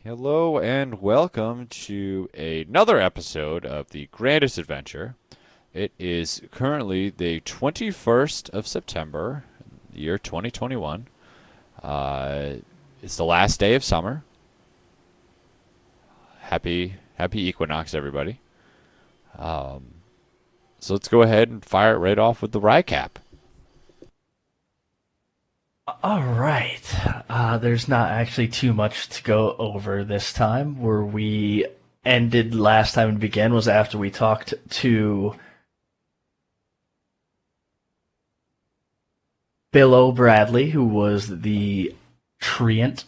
Hello and welcome to another episode of the Grandest Adventure. It is currently the 21st of September, the year 2021. It's the last day of summer. Happy equinox, everybody. So let's go ahead and fire it right off with the recap. All right. There's not actually too much to go over this time. Where we ended last time and began was after we talked to Bill O'Bradley, who was the treant,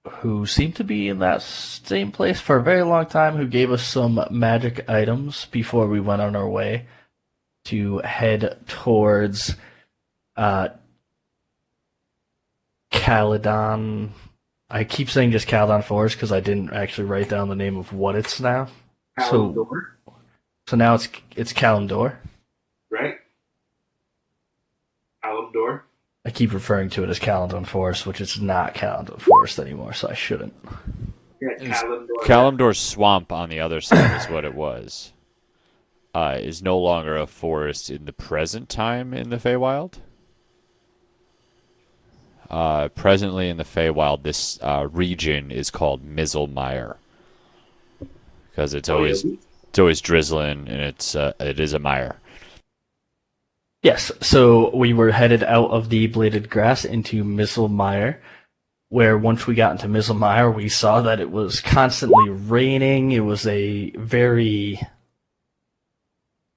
who seemed to be in that same place for a very long time, who gave us some magic items before we went on our way to head towards uh, Caledon. I keep saying just Caledon Forest because I didn't actually write down the name of what it's now. So Door, so now it's Kalimdor. right? Door. I keep referring to it as Caledon Forest, which is not Caledon Forest anymore, so I shouldn't. Yeah, It's Door. Kalimdor's swamp on the other side is what it was. Is no longer a forest in the present time in the Feywild. Presently in the Feywild, this region is called Mizzlemire because it's always drizzling and it is a mire. Yes, so we were headed out of the Bladed Grass into Misselmire, where once we got into Misselmire, we saw that it was constantly raining. It was a very,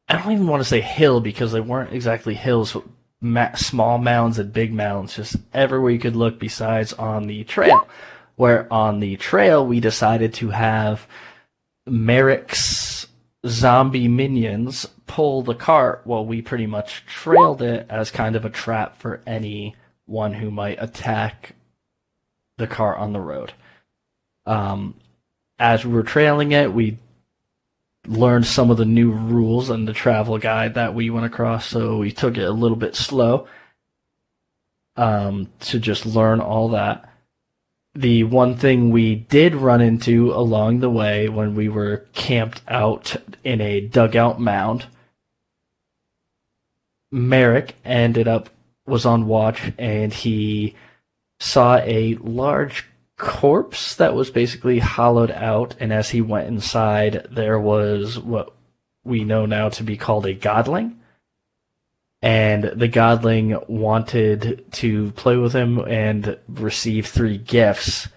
I don't even want to say hill because they weren't exactly hills, small mounds and big mounds, just everywhere you could look besides on the trail. Where on the trail, we decided to have Merrick's zombie minions pull the cart while we pretty much trailed it as kind of a trap for anyone who might attack the cart on the road. As we were trailing it, we learned some of the new rules in the travel guide that we went across, so we took it a little bit slow to just learn all that. The one thing we did run into along the way when we were camped out in a dugout mound, Merrick was on watch and he saw a large corpse that was basically hollowed out, and as he went inside, there was what we know now to be called a godling. And the godling wanted to play with him and receive 3 gifts,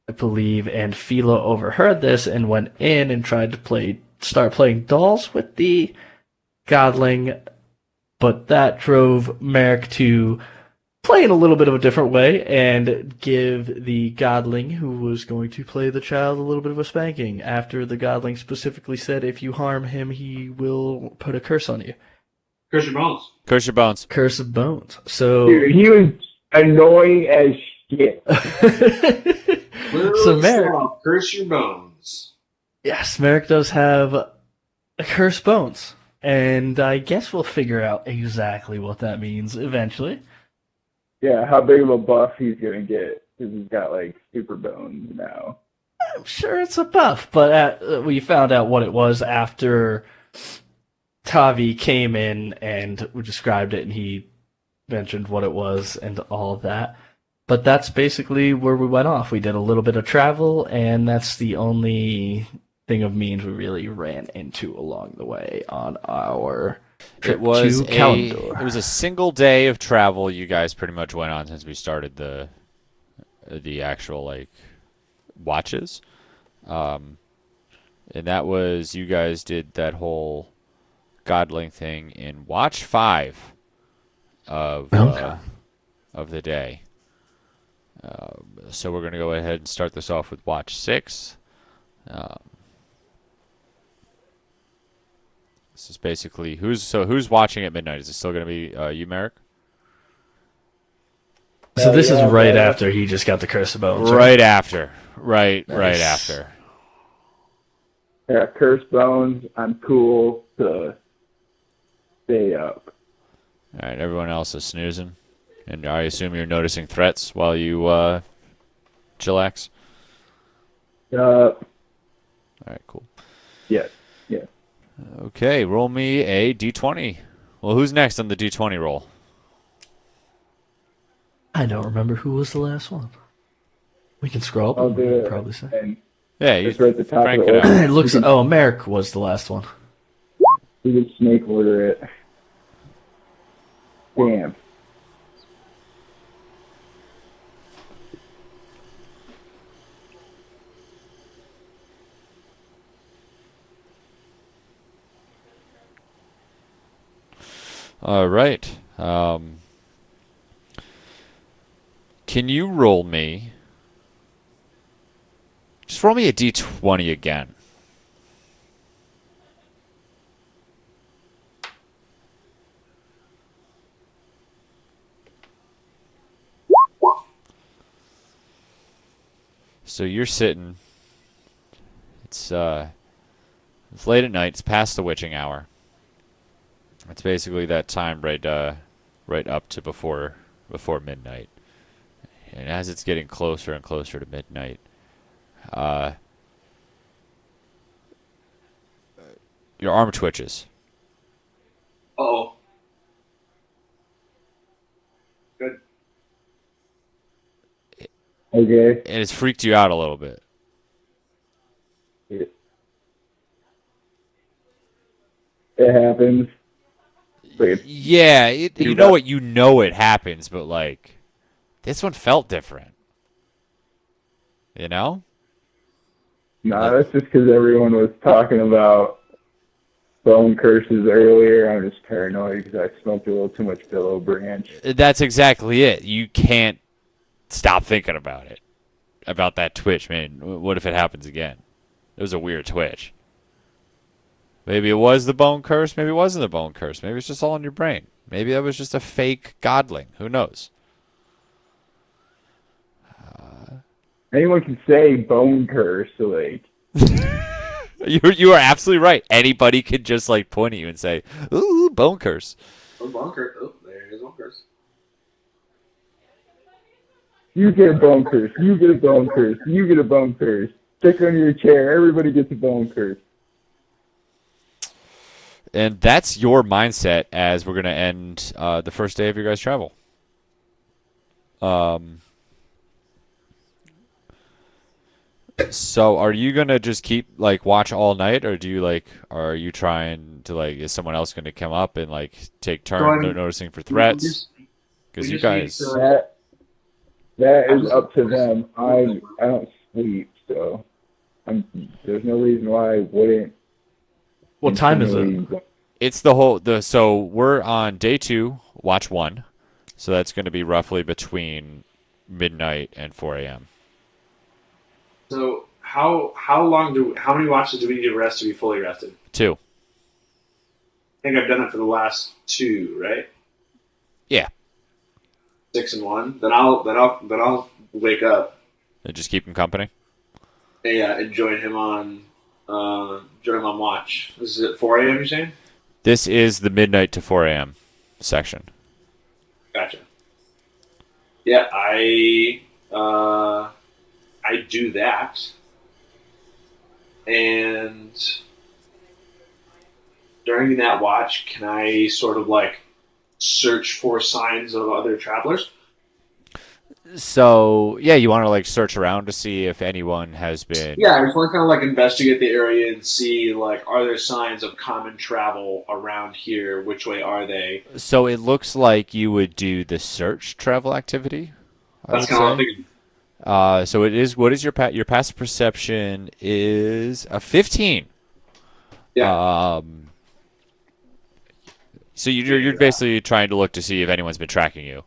I believe, and Philo overheard this and went in and tried to start playing dolls with the godling, but that drove Merrick to play in a little bit of a different way and give the godling who was going to play the child a little bit of a spanking after the godling specifically said if you harm him, he will put a curse on you. Curse your bones. Curse your bones. Curse of bones. So Dude, he was annoying as shit. So Merrick, Curse your bones. yes, Merrick does have a curse bones. And I guess we'll figure out exactly what that means eventually. Yeah, how big of a buff he's gonna get because he's got like super bones now. I'm sure it's a buff, but we found out what it was after Tavi came in and we described it, and he mentioned what it was and all of that. But that's basically where we went off. We did a little bit of travel, and that's the only thing of means we really ran into along the way on our trip to Kalimdor. It was a single day of travel you guys pretty much went on since we started the actual like watches. And that was you guys did that whole godling thing in watch 5 of of the day. So we're going to go ahead and start this off with watch 6. This is basically who's watching at midnight? Is it still going to be you, Merrick? So this is Yeah, right yeah. after he just got the curse of bones. Right after. Right Nice. after. Yeah, curse bones. I'm cool to stay up. All right, everyone else is snoozing. And I assume you're noticing threats while you chillax? Uh, All right, cool. yes, yes. Okay, roll me a d20. Well, who's next on the d20 roll? I don't remember who was the last one. We can scroll up I'll and we do can it. probably say. And Yeah, you it's right at the top of crank the it order. out. It looks. Oh, Merrick was the last one. We can snake order it. Damn. All right. Can you roll me? Just roll me a d20 again. So you're sitting. It's late at night. It's past the witching hour. It's basically that time right up to before midnight. And as it's getting closer and closer to midnight, uh, your arm twitches. Oh. Good. Okay. And it's freaked you out a little bit. It happens. Like, Yeah, you know what? You know it happens, but like, this one felt different. You know? nah, that's just because everyone was talking about bone curses earlier. I'm just paranoid because I smoked a little too much Billow Branch. That's exactly it. You can't stop thinking about it. About that twitch, man. What if it happens again? It was a weird twitch. Maybe it was the bone curse. Maybe it wasn't the bone curse. Maybe it's just all in your brain. Maybe that was just a fake godling. Who knows? Anyone can say bone curse, so like, You are absolutely right. Anybody could just like point at you and say, "Ooh, bone curse." Oh, bunker. Oh, there is bunkers. you get a bone curse, you get a bone curse, you get a bone curse. Stick under your chair, everybody gets a bone curse. And that's your mindset as we're going to end the first day of your guys' travel. So are you going to just keep like watch all night, or do you like are you trying to like is someone else going to come up and like take turns noticing for threats? Because you guys, That is up to them. I don't sleep, so there's no reason why I wouldn't. What time is it? continually- it's the so we're on day 2, watch 1. So that's going to be roughly between midnight and 4 a.m. So how many watches do we need to rest to be fully rested? 2. I think I've done it for the last 2, right? Yeah. 6 and 1. Then I'll wake up And just keep him company. and join him on watch. This is at 4 a.m. You're saying? This is the midnight to 4 a.m. section. Gotcha. Yeah, I do that, and during that watch, can I sort of like search for signs of other travelers? So yeah, you want to like search around to see if anyone has been. Yeah, I just want to kind of like investigate the area and see like are there signs of common travel around here? Which way are they? So it looks like you would do the search travel activity. That's kind of what I'm thinking. So it is. What is your passive perception is a 15. Yeah. So you're basically trying to look to see if anyone's been tracking you,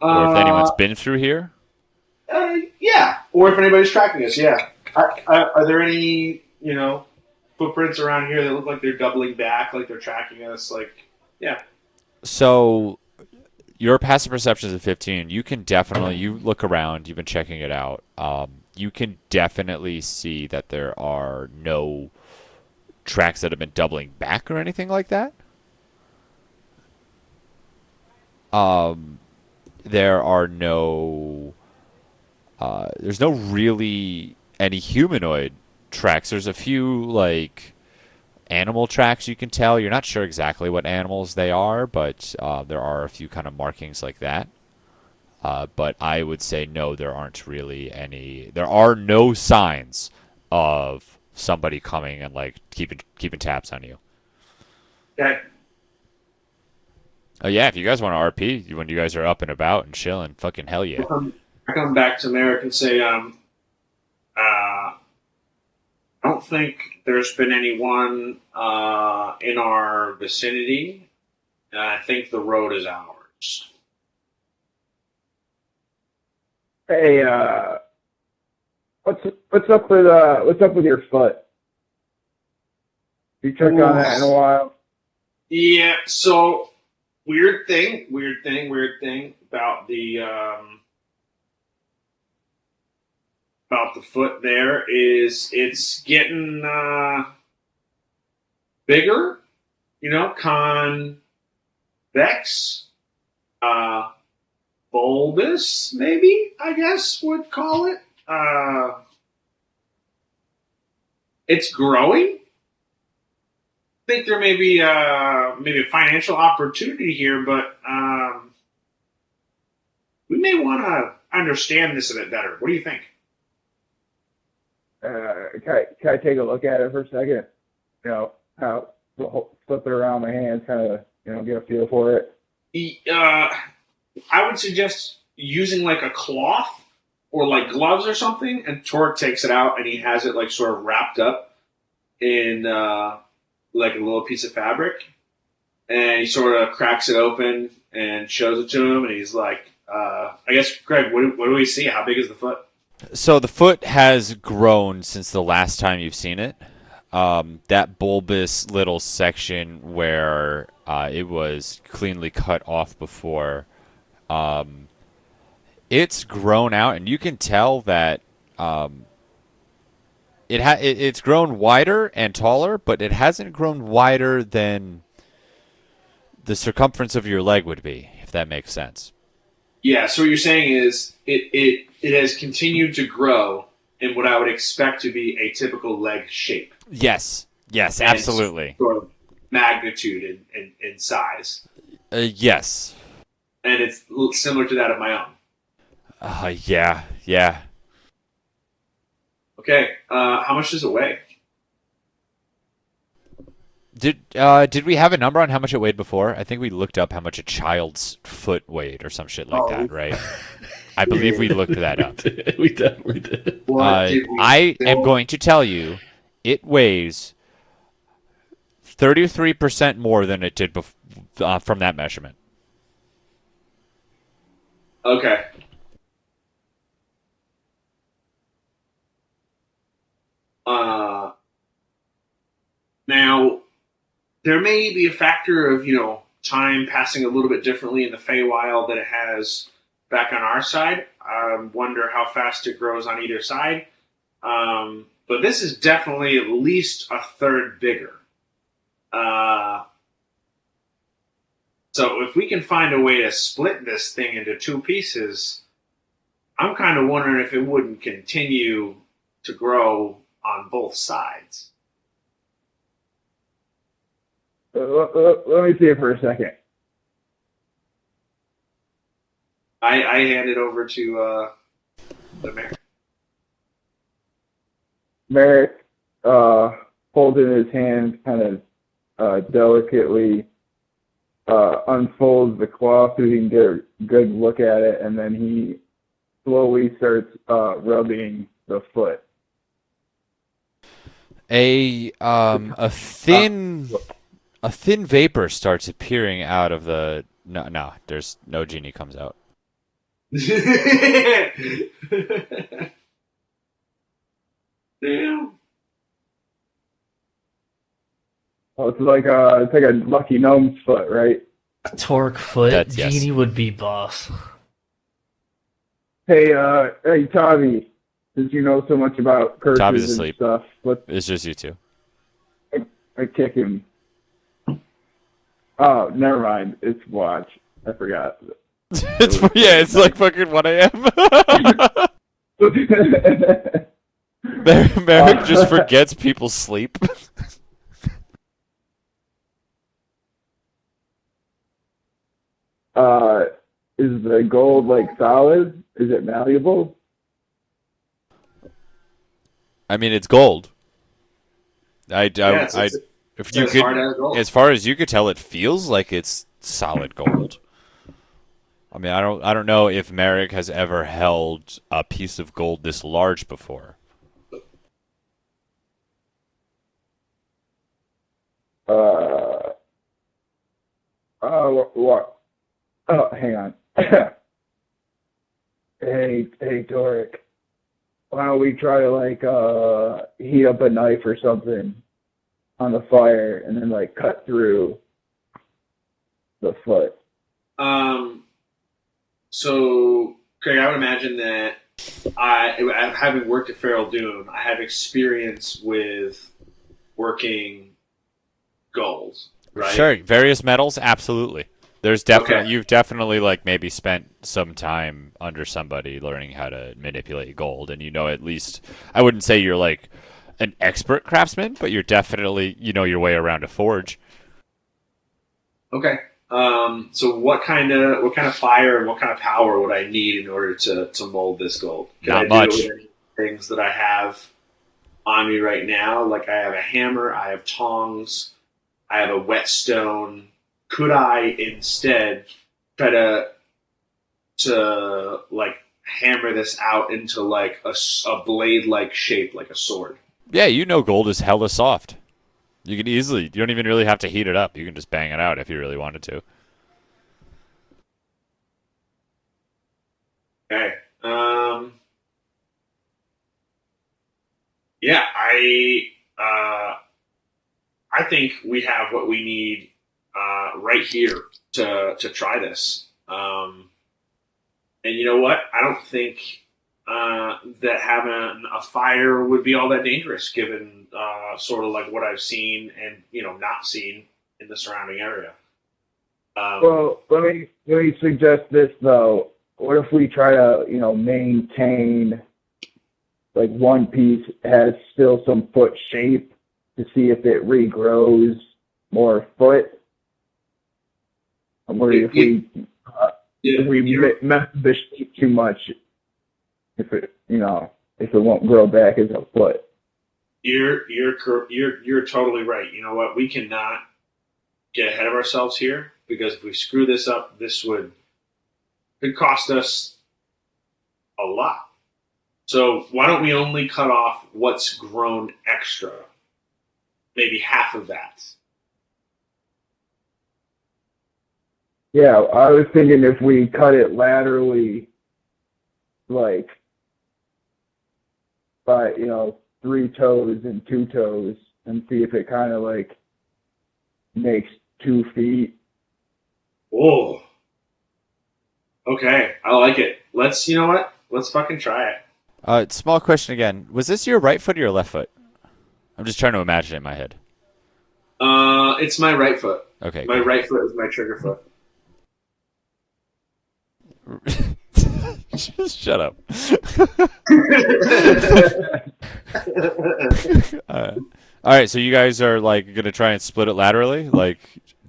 or if anyone's been through here. Yeah, or if anybody's tracking us. Yeah. Are there any footprints around here that look like they're doubling back, like they're tracking us? Like, yeah. So your passive perception is a 15. You can definitely you look around. You've been checking it out. You can definitely see that there are no tracks that have been doubling back or anything like that. There are no there's no really any humanoid tracks. There's a few like animal tracks you can tell. You're not sure exactly what animals they are, but there are a few kind of markings like that. But I would say no, there aren't really any. There are no signs of somebody coming and like keeping tabs on you. Okay. Oh yeah, if you guys want to RP when you guys are up and about and chilling, fucking hell yeah. I come back to Merrick and say, I don't think there's been anyone in our vicinity, and I think the road is ours. Hey, what's up with your foot? You checked on that in a while? Yeah. So weird thing about the foot there is it's getting bigger. You know, convex, bulbous, maybe I guess would call it. It's growing. I think there may be maybe a financial opportunity here, but we may want to understand this a bit better. What do you think? Can I take a look at it for a second? You know, how flip it around my hands, kind of, get a feel for it. I would suggest using like a cloth or like gloves or something, and Torque takes it out and he has it like sort of wrapped up in like a little piece of fabric, and he sort of cracks it open and shows it to him, and he's like, I guess, Greg, what do we see? How big is the foot? So the foot has grown since the last time you've seen it. That bulbous little section where it was cleanly cut off before, it's grown out, and you can tell that it's grown wider and taller, but it hasn't grown wider than the circumference of your leg would be, if that makes sense. Yeah, so what you're saying is it has continued to grow in what I would expect to be a typical leg shape. Yes, absolutely. Sort of magnitude in size. Yes. And it's similar to that of my own. Yeah. Okay, how much does it weigh? Did we have a number on how much it weighed before? I think we looked up how much a child's foot weighed or some shit like that, right? I believe we looked that up. We definitely did. I am going to tell you, it weighs 33% more than it did from that measurement. Okay. Now, there may be a factor of, time passing a little bit differently in the Feywild than it has back on our side. I wonder how fast it grows on either side. But this is definitely at least a third bigger. So if we can find a way to split this thing into two pieces, I'm kind of wondering if it wouldn't continue to grow on both sides. Let me see it for a second. I hand it over to the mayor. Merrick, holding his hand, kind of delicately unfolds the cloth so he can get a good look at it, and then he slowly starts rubbing the foot. A thin vapor starts appearing out of the no. There's no genie comes out. Damn. Oh, it's like a lucky gnome's foot, right? A Torque foot, Yes. Genie would be boss. Hey, Tommy, since you know so much about curses Tommy's and asleep. stuff, It's just you two. I kick him. Oh, never mind. It's watch. I forgot. It's like fucking 1 a.m. Merrick just forgets people sleep. Is the gold like solid? Is it malleable? I mean, it's gold. Yeah, If it's you as could, hard as gold. as far as you could tell, it feels like it's solid gold. I mean, I don't know if Merrick has ever held a piece of gold this large before. Uh, what? Oh, hang on. Hey, Doric. Why don't we try to heat up a knife or something on the fire and then like cut through the foot? So, Craig, I would imagine that having worked at Feral Doom, I have experience with working gold, right? Sure, various metals, absolutely. There's Okay. definitely you've definitely like maybe spent some time under somebody learning how to manipulate gold, and you know at least I wouldn't say you're like an expert craftsman, but you're definitely you know your way around a forge. Okay. So what kind of fire and what kind of power would I need in order to mold this gold? Can I Not do it with much. any things that I have on me right now? Like I have a hammer, I have tongs, I have a whetstone. Could I instead try to like hammer this out into like a blade like shape, like a sword? Yeah, you know gold is hella soft. You can easily you don't even really have to heat it up. You can just bang it out if you really wanted to. Okay. Yeah, I think we have what we need right here to try this. And you know what? I don't think that having a fire would be all that dangerous, given sort of like what I've seen and not seen in the surrounding area. Well, let me suggest this though. What if we try to maintain like one piece has still some foot shape to see if it regrows more foot? I'm worried if we mess with the shape too much, if it won't grow back as a foot. You're totally right. You know what? We cannot get ahead of ourselves here because if we screw this up, this could cost us a lot. So why don't we only cut off what's grown extra? Maybe half of that. Yeah, I was thinking if we cut it laterally, like by 3 toes and 2 toes, and see if it kind of like makes 2 feet. Oh, okay. I like it. You know what? Let's fucking try it. Small question again. Was this your right foot or your left foot? I'm just trying to imagine it in my head. It's my right foot. Okay, My cool. right foot is my trigger foot. Just shut up. All right, so you guys are like gonna try and split it laterally, like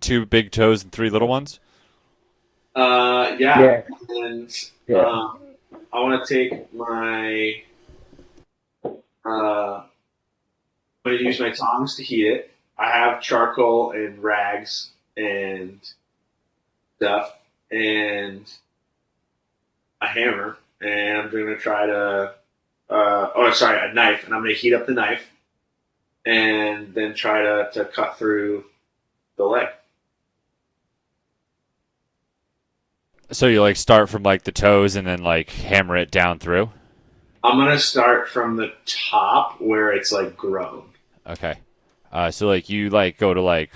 2 big toes and 3 little ones. Yeah. Yeah. And Yeah. I want to take my. I'm going to use my tongs to heat it. I have charcoal and rags and stuff and a hammer, and I'm going to try to. A knife, and I'm going to heat up the knife and then try to cut through the leg. So you like start from like the toes and then like hammer it down through. I'm going to start from the top where it's like grown. Okay. So like you like go to like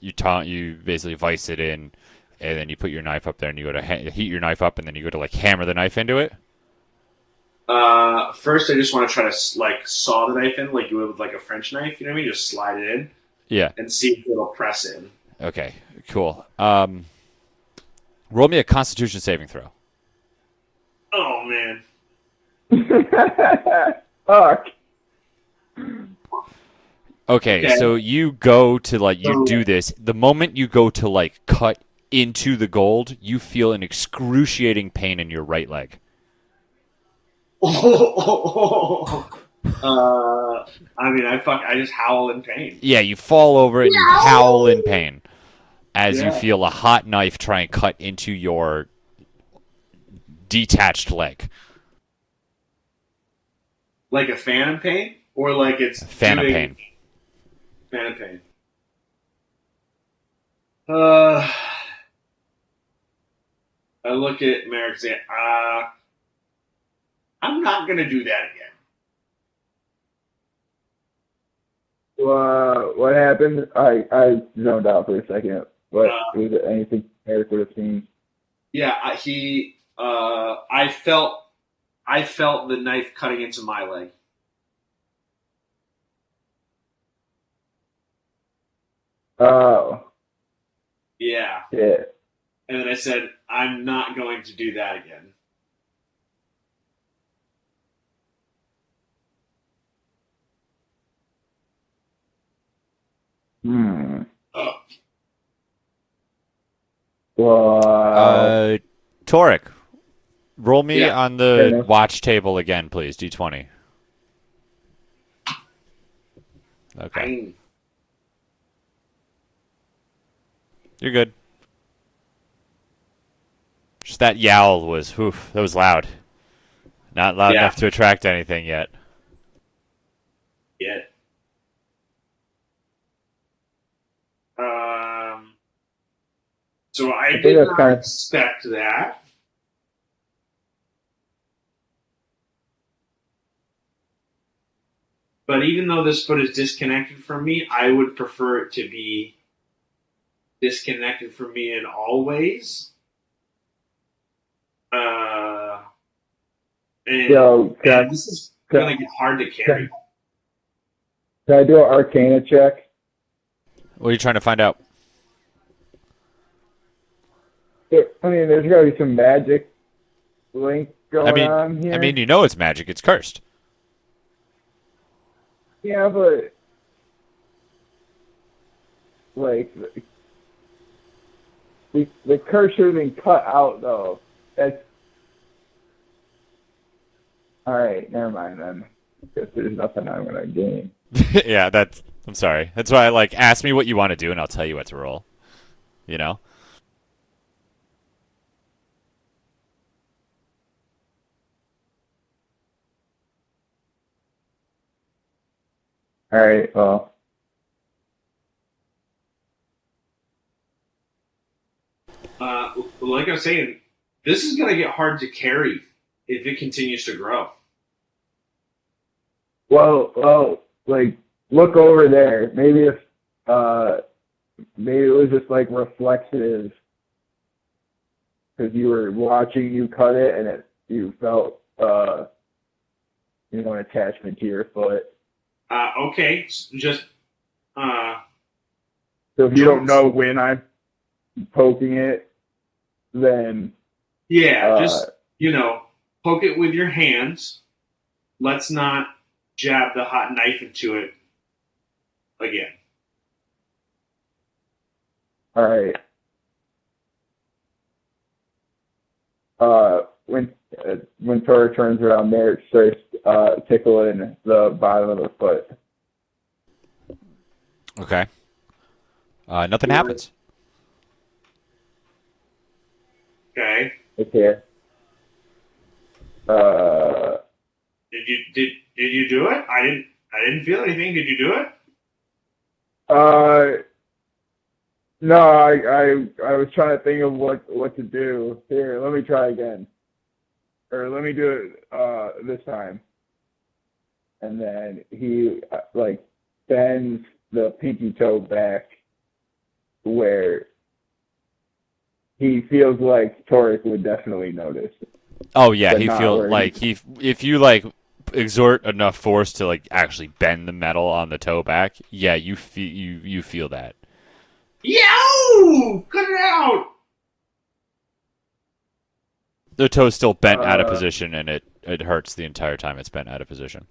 you basically vice it in, and then you put your knife up there and you go to heat your knife up and then you go to like hammer the knife into it. First, I just want to try to like saw the knife in, like you would with like a French knife. You know what I mean? Just slide it in Yeah. and see if it'll press in. Okay. Cool. Roll me a Constitution saving throw. Oh man, Fuck. Okay, Okay. so you go to like you So, do this. The moment you go to like cut into the gold, you feel an excruciating pain in your right leg. I mean, I just howl in pain. Yeah, you fall over and you howl in pain as you Yeah, feel a hot knife try and cut into your detached leg. like a phantom pain, or like it's Phantom doing pain. phantom pain. Uh, I look at Merrick and say, I'm not gonna do that again. What happened? I zoned out for a second. What Uh, was it? Anything Eric would have seen? yeah, I felt the knife cutting into my leg. Oh, Yeah, shit. and then I said, I'm not going to do that again. Hmm. Uh, Wow. Uh, Torek, roll me yeah, on Fair the enough. watch table again, please. D20. Okay, I you're good. Just that yowl was, whew, that was loud. Not loud yeah, enough to attract anything yet. yeah. Um, so I I think did that's not kind of expect that. But even though this foot is disconnected from me, I would prefer it to be disconnected from me in all ways. Uh, and, yo. and this is Can, going to get hard to carry. can, can I do an Arcana check? What are you trying to find out? I mean, there's got to be some magic link I going mean, on I mean, here. you know it's magic. It's cursed. Yeah, but like the curse should have been cut out though. That's all right. Never mind then. Because there's nothing I'm gonna gain. Yeah, that's. I'm sorry. That's why I like ask me what you want to do, and I'll tell you what to roll. You know. All right. Well, Like I was saying, this is going to get hard to carry if it continues to grow. well. Like look over there. Uh maybe it was just like reflexive because you were watching you cut it and you felt an attachment to your foot. Okay, just So if you don't don't. know when I'm poking it, then Yeah, uh, just poke it with your hands. Let's not jab the hot knife into it again. all right. When Tora turns around there, it starts tickling the bottom of the foot. Okay. Nothing happens. Okay. Okay. Uh, Did you do it? I didn't feel anything. Did you do it? uh, no, I was trying to think of what to do. Here, let me try again, or let me do it this time. And then he like bends the pinky toe back where he feels like Torek would definitely notice, Oh yeah, but he not feel where he. like he if you like exert enough force to like actually bend the metal on the toe back, yeah, you feel that. Yo! Cut it out! The toe's still bent out of Uh, position, and it it hurts the entire time it's been out of position.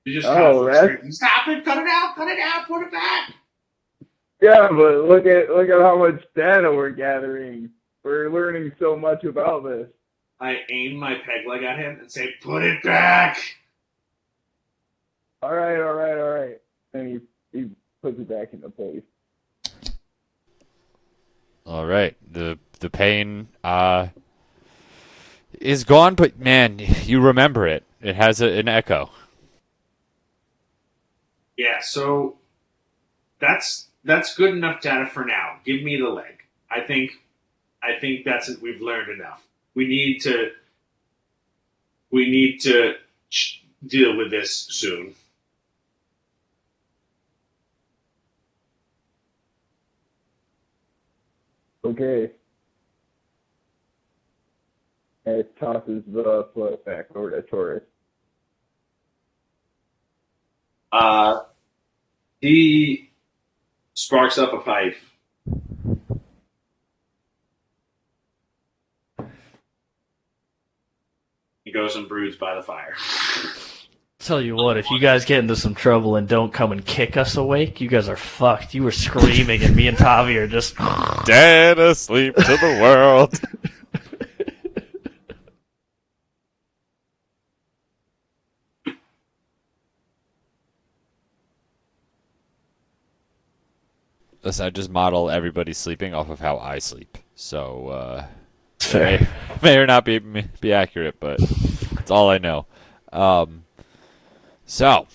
You just Oh, that's scream, stop it, cut it out, put it back. yeah, but look at how much data we're gathering. We're learning so much about this. I aim my peg leg at him and say, put it back. All right. And he puts it back into place. All right. The pain is gone, but man, you remember it. It has an echo. Yeah, so that's good enough data for now. Give me the leg. I think that's it. We've learned enough. We need to deal with this soon. Okay. And it tosses the foot back over to Taurus. He sparks up a pipe. He goes and broods by the fire. Tell you what, if you guys get into some trouble and don't come and kick us awake, you guys are fucked. You were screaming, and me and Tavi are just Dead asleep to the world. Listen, I just model everybody sleeping off of how I sleep. So, fair. may or not be accurate, but it's all I know. So,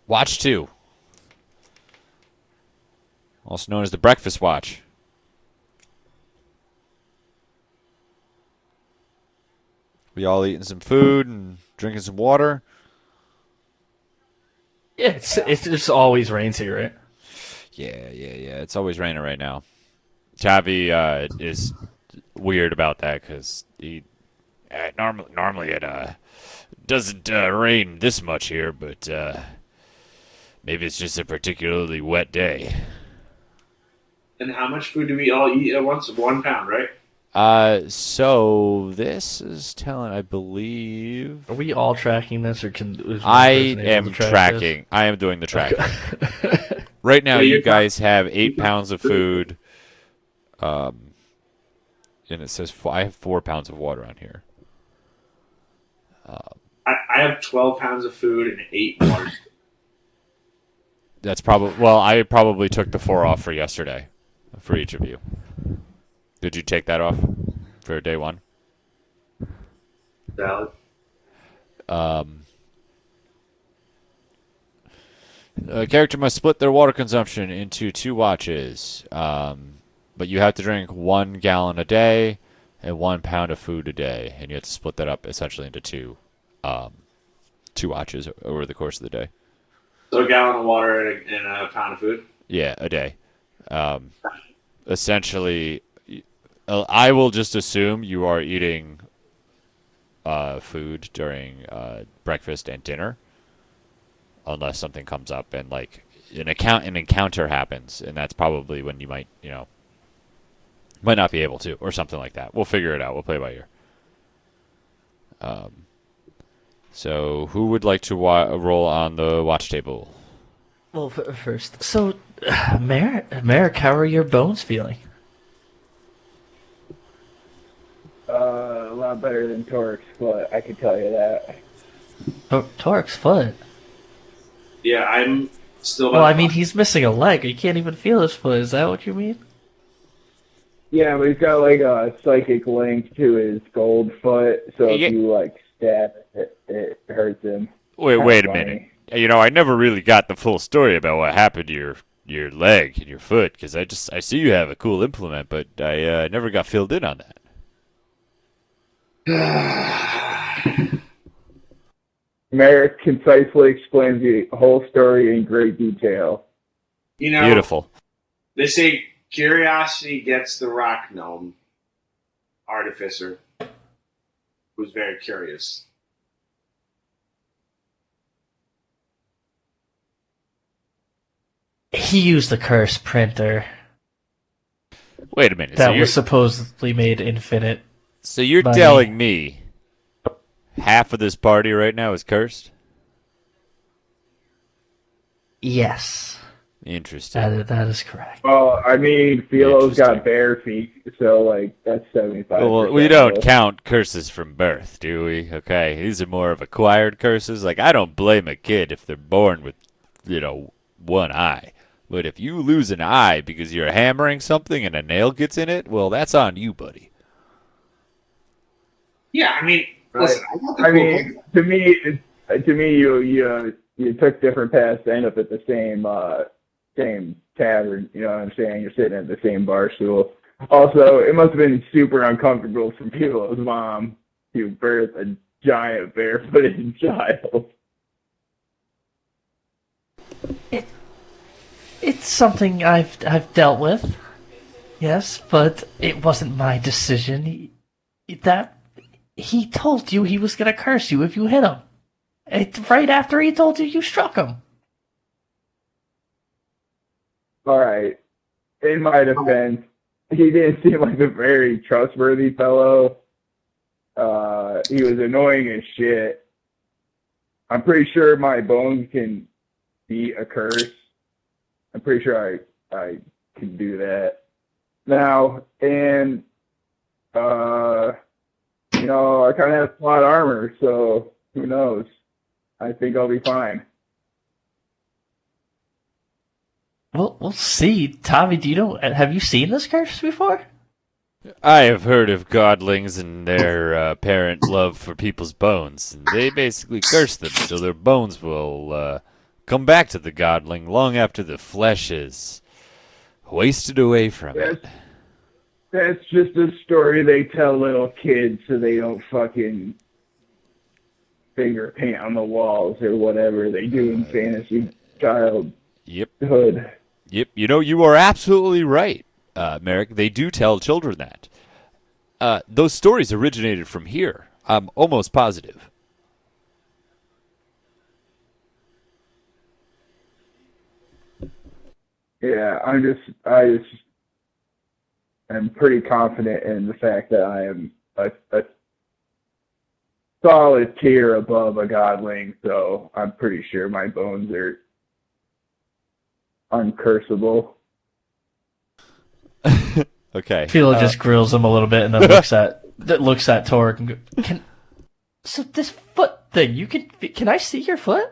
Watch 2, also known as the Breakfast Watch. We all eating some food and drinking some water. Yeah, it's just always rains here, right? Yeah. It's always raining right now. Tavi is weird about that because he normally it doesn't rain this much here, but maybe it's just a particularly wet day. And how much food do we all eat at once? 1 pound, right? So this is telling, I believe. Are we all tracking this, or is I one person able am to track tracking. I am doing the tracking. Right now, So you you're guys have 8 pounds of food. And it says I have 4 pounds of water on here. I have 12 pounds of food and 8 waters. That's probably, well, I probably took the 4 off for yesterday, for each of you. Did you take that off for day 1? Valid. A character must split their water consumption into 2 watches, but you have to drink 1 gallon a day and 1 pound of food a day, and you have to split that up essentially into 2 watches over the course of the day. So a gallon of water and a pound of food? Yeah, a day. Essentially, I will just assume you are eating food during breakfast and dinner, unless something comes up and like an encounter happens, and that's probably when you might not be able to, or something like that. We'll figure it out. We'll play by ear. So who would like to roll on the watch table? Well, first, so Merrick, how are your bones feeling? A lot better than Torque's foot, I can tell you that. Torque's foot. Yeah, I'm still. Well, I mean, he's missing a leg. You can't even feel his foot. Is that what you mean? Yeah, but he's got like a psychic link to his gold foot, so if you like stab it, it hurts him. Wait a minute. I never really got the full story about what happened to your leg and your foot, because I see you have a cool implement, but I never got filled in on that. Merrick concisely explains the whole story in great detail. Beautiful. They say curiosity gets the rock gnome artificer, who's very curious. He used the cursed printer. Wait a minute. that was supposedly made infinite. So you're by telling me half of this party right now is cursed? Yes, Interesting. that is correct. Well, I mean, Philo's Interesting. got bare feet, so like that's 75%. Well, we don't count curses from birth, do we? Okay, these are more of acquired curses. Like, I don't blame a kid if they're born with, one eye. But if you lose an eye because you're hammering something and a nail gets in it, well, that's on you, buddy. Yeah, I mean, listen, I got the I cool mean, to me, you took different paths to end up at the same tavern. You know what I'm saying? You're sitting at the same bar stool. Also, it must have been super uncomfortable for Philo's mom to birth a giant barefooted child. It's something I've dealt with. Yes, but it wasn't my decision. He told you he was gonna curse you if you hit him. Right after he told you struck him. All right. In my defense, he didn't seem like a very trustworthy fellow. He was annoying as shit. I'm pretty sure my bones can beat a curse. I'm pretty sure I can do that now. And I kind of have plot armor, so who knows? I think I'll be fine. Well, we'll see. Tommy, have you seen this curse before? I have heard of godlings and their apparent love for people's bones. And they basically curse them so their bones will come back to the godling long after the flesh is wasted away from it. That's just a story they tell little kids so they don't fucking finger paint on the walls or whatever they do in fantasy childhood. Yep. You are absolutely right, Merrick. They do tell children that. Those stories originated from here. I'm almost positive. Yeah, I am pretty confident in the fact that I am a solid tier above a godling, so I'm pretty sure my bones are uncursable. Okay. Philo just grills him a little bit and then looks at Torque and so this foot thing, can I see your foot?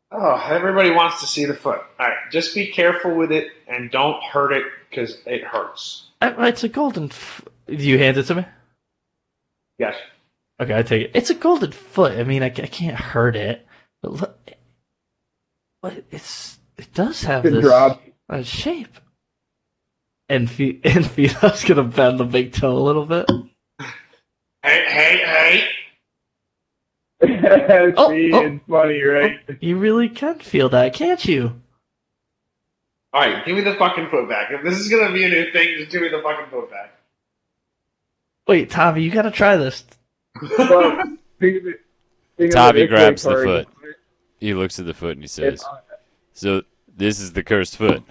Oh, everybody wants to see the foot. All right, just be careful with it and don't hurt it because it hurts. It's a golden. Do you hand it to me? Yes. Okay, I take it. It's a golden foot. I mean, I can't hurt it, but look, it does have Good this drop. shape. And Philo's gonna bend the big toe a little bit. Hey! See, it's funny, right? You really can feel that, can't you? All right, give me the fucking foot back. If this is gonna be a new thing, just give me the fucking foot back. Wait, Tommy, you gotta try this. Well, Tommy grabs the foot. He looks at the foot and he says, "So this is the cursed foot."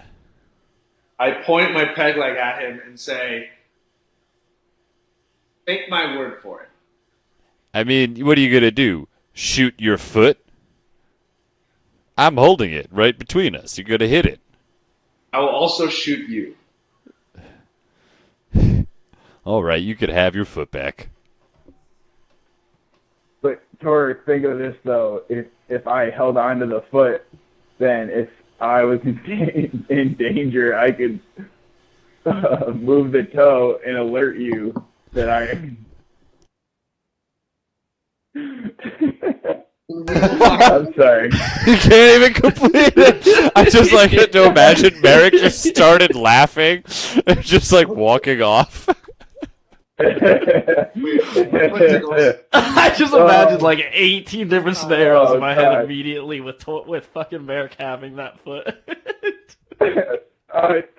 I point my peg leg at him and say, "Take my word for it." I mean, what are you gonna do? Shoot your foot? I'm holding it right between us. You're gonna hit it. I will also shoot you. All right, you could have your foot back. But Tor, think of this though: if I held on to the foot, then if I was in danger, I could move the toe and alert you that I. I'm sorry. You can't even complete it. I just like to imagine Merrick just started laughing and just like walking off. I just imagined like 18 different scenarios in my head immediately with fucking Merrick having that foot. But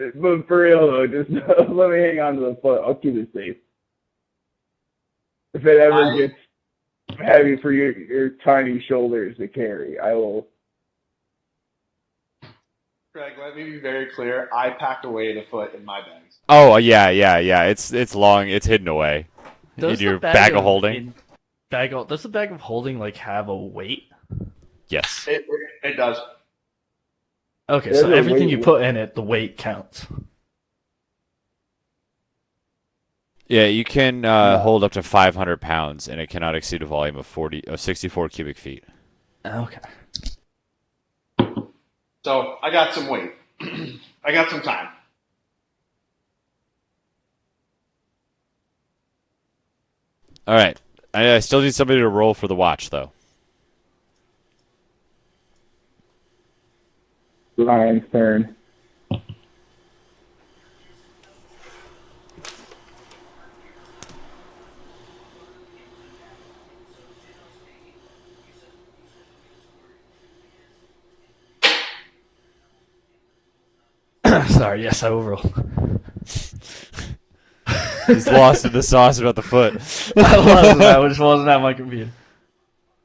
for real though, just let me hang on to the foot. I'll keep it safe. If it ever gets heavy for your tiny shoulders to carry, I will. Craig, let me be very clear. I packed away the foot in my bags. Oh yeah. It's long. It's hidden away in Does the your bag of holding. Does the bag of holding like have a weight? Yes. It does. Okay, There's so a everything weight you put in it, the weight counts. Yeah, you can hold up to 500 pounds, and it cannot exceed a volume of 64 cubic feet. Okay. So I got some weight. I got some time. All right. I still need somebody to roll for the watch, though. Ryan's turn. Sorry, yes, I will roll. He's lost in the sauce about the foot. I just wasn't at my computer.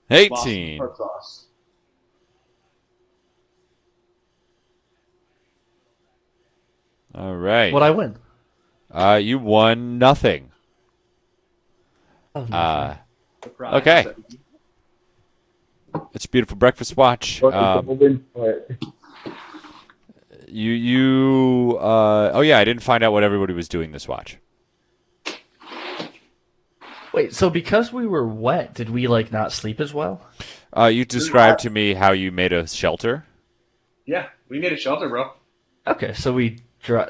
18. Foot sauce. All right. What'd I win? You won nothing. Oh, no. Surprise. Okay. It's a beautiful breakfast watch. Oh yeah, I didn't find out what everybody was doing this watch. Wait, so because we were wet, did we like not sleep as well? You described to me how you made a shelter. Yeah, we made a shelter, bro. Okay, so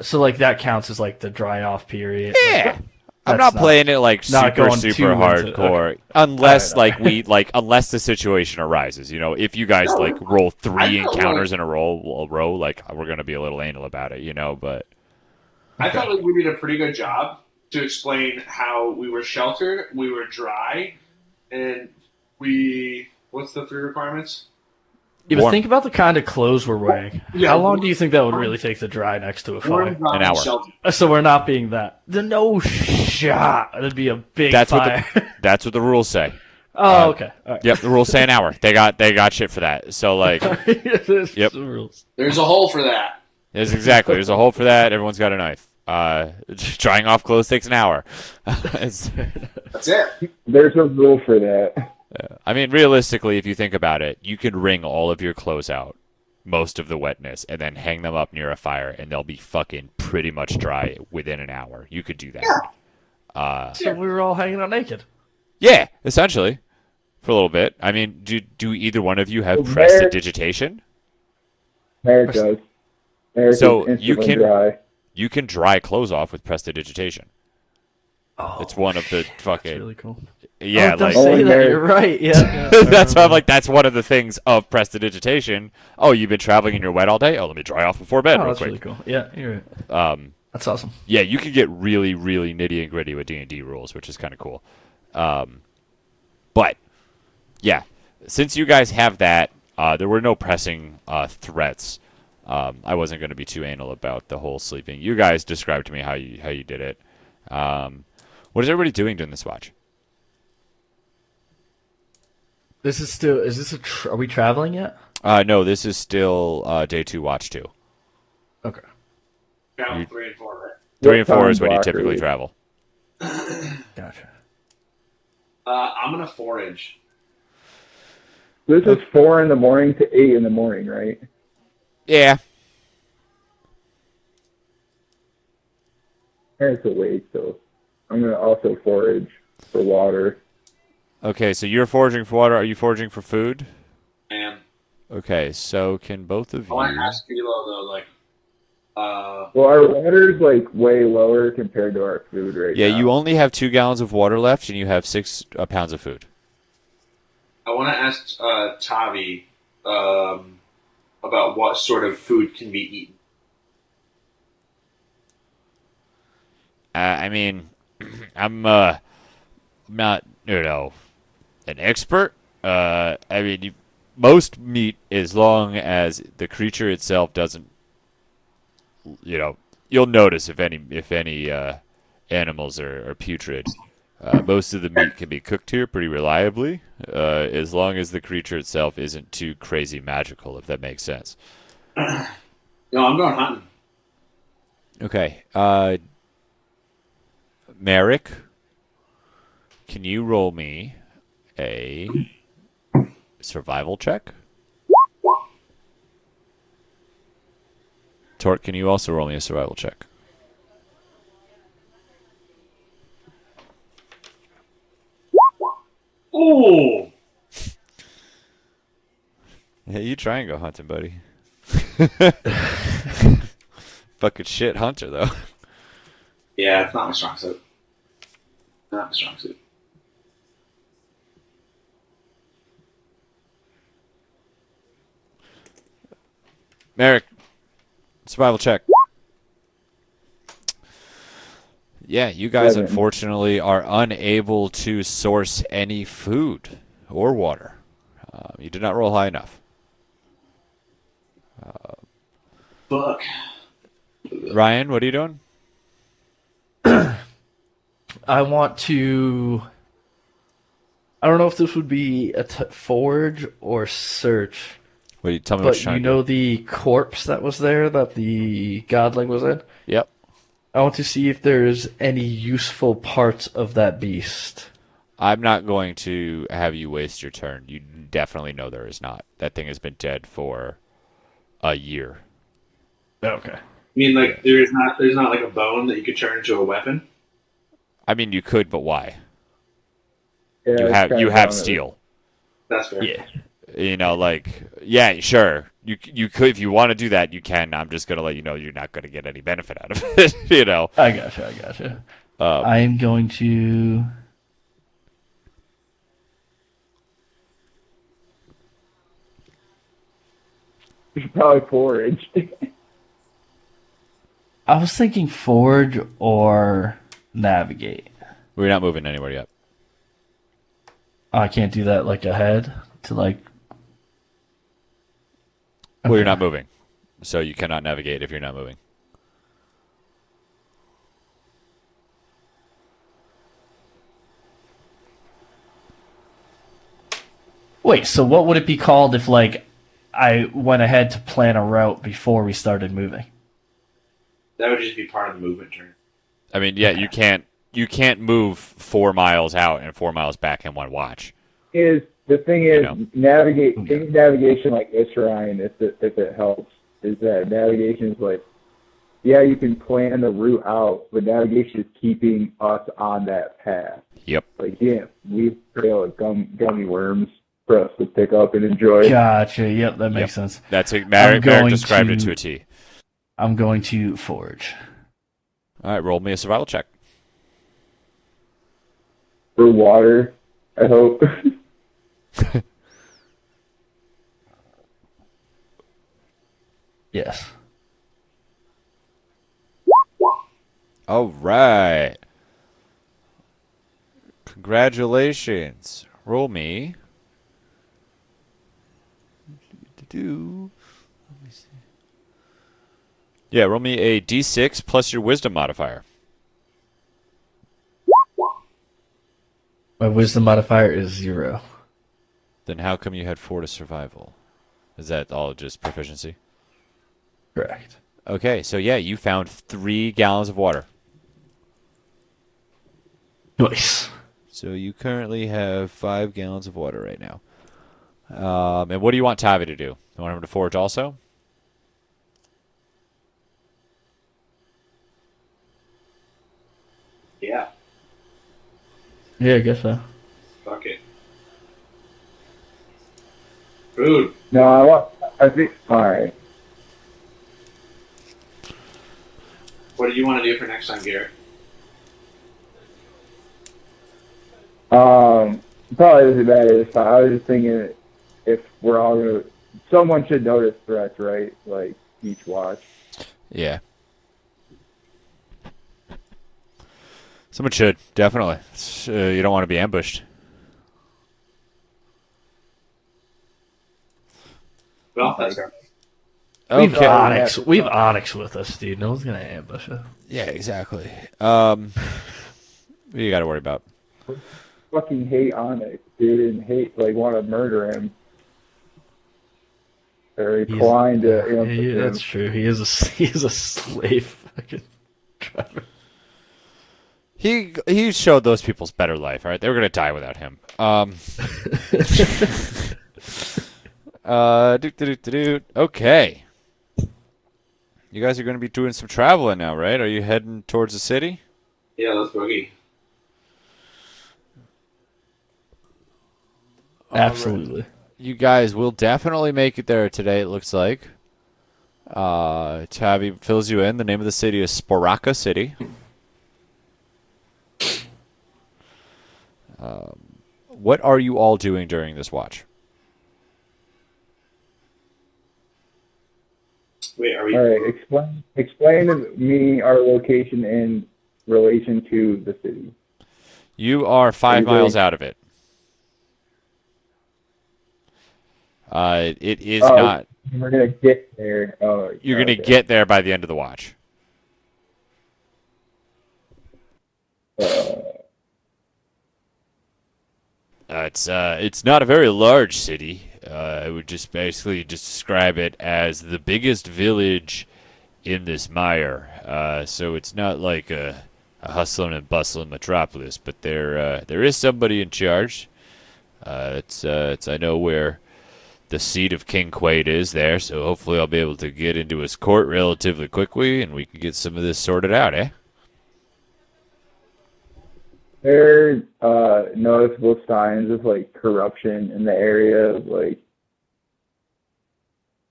so like that counts as like the dry off period. Yeah. I'm That's not playing it like not super going too super into- hardcore okay. unless All right. unless the situation arises. You know, if you guys like roll 3 I felt encounters in a row, like we're gonna be a little anal about it, you know. But I felt like we did a pretty good job to explain how we were sheltered, we were dry, and what's the 3 requirements? Yeah, but Warm. think about the kind of clothes we're wearing. Yeah, How long warm. do you think that would really take to dry next to a Warm, fire? dry, An hour. sheltered. So we're not being that. No shot. That'd be a big that's fire. that's what the rules say. Oh, okay. All right. Yep, the rules say an hour. They got shit for that. So like, There's Yep. some rules. There's a hole for that. there's a hole for that. Everyone's got a knife. Drying off clothes takes an hour. It's- That's it. There's a rule for that. I mean, realistically, if you think about it, you could wring all of your clothes out, most of the wetness, and then hang them up near a fire, and they'll be fucking pretty much dry within an hour. You could do that. So we were all hanging out naked. Yeah, essentially, for a little bit. I mean, do either one of you have Well, prestidigitation? Merrick does. Merrick So is you instantly can- dry. You can dry clothes off with prestidigitation. Oh, It's one of the that's fucking really cool. yeah, oh, like don't say Only that. Mary- You're right. Yeah. that's why I'm like that's one of the things of prestidigitation. Oh, you've been traveling and you're wet all day. Oh, let me dry off before bed Oh, real that's quick. really cool. Yeah, you're right. That's awesome. Yeah, you can get really, really nitty and gritty with D&D rules, which is kind of cool. But yeah, since you guys have that, there were no pressing threats. I wasn't going to be too anal about the whole sleeping. You guys described to me how you did it. What is everybody doing during this watch? This is still. Is this are we traveling yet? No, this is still day 2, watch 2. Okay. Count 3 and 4, right? 3 and 4 time is when you block are typically we? travel. Gotcha. I'm gonna forage. This is 4 in the morning to 8 in the morning, right? Yeah. Merrick's awake, so I'm gonna also forage for water. Okay, so you're foraging for water. Are you foraging for food? And Okay, so can both of I want to you... ask Philo though, like, Well, our water's like way lower compared to our food right Yeah, now. you only have 2 gallons of water left, and you have 6 pounds of food. I want to ask Tavi about what sort of food can be eaten. I mean, I'm not, an expert. I mean, most meat, as long as the creature itself doesn't, you'll notice if any animals are putrid. Most of the meat can be cooked here pretty reliably, as long as the creature itself isn't too crazy magical, if that makes sense. No, I'm going hunting. Okay. Merrick, can you roll me a survival check? Tort, can you also roll me a survival check? Ooh. Yeah, you try and go hunting, buddy. Fucking shit hunter, though. Yeah, it's not my strong suit. Not my strong suit. Merrick, survival check. Yeah, you guys 7. unfortunately are unable to source any food or water. You did not roll high enough. Fuck. Ryan, what are you doing? I want to. I don't know if this would be a forge or search, What do you tell me what but you're trying you to do? know the corpse that was there that the godling was in? Yep. I want to see if there's any useful parts of that beast. I'm not going to have you waste your turn. You definitely know there is not. That thing has been dead for a year. Okay. I mean, like there's not like a bone that you could turn into a weapon. I mean, you could, but why? Yeah, You it's have kinda have dumb. steel. That's fair. Yeah. You know, like, yeah, sure. You could, if you want to do that, you can. I'm just gonna let you know you're not gonna get any benefit out of it. You know. I gotcha. Um, I am going to. You should probably forage. I was thinking forge or navigate. we're not moving anywhere yet. Oh, I can't do that like ahead to like. Well, you're Okay. not moving, so you cannot navigate if you're not moving. Wait, so what would it be called if like I went ahead to plan a route before we started moving? That would just be part of the movement turn. I mean, yeah, Okay. you can't move 4 miles out and 4 miles back in one watch. The thing You is, know. navigate Okay. think navigation like this, Ryan, if it helps, is that navigation is like, yeah, you can plan the route out, but navigation is keeping us on that path. Yep. Like, yeah, we trail of gummy worms for us to pick up and enjoy. Gotcha. Yep, that makes sense. That's it. Merrick going described it to- to a T. I'm going to forge. All right, roll me a survival check. For water, I hope. Yes. All right. Congratulations. Roll me. Let me see. Yeah, roll me a d6 plus your wisdom modifier. My wisdom modifier is 0. Then how come you had 4 to survival? Is that all just proficiency? Correct. Okay, so yeah, you found 3 gallons of water. Nice. So you currently have 5 gallons of water right now. And what do you want Tavi to do? You want him to forage also? Yeah. Yeah, I guess so. Fuck it. Food. No, I think, all right. What do you want to do for next time, Garrett? Probably doesn't matter this time. I was just thinking if we're all gonna, someone should notice threats, right? Like each watch. Yeah. Someone should, definitely. You don't want to be ambushed. Well, that's fair. We've Okay. Onyx. We've Onyx with us, dude. No one's gonna ambush us. Yeah, exactly. What do you got to worry about? Fucking hate Onyx, dude, and want to murder him. Or inclined to That's true. He is a slave fucking driver. He showed those people's better life. All right, they were gonna die without him. Okay. You guys are gonna be doing some traveling now, right? Are you heading towards the city? Yeah, let's boogie. Absolutely. You guys will definitely make it there today. It looks like. Tabby fills you in. The name of the city is Sporaka City. What are you all doing during this watch? Wait, are we? All right, explain to me our location in relation to the city. You are 5 miles out of it. It is not. We're gonna get there. Oh, You're gonna okay. get there by the end of the watch. It's not a very large city. I would just basically just describe it as the biggest village in this mire. So it's not like a hustling and bustling metropolis, but there is somebody in charge. It's I know where the seat of King Quaid is there, so hopefully I'll be able to get into his court relatively quickly, and we can get some of this sorted out, eh? There are noticeable signs of like corruption in the area. Like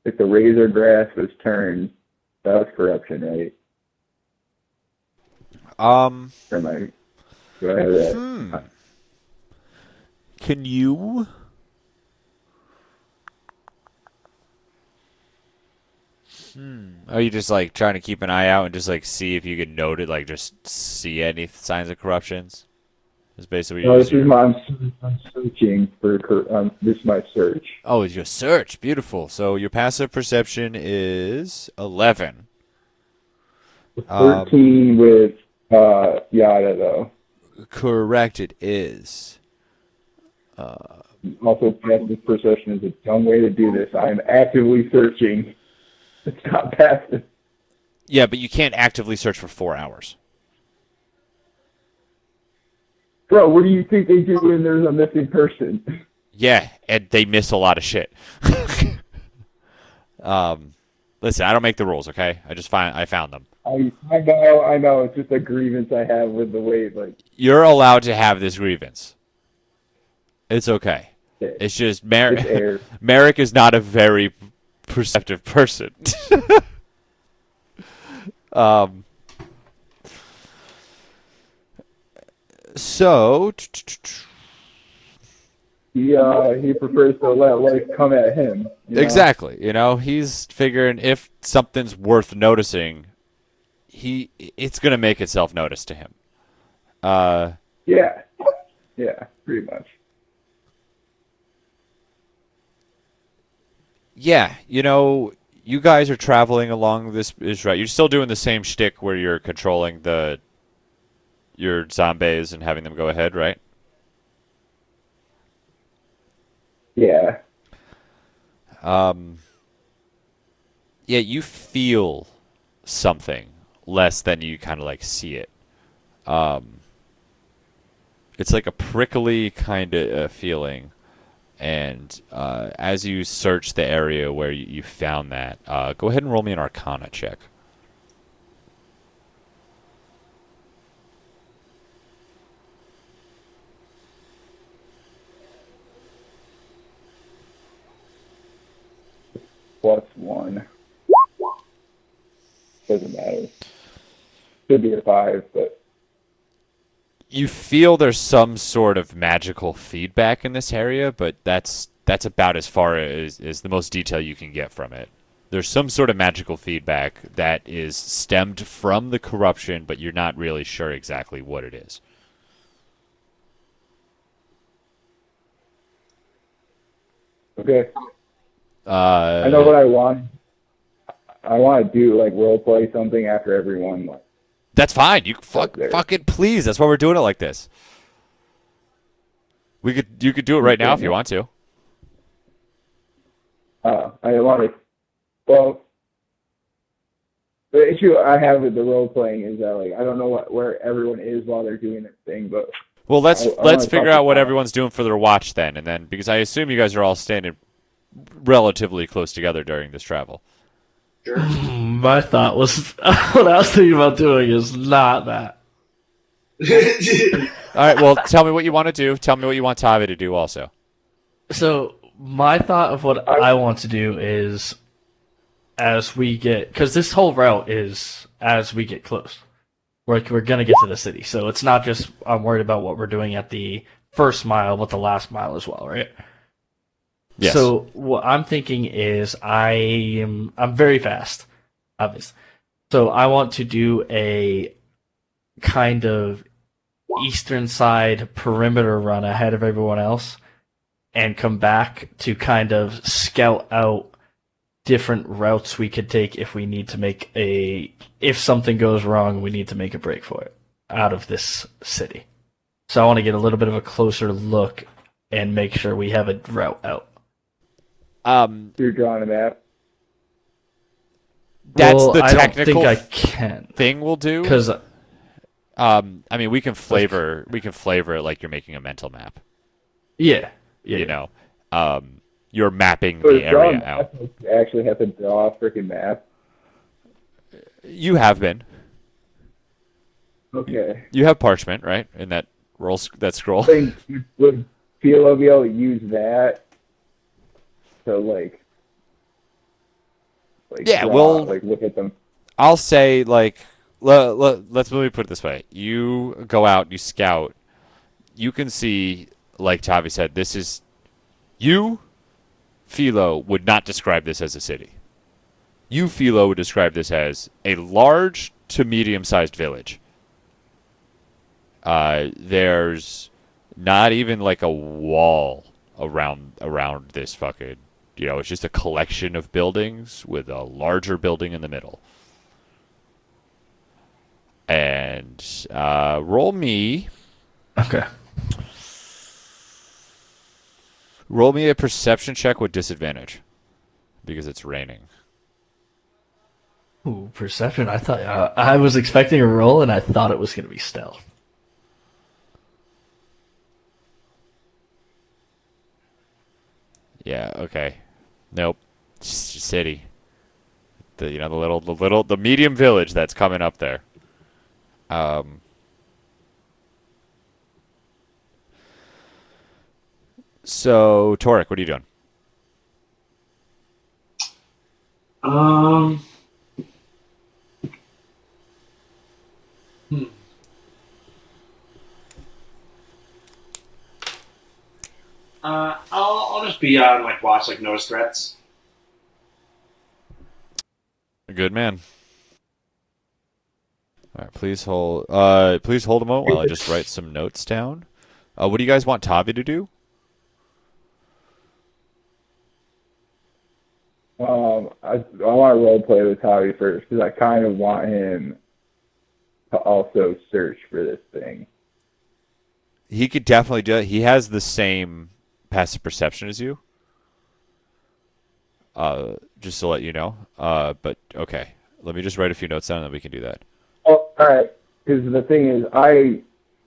if the razor grass was turned, that was corruption, right? Or am I, do I have that? Can you? Are you just like trying to keep an eye out and just like see if you can note it, like just see any signs of corruptions? Is basically No, what this you're is my I'm searching for this is my search. Oh, it's your search. Beautiful. So your passive perception is 11. 13 with Yada though. Correct, it is. Also, passive perception is a dumb way to do this. I'm actively searching. It's not passive. Yeah, but you can't actively search for 4 hours. Bro, what do you think they do when there's a missing person? Yeah, and they miss a lot of shit. Listen, I don't make the rules, okay? I found them. I know. It's just a grievance I have with the way, like. You're allowed to have this grievance. It's okay. Okay. It's just It's air. Merrick is not a very perceptive person. So He prefers to let life come at him. You know? exactly, he's figuring if something's worth noticing, it's gonna make itself noticed to him. Yeah, pretty much. Yeah, you guys are traveling along this is right. You're still doing the same shtick where you're controlling your zombies and having them go ahead, right? Yeah. Yeah, you feel something less than you kind of like see it. It's like a prickly kind of feeling. And as you search the area where you found that, go ahead and roll me an Arcana check. +1. Doesn't matter. Could be a 5, but. You feel there's some sort of magical feedback in this area, but that's about as far as the most detail you can get from it. There's some sort of magical feedback that is stemmed from the corruption, but you're not really sure exactly what it is. Okay. I know what I want. I want to do like role play something after everyone. Like, that's fine. You there. fucking please. That's why we're doing it like this. You could do it right now if you want to. I want to. Well, the issue I have with the role playing is that like I don't know where everyone is while they're doing their thing, but Well, let's I want let's to talk figure to out what Tom. everyone's doing for their watch then, and then because I assume you guys are all standing relatively close together during this travel. Sure. My thought was what I was thinking about doing is not that. All right. Well, tell me what you want to do. Tell me what you want Tavi to do also. So my thought of what I want to do is as we get, because this whole route is as we get close. We're gonna get to the city, so it's not just I'm worried about what we're doing at the first mile, but the last mile as well, right? Yes. So what I'm thinking is I'm very fast, obviously. So I want to do a kind of eastern side perimeter run ahead of everyone else and come back to kind of scout out different routes we could take if we need to if something goes wrong, we need to make a break for it out of this city. So I want to get a little bit of a closer look and make sure we have a route out. You're drawing a map. That's Well, the I don't technical think I can thing we'll do. because I mean, we can flavor it like you're making a mental map. yeah, You know, you're mapping So the to draw a area map, out. you actually have to draw a freaking map. You have been. Okay. You have parchment, right? In that scroll. I think would Philo be able to use that to Yeah, draw, we'll- look at them. I'll say let me put it this way: you go out, you scout, you can see, like Tavi said, this is you. Philo would not describe this as a city. You, Philo, would describe this as a large to medium-sized village. There's not even like a wall around this fucking. It's just a collection of buildings with a larger building in the middle. And roll me okay. a perception check with disadvantage because it's raining. Ooh, perception. I thought I was expecting a roll, and I thought it was going to be stealth. Yeah. Okay. Nope. It's just city. The medium village that's coming up there. So Torek, what are you doing? Um. I'll just be on watch, notice threats. A good man. All right, please hold. Please hold a moment while I just write some notes down. What do you guys want Tavi to do? I want to role play with Tavi first because I kind of want him to also search for this thing. He could definitely do it. He has the same passive perception as you. Just to let you know. But okay, let me just write a few notes down, and then we can do that. Oh, all right. Because the thing is, I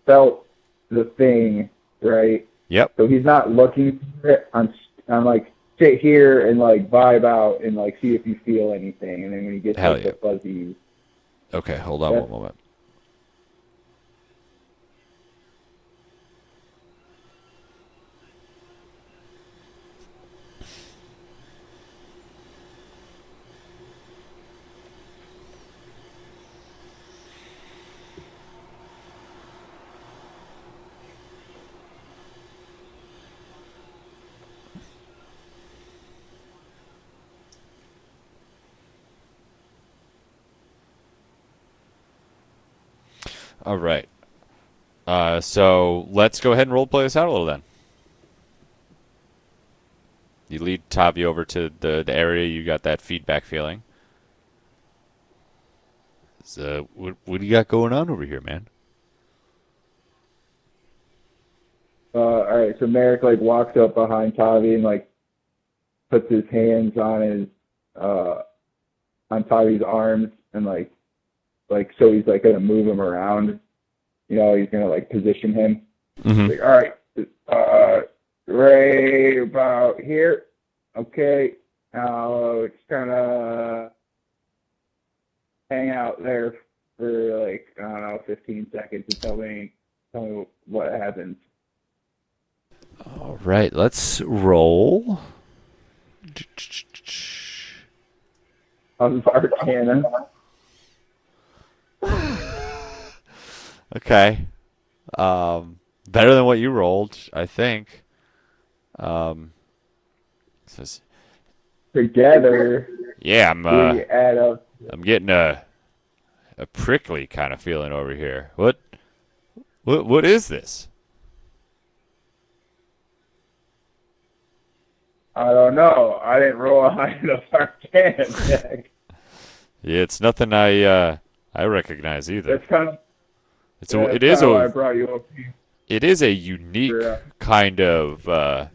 felt the thing, right? Yep. So he's not looking for it. I'm sit here and vibe out and see if you feel anything, and then when he gets Hell the fuzzy. Okay, hold on one moment. All right. So let's go ahead and role play this out a little then. You lead Tavi over to the area. You got that feedback feeling. So what do you got going on over here, man? All right. So Merrick walks up behind Tavi and puts his hands on on Tavi's arms and so he's like gonna move him around. He's gonna like position him. Mm-hmm. Like, all right, right about here. Okay, now it's kind of hang out there for like, I don't know, 15 seconds and tell me what happens. All right, let's roll. On Arcana. Okay. Better than what you rolled, I think. Says, Together, yeah, we add up. I'm getting a prickly kind of feeling over here. What is this? I don't know. I didn't roll a high enough Arcana check. Yeah, it's nothing I recognize either. That's kind of. It is why I brought you up here. It is a unique Yeah. kind of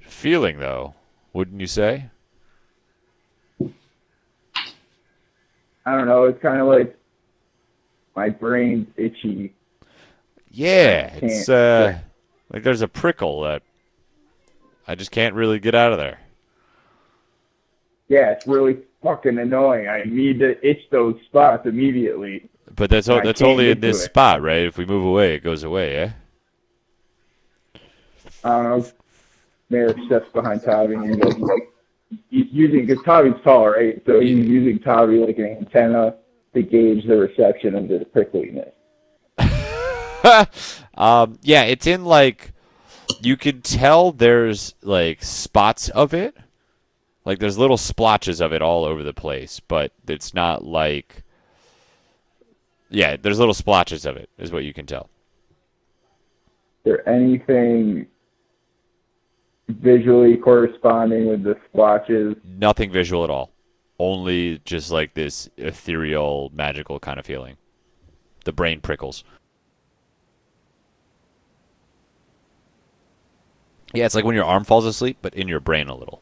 feeling, though, wouldn't you say? I don't know. It's kind of like my brain's itchy. Yeah, Can't- it's like there's a prickle that I just can't really get out of there. Yeah, it's really fucking annoying. I need to itch those spots immediately. But that's I that's can't only get in this to it. spot, right? If we move away, it goes away, eh? I don't know. Merrick steps behind Tavi and he's using, because Tavi's tall, right? So he's using Tavi like an antenna to gauge the reception of the prickliness. Yeah, it's in like you can tell there's like spots of it. Like there's little splotches of it all over the place, but it's not like yeah, there's little splotches of it is what you can tell. Is there anything visually corresponding with the splotches? Nothing visual at all. Only just like this ethereal, magical kind of feeling. The brain prickles. Yeah, it's like when your arm falls asleep, but in your brain a little.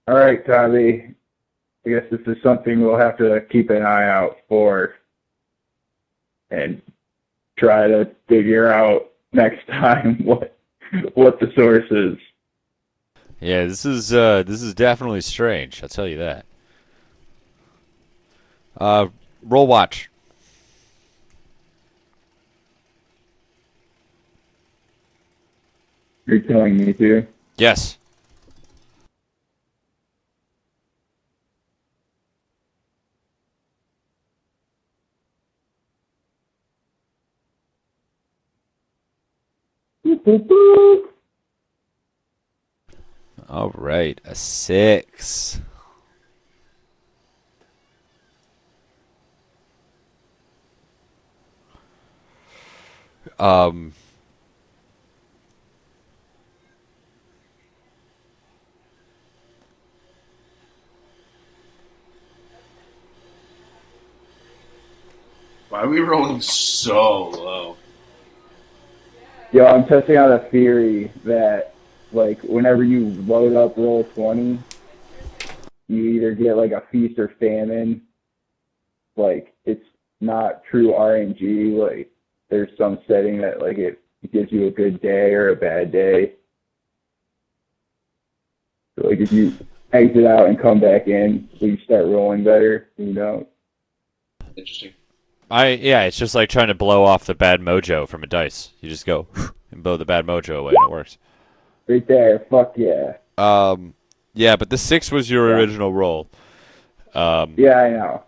All right, Tavi. I guess this is something we'll have to keep an eye out for and try to figure out next time what the source is. Yeah, this is definitely strange. I'll tell you that. Roll watch. You're telling me to? Yes. Boop, boop, boop. All right, a 6. Um. Why are we rolling so low? Yo, I'm testing out a theory that, like, whenever you load up roll 20, you either get, like, a feast or famine. Like, it's not true RNG. Like, there's some setting that, like, it gives you a good day or a bad day. So, like, if you exit out and come back in, you start rolling better, you know? Interesting. Yeah, it's just like trying to blow off the bad mojo from a dice. You just go and blow the bad mojo away, and it works. Right there, fuck yeah. Yeah, but the 6 was your original roll. Yeah, I know.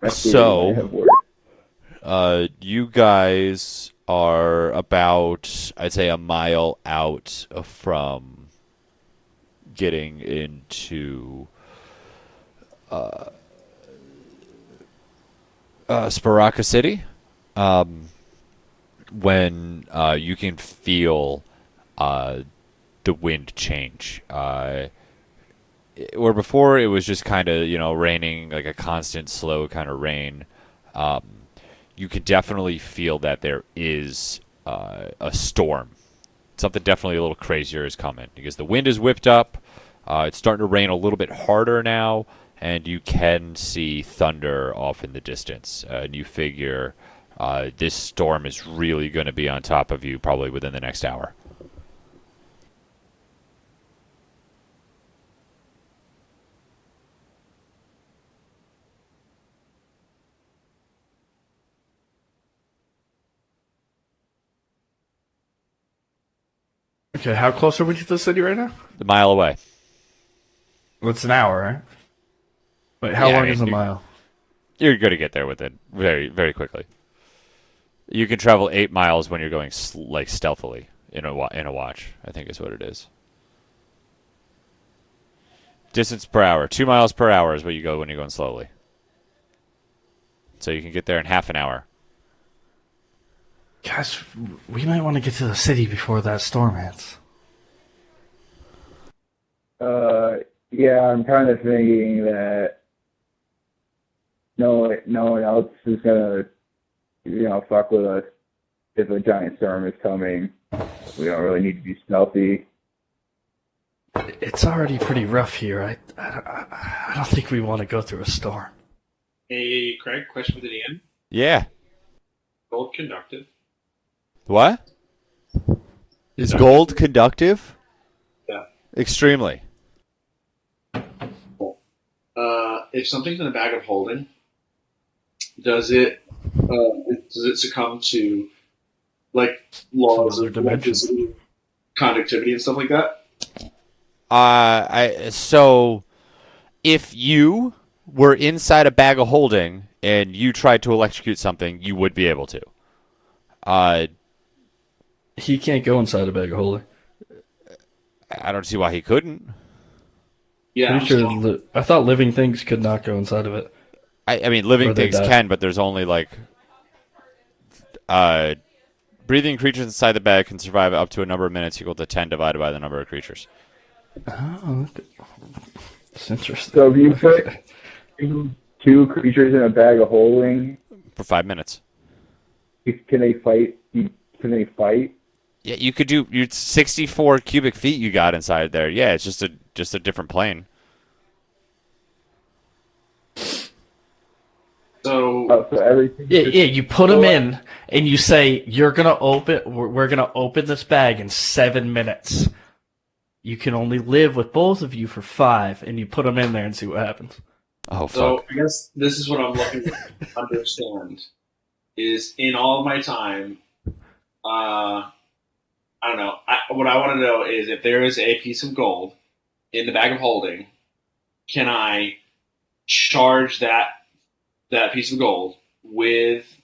My theory So- might have worked. You guys are about, I'd say, a mile out from getting into Sporaka City. When you can feel the wind change. where before it was just kind of raining like a constant slow kind of rain. You could definitely feel that there is a storm. Something definitely a little crazier is coming because the wind is whipped up. It's starting to rain a little bit harder now, and you can see thunder off in the distance. And you figure this storm is really going to be on top of you probably within the next hour. Okay, how close are we to the city right now? A mile away. Well, it's an hour, right? Wait, how Yeah, I long mean, is a mile? You're going to get there with it very, very quickly. You can travel 8 miles when you're going like stealthily in a watch, I think is what it is. Distance per hour. 2 miles per hour is what you go when you're going slowly. So you can get there in half an hour. Guys, we might want to get to the city before that storm hits. Yeah, I'm kind of thinking that no one else is gonna, fuck with us if a giant storm is coming. We don't really need to be stealthy. It's already pretty rough here. I don't think we want to go through a storm. Hey, Craig, question for the DM. Yeah. Gold conductive. What? Is gold conductive? Yeah. Extremely. If something's in a bag of holding, does it succumb to like laws Some of other dimension. electricity, conductivity and stuff like that? So if you were inside a bag of holding and you tried to electrocute something, you would be able to. He can't go inside a bag of holding. I don't see why he couldn't. Yeah, Pretty sure. I thought living things could not go inside of it. I mean, living Or they things die. can, but there's only like breathing creatures inside the bag can survive up to a number of minutes equal to 10 divided by the number of creatures. Oh, that's interesting. So if you put two creatures in a bag of holding, For 5 minutes. can they fight? Can they fight? Yeah, you could do. You're 64 cubic feet you got inside there. Yeah, it's just a different plane. So So everything. Yeah, you put them in, and you say we're gonna open this bag in 7 minutes. You can only live with both of you for 5, and you put them in there and see what happens. Oh So fuck. I guess this is what I'm looking to understand is in all of my time, I don't know. What I want to know is if there is a piece of gold in the bag of holding, can I charge that piece of gold with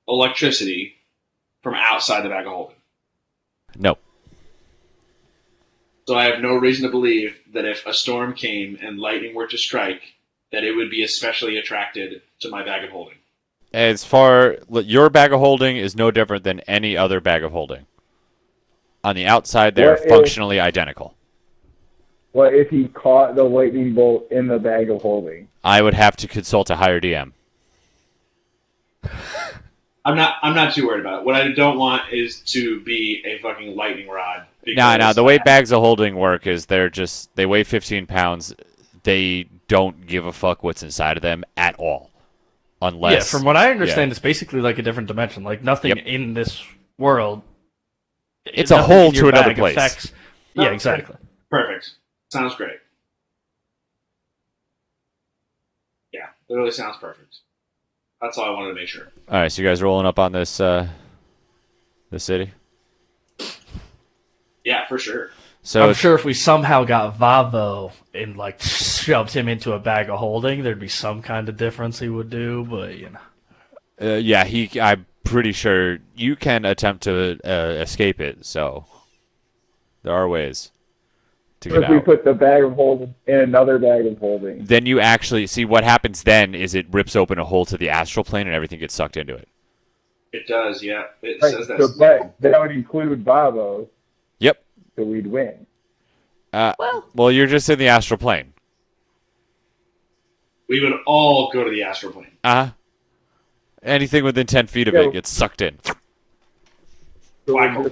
electricity from outside the bag of holding? No. So I have no reason to believe that if a storm came and lightning were to strike, that it would be especially attracted to my bag of holding. As far your bag of holding is no different than any other bag of holding. On the outside, they're What if- functionally identical. What if he caught the lightning bolt in the bag of holding? I would have to consult a higher DM. I'm not too worried about it. What I don't want is to be a fucking lightning rod. No. The way bags of holding work is they weigh 15 pounds. They don't give a fuck what's inside of them at all, unless. Yeah, from what I understand, yeah. it's basically like a different dimension. Like nothing Yep. in this world. It's a nothing hole in your to another bag place. affects- Yeah, exactly. Perfect. Sounds great. Yeah, it really sounds perfect. That's all I wanted to make sure. All right, so you guys rolling up on this the city. Yeah, for sure. So I'm it's- sure if we somehow got Vavo and like shoved him into a bag of holding, there'd be some kind of difference he would do. But yeah, I'm pretty sure you can attempt to escape it. So there are ways to What get if we out. put the bag of holding in another bag of holding? Then you actually see what happens. Then is it rips open a hole to the astral plane and everything gets sucked into it. It does, yeah. It Right, says so, that. but that would include Babo, Yep. so we'd win. Well, Well, you're just in the astral plane. We would all go to the astral plane. Anything within 10 feet of Yeah. it gets sucked in. So Black hole.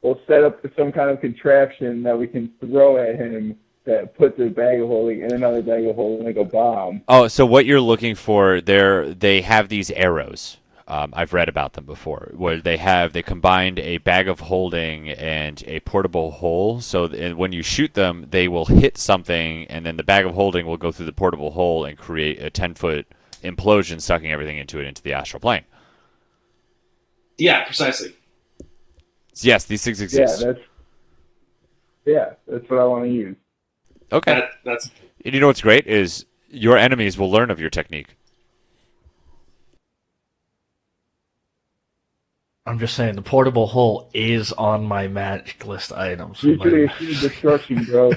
we'll set up some kind of contraption that we can throw at him that puts a bag of holding in another bag of holding like a bomb. Oh, so what you're looking for, they have these arrows. I've read about them before, where they combined a bag of holding and a portable hole. So when you shoot them, they will hit something, and then the bag of holding will go through the portable hole and create a 10-foot implosion, sucking everything into the astral plane. Yeah, precisely. Yes, these things exist. That's what I want to use. Okay. That's And you know what's great is your enemies will learn of your technique. I'm just saying the portable hole is on my magic list items. Usually it's destruction, bro.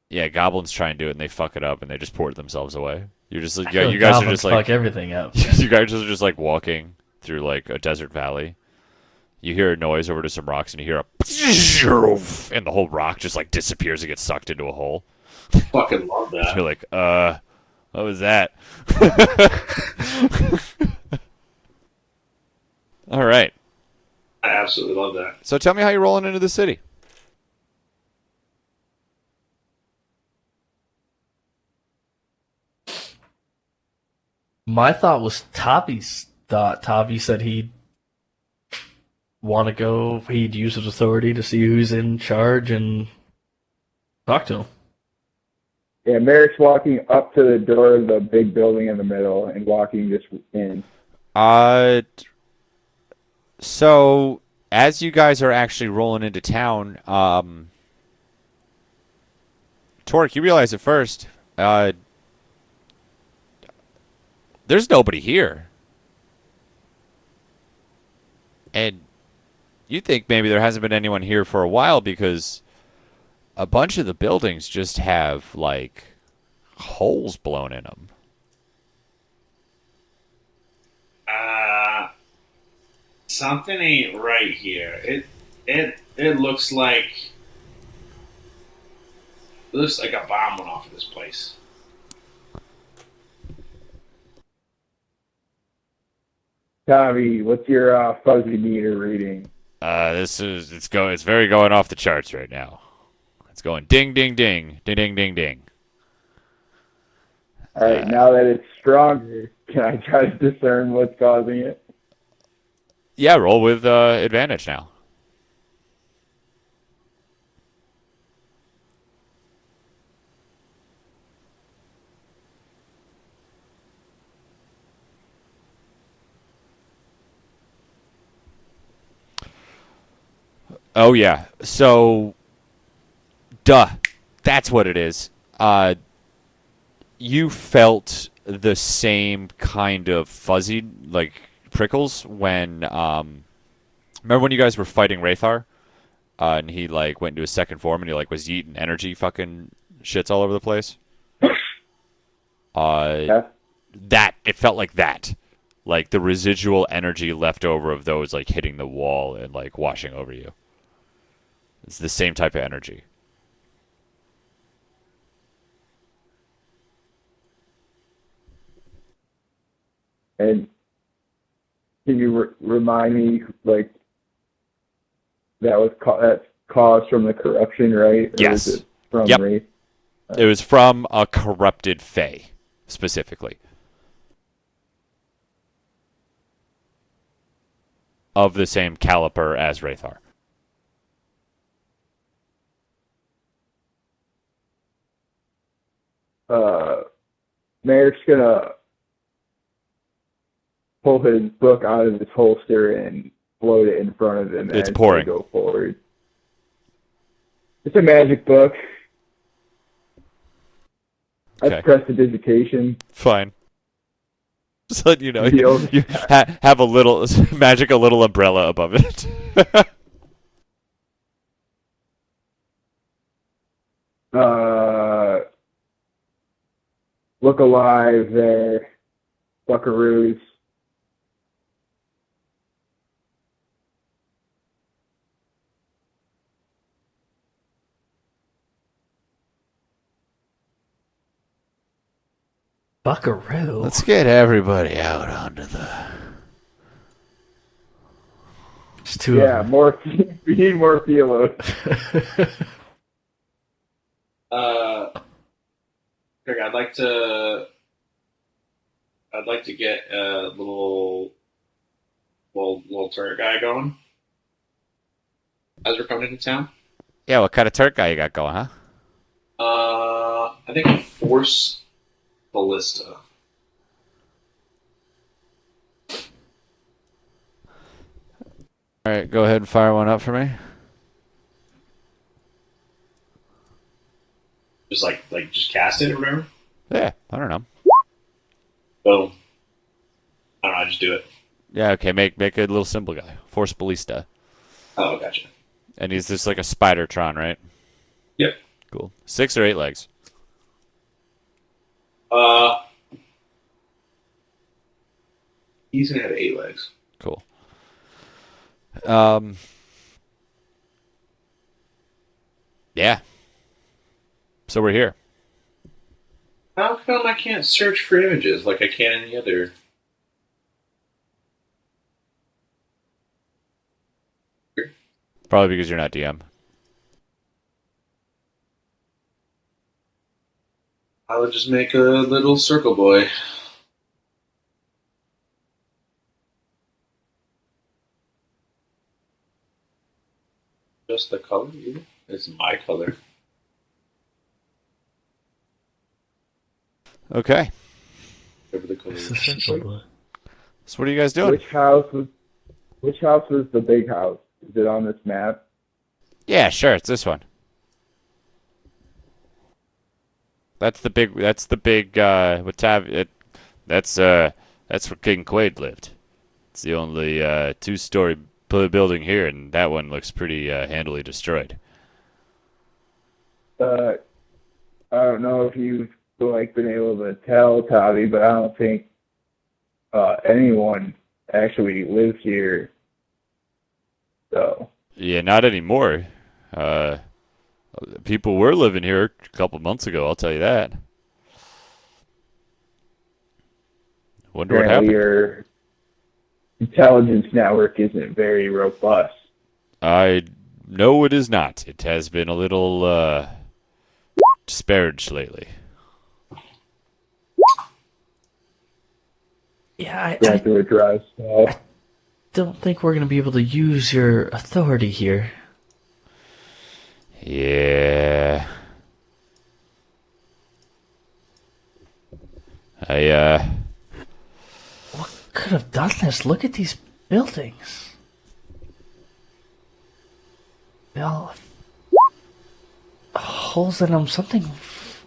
Yeah, goblins try and do it and they fuck it up and they just port themselves away. You're just like, I feel you guys are goblins just like fuck everything up. you guys are just like walking through like a desert valley. You hear a noise over to some rocks and you hear a and the whole rock just like disappears and gets sucked into a hole. fucking love that. You're like, what was that? All right. I absolutely love that. So tell me how you're rolling into the city. My thought was Tavi's thought. Tavi said he'd want to go. He'd use his authority to see who's in charge and talk to him. Yeah, Merrick's walking up to the door of the big building in the middle and walking just in. So as you guys are actually rolling into town, Torque, you realize at first, there's nobody here. And you think maybe there hasn't been anyone here for a while because a bunch of the buildings just have, like, holes blown in them. Something ain't right here. It looks like a bomb went off of this place. Tommy, what's your fuzzy meter reading? It's very going off the charts right now. It's going ding ding ding ding ding ding ding. All right, now that it's stronger, can I try to discern what's causing it? Yeah, roll with advantage now. Oh yeah. So, that's what it is. You felt the same kind of fuzzy, like prickles when remember when you guys were fighting Rathar, and he like went into his second form and he like was eating energy fucking shits all over the place. Yeah. That it felt like that, like the residual energy left over of those like hitting the wall and like washing over you. It's the same type of energy. And can you remind me, like, that's caused from the corruption, right? Or Yes. is it from Yep. Wraith? It was from a corrupted Fae, specifically. Of the same caliber as Rathar. Merrick's gonna pull his book out of his holster and float it in front of him It's as pouring. they go forward. It's a magic book. That's Okay. prestidigitation. Fine. Just let you know, Deal. you have a little magic, a little umbrella above it. Look alive there, buckaroos. Buckaroo. Let's get everybody out onto the. It's two Yeah, of more. We need more feelers. them. Greg, I'd like to get a little turret guy going as we're coming into town. Yeah, what kind of turret guy you got going, huh? I think a force ballista. All right, go ahead and fire one up for me. Just just cast it or whatever. Yeah, I don't know. Boom. I don't know. I just do it. Yeah, okay, make a little symbol guy. Force Ballista. Oh, gotcha. And he's just like a Spider-Tron, right? Yep. Cool. 6 or 8 legs? He's gonna have 8 legs. Cool. Yeah. So we're here. How come I can't search for images like I can in the other? Probably because you're not DM. I would just make a little circle boy. Just the color, either? It's my color. Okay. Whatever the color It's is. a circle boy. So what are you guys doing? Which house was the big house? Is it on this map? Yeah, sure, it's this one. That's the big that's where King Quaid lived. It's the only 2-story building here, and that one looks pretty handily destroyed. I don't know if you've been able to tell, Tommy, but I don't think anyone actually lives here. So Yeah, not anymore. People were living here a couple months ago, I'll tell you that. Wonder what apparently happened. your intelligence network isn't very robust. I know it is not. It has been a little disparaged lately. Yeah, You I have to address. don't think we're going to be able to use your authority here. Yeah. What could have done this? Look at these buildings. They all have holes in them. Something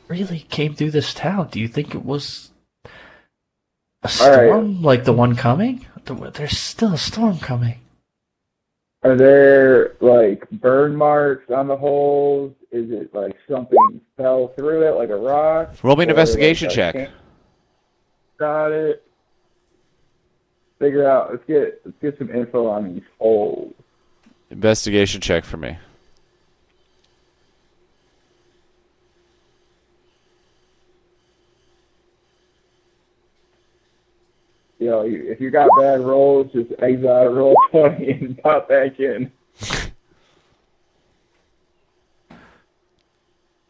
really came through this town. Do you think it was a All right. storm like the one coming? There's still a storm coming. Are there burn marks on the holes? Is it something fell through it, like a rock? Roll me an Or, investigation a check. can- Got it. Figure out. Let's get some info on these holes. Investigation check for me. If you got bad rolls, just exit out, roll 20, and pop back in.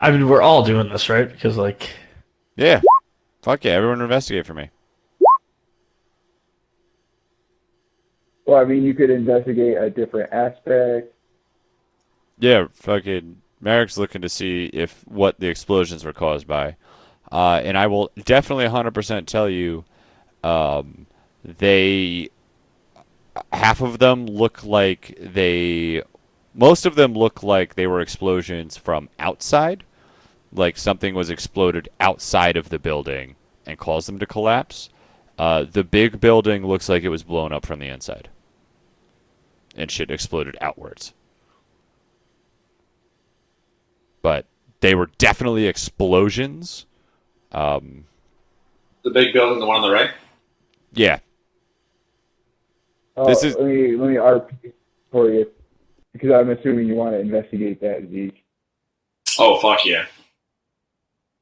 I mean, we're all doing this, right? Because, Yeah. Fuck yeah, everyone investigate for me. Well, I mean, you could investigate a different aspect. Yeah, fucking Merrick's looking to see what the explosions were caused by. And I will definitely 100% tell you half of them most of them look like they were explosions from outside, like something was exploded outside of the building and caused them to collapse. The big building looks like it was blown up from the inside and shit exploded outwards. But they were definitely explosions. The big building, the one on the right? Yeah. Oh, This is- let me RP for you, because I'm assuming you want to investigate that, Zeke. Oh, fuck yeah.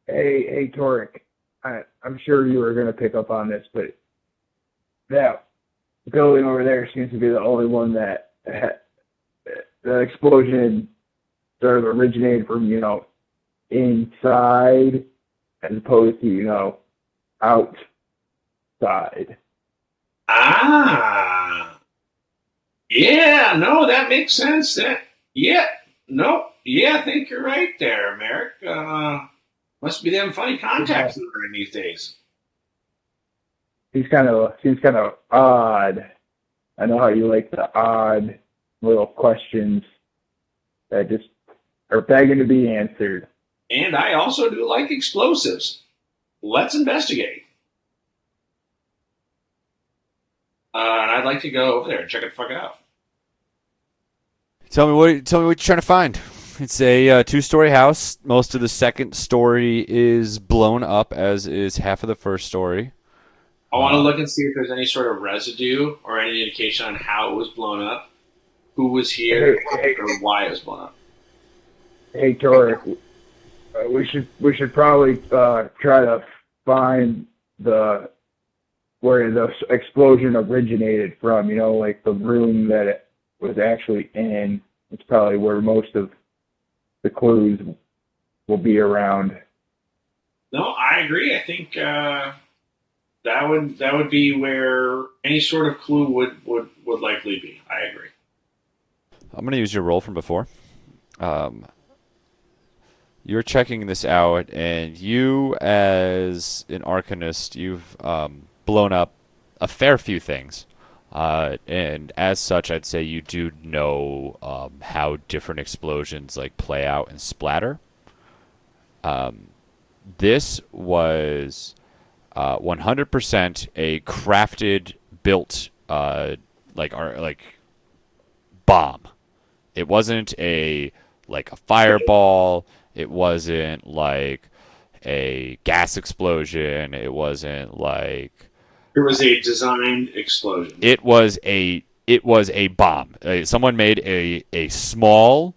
Hey, Torek. I'm sure you were going to pick up on this, but that building over there seems to be the only one that the explosion sort of originated from, inside as opposed to, outside. Ah. Yeah, no, that makes sense. Yeah, no, yeah, I think you're right there, Merrick. Must be them funny contacts that are in these days. Seems kind of odd. I know how you like the odd little questions that just are begging to be answered. And I also do like explosives. Let's investigate. And I'd like to go over there and check it the fuck out. Tell me what you're trying to find. It's a two-story house. Most of the second story is blown up, as is half of the first story. I want to look and see if there's any sort of residue or any indication on how it was blown up, who was here, or why it was blown up. Hey, Tor, we should probably try to find where the explosion originated from. Like the room that it was actually in. It's probably where most of the clues will be around. No, I agree. I think that would be where any sort of clue would likely be. I agree. I'm going to use your roll from before. You're checking this out, and you, as an arcanist, you've blown up a fair few things. And as such, I'd say you do know how different explosions play out and splatter. This was 100% a crafted, built bomb. It wasn't a fireball. It wasn't like a gas explosion. It wasn't like. It was a designed explosion. It was a bomb. Someone made a small,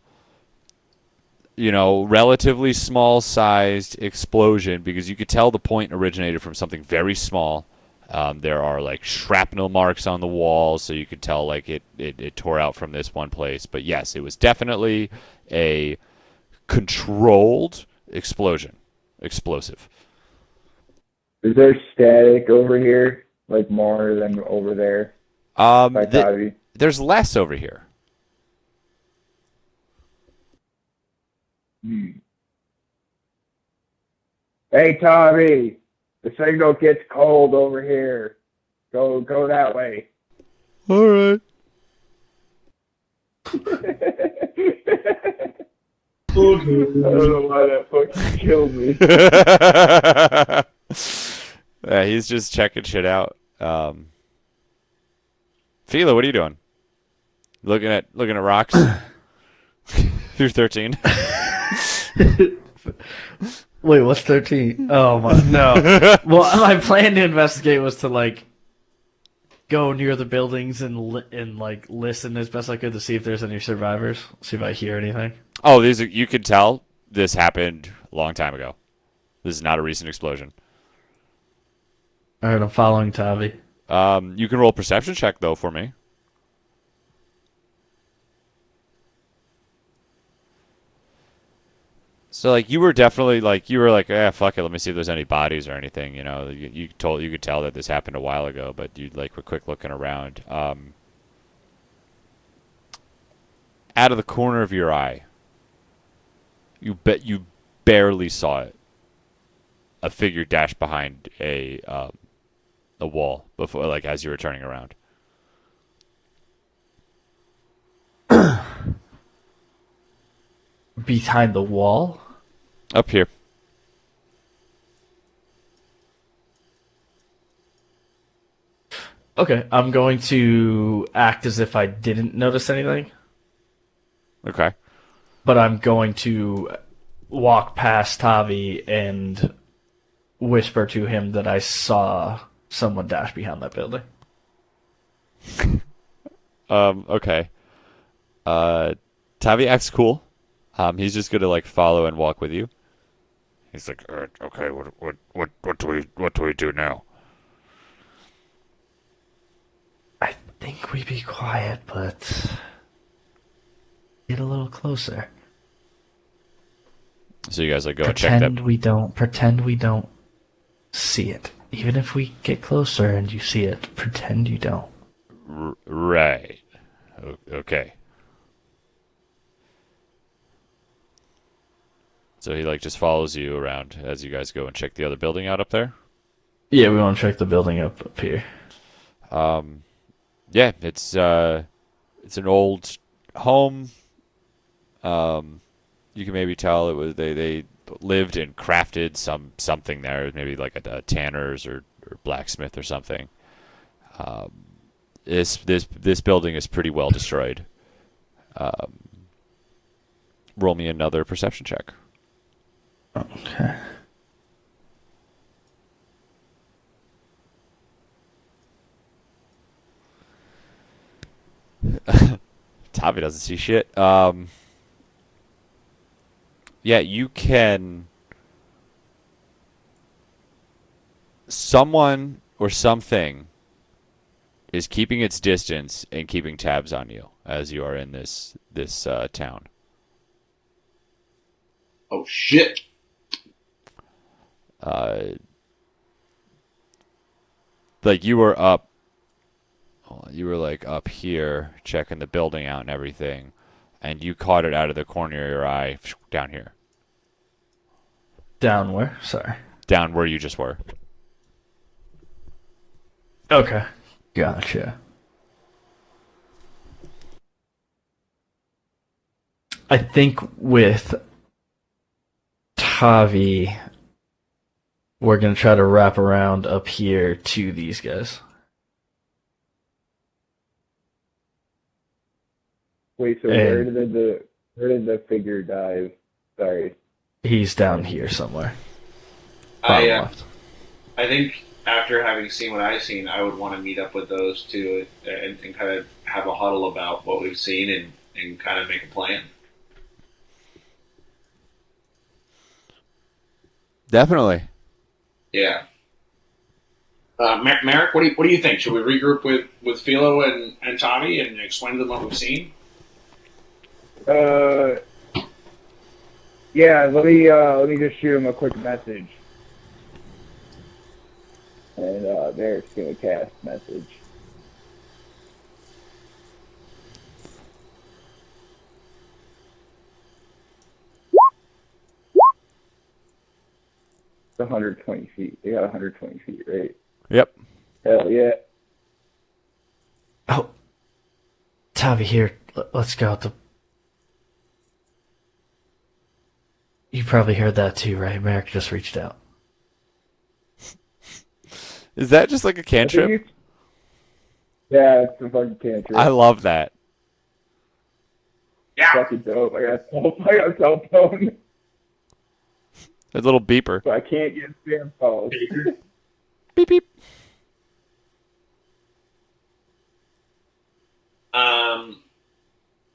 relatively small sized explosion because you could tell the point originated from something very small. There are shrapnel marks on the wall, so you could tell it tore out from this one place. But yes, it was definitely a controlled explosion, explosive. Is there static over here, more than over there? There's less over here. Hey, Tommy, the signal gets cold over here. Go that way. All right. I don't know why that fucking killed me. Yeah, he's just checking shit out. Fila, what are you doing? Looking at rocks? You're 13. Wait, what's 13? Oh my no. Well, my plan to investigate was to go near the buildings and listen as best I could to see if there's any survivors. See if I hear anything. Oh, you could tell this happened a long time ago. This is not a recent explosion. All right, I'm following Tavi. You can roll a perception check though for me. So you were definitely fuck it, let me see if there's any bodies or anything. You could tell that this happened a while ago, but you were quick looking around. Out of the corner of your eye, you barely saw it. A figure dash behind a wall before, as you were turning around. Behind the wall? Up here. Okay, I'm going to act as if I didn't notice anything. Okay. But I'm going to walk past Tavi and whisper to him that I saw someone dash behind that building. Okay. Tavi acts cool. He's just gonna follow and walk with you. He's like, okay, what do we do now? I think we be quiet, but get a little closer. So you guys like go and check that. Pretend we don't see it. Even if we get closer and you see it, pretend you don't. Right. Okay. So he like just follows you around as you guys go and check the other building out up there. Yeah, we want to check the building up here. Yeah, it's an old home. You can maybe tell it was they lived and crafted something there, maybe like a tanner's or blacksmith or something. This building is pretty well destroyed. Roll me another perception check. Okay. Tavi doesn't see shit. Yeah, you can. Someone or something is keeping its distance and keeping tabs on you as you are in this town. Oh shit! Like you were up. You were like up here checking the building out and everything, and you caught it out of the corner of your eye down here. Down where? Sorry. Down where you just were. Okay. Gotcha. I think with Tavi, we're going to try to wrap around up here to these guys. Wait, so where did the figure dive? Sorry. He's down here somewhere. I Bottom left. I think after having seen what I've seen, I would want to meet up with those two and kind of have a huddle about what we've seen and kind of make a plan. Definitely. Yeah. Merrick, what do you think? Should we regroup with Philo and Tommy and explain to them what we've seen? Yeah, let me just shoot him a quick message. And Merrick's gonna cast message. It's 120 feet. They got 120 feet, right? Yep. Hell yeah. Oh, Tavi, here. Let's go. You probably heard that too, right? Merrick just reached out. Is that just like a cantrip? Yeah, it's a fucking cantrip. I love that. Yeah. Fucking dope. I got a cell phone. A little beeper. So I can't get spam calls. Beep beep.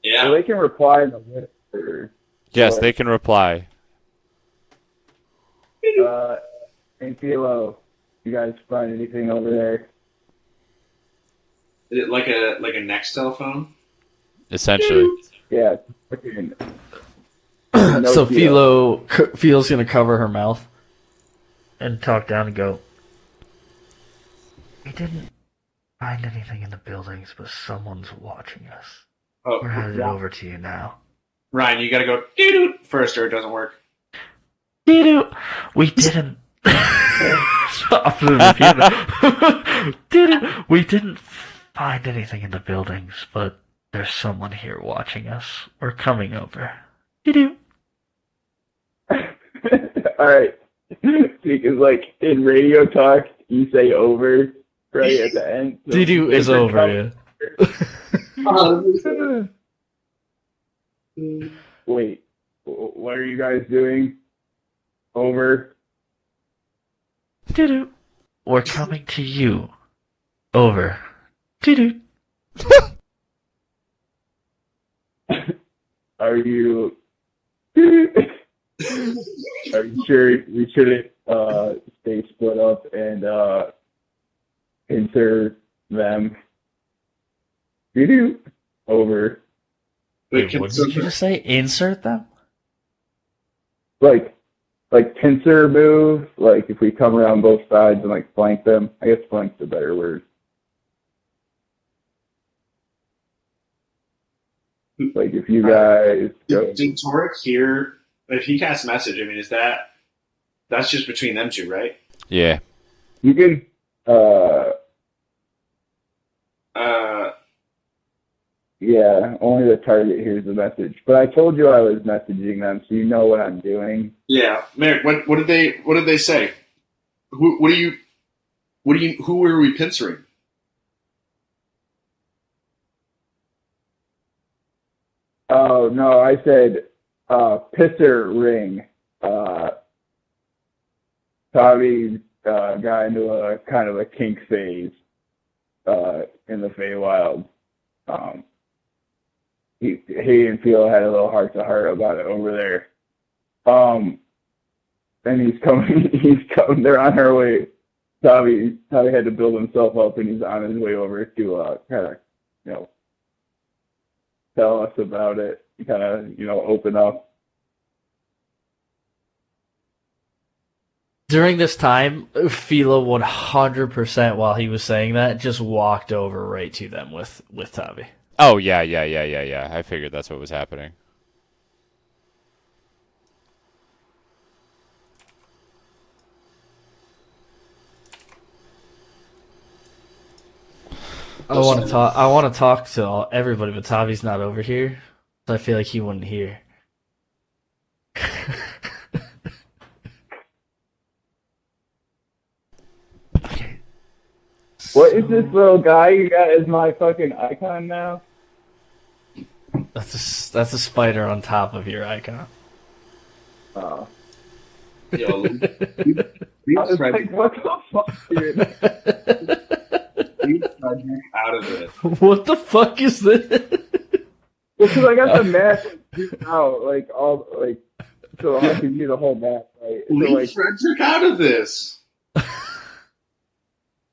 Yeah. So they can reply in the whisper. Yes, they can reply. And Philo, you guys find anything over there? Is it like a Nextel phone? Essentially. Yeah. Fucking, So Philo's gonna cover her mouth and talk down and go. We didn't find anything in the buildings, but someone's watching us. Oh, We're headed over to you now. Ryan, you got to go doo-doo first, or it doesn't work. Doo-doo. We didn't. Doo-doo. We didn't find anything in the buildings, but there's someone here watching us. We're coming over. Doo-doo. Alright. Because, like, in radio talk, you say over right at the end. So Doo-doo is over, yeah. Wait, what are you guys doing? Over. Doo-doo. We're coming to you. Over. Doo-doo. Are you... Are you sure we shouldn't stay split up and insert them? Over Wait, what Did you just say insert them? like pincer move, like if we come around both sides and like flank them. I guess flank's the better word. Like if you guys go, Did Torek hear if he casts message? I mean, that's just between them two, right? Yeah. you can yeah, only the target hears the message. But I told you I was messaging them, so you know what I'm doing. Yeah, Merrick. What did they say? Who were we pincering? Oh no, I said pisser ring. Tommy got into a kind of a kink phase in the Feywild. He and Phil had a little heart to heart about it over there. And he's coming. They're on her way. Tommy had to build himself up, and he's on his way over to kind of, tell us about it. Kind of, open up. During this time, Philo 100%, while he was saying that, just walked over right to them with Tavi. Oh, yeah. I figured that's what was happening. I want to talk to everybody, but Tavi's not over here, so I feel like he wouldn't hear. Okay. What is this little guy you got as my fucking icon now? That's a spider on top of your icon. Oh. Yo, leave I was Frederick like, what the fuck, dude? out of it. What the fuck is this? Well, because I got the map zoomed out, so I can see the whole map, right? So, Leave Frederick out of this.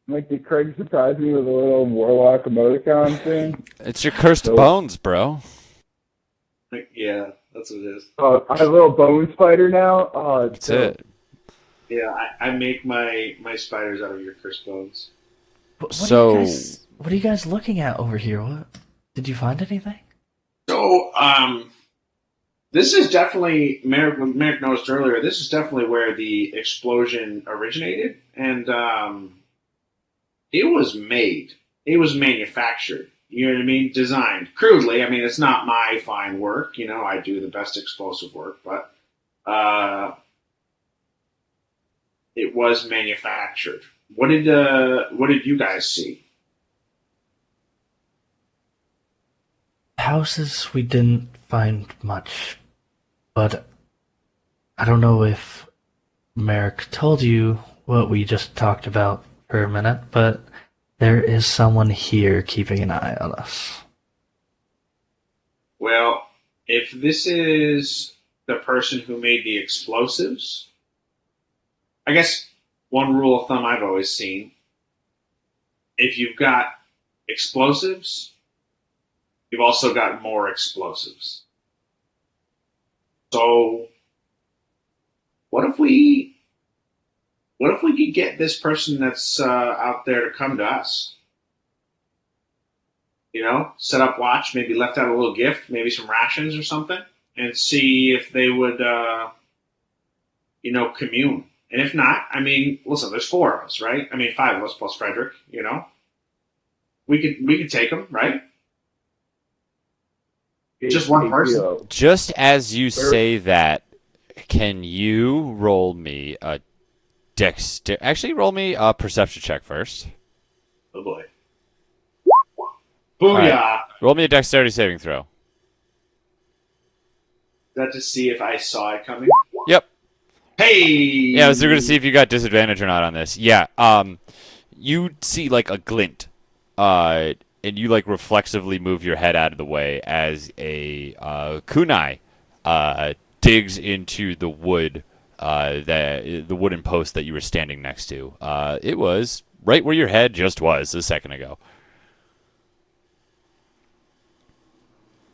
did Craig surprise me with a little warlock emoticon thing? It's your cursed bones, bro. Yeah, that's what it is. Oh, I have a little bone spider now? Oh, That's it. Yeah, I make my spiders out of your cursed bones. What are you guys looking at over here? What did you find anything? So, this is definitely Merrick noticed earlier. This is definitely where the explosion originated, and it was made. It was manufactured. You know what I mean? Designed crudely. I mean, it's not my fine work. I do the best explosive work, but it was manufactured. What did you guys see? Houses, we didn't find much, but I don't know if Merrick told you what we just talked about for a minute, but there is someone here keeping an eye on us. Well, if this is the person who made the explosives, I guess one rule of thumb I've always seen, if you've got explosives, you've also got more explosives. So, what if we could get this person that's out there to come to us? Set up watch, maybe left out a little gift, maybe some rations or something, and see if they would, commune. And if not, I mean, listen, there's 4 of us, right? I mean, 5 of us plus Frederick, We could take them, right? Just one person. Just as you say that, can you roll me a Actually, roll me a perception check first. Oh boy. Booyah! Right. Roll me a dexterity saving throw. That to see if I saw it coming? Yep. Hey! Yeah, I was going to see if you got disadvantage or not on this. Yeah. You see like a glint, and you like reflexively move your head out of the way as a kunai digs into the wood, the wooden post that you were standing next to. It was right where your head just was a second ago.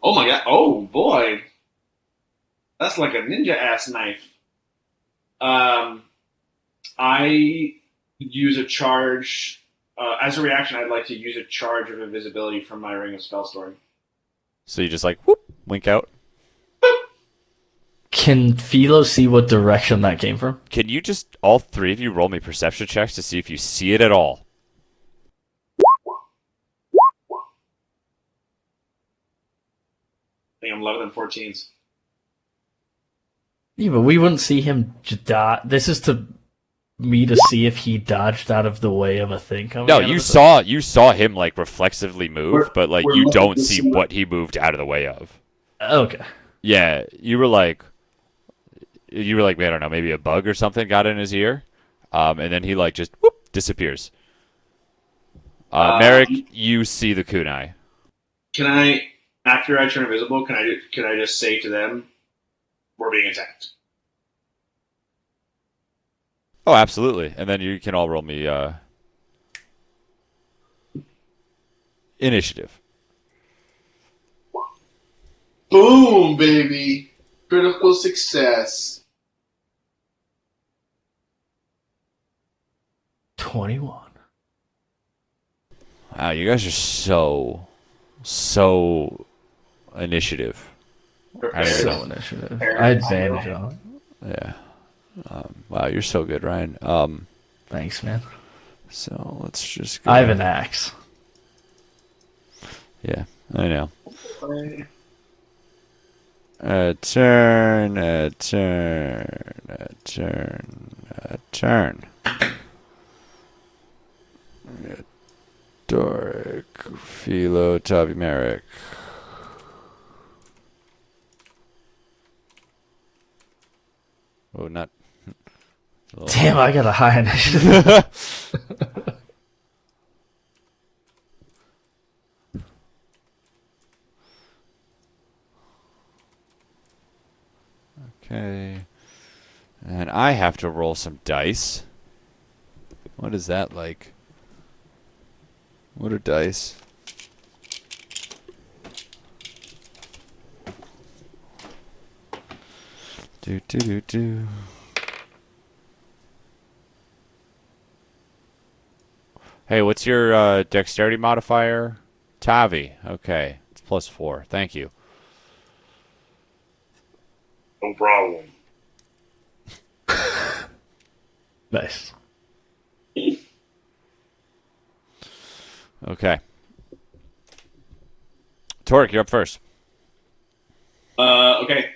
Oh my god! Oh boy, that's like a ninja ass knife. I use a charge as a reaction. I'd like to use a charge of invisibility from my ring of spell storing. So you just like whoop, wink out. Can Philo see what direction that came from? Can you just all three of you roll me perception checks to see if you see it at all? I think I'm 11 and 14s. Yeah, but we wouldn't see him dodge. This is to me to see if he dodged out of the way of a thing coming. No, out you of the saw him like reflexively move, but like we're you looking don't to see see what he moved out of the way of. Okay. Yeah, you were like, I don't know, maybe a bug or something got in his ear, and then he like just whoop disappears. Merrick, you see the kunai. Can I, after I turn invisible, can I just say to them, "We're being attacked"? Oh, absolutely. And then you can all roll me initiative. Boom, baby! Critical success. 21. Wow, you guys are so initiative. I don't So know. initiative. I advantage on it. Yeah. Wow, you're so good, Ryan. Thanks, man. So let's just go. I have an axe. Yeah, I know. A turn. Doric, Philo, Tavi, Merrick. Oh, not. Damn, I got a high initiative. Okay. And I have to roll some dice. What is that like? What are dice? Do. Hey, what's your dexterity modifier? Tavi. Okay. It's +4. Thank you. No problem. Nice. Okay. Torek, you're up first. Okay.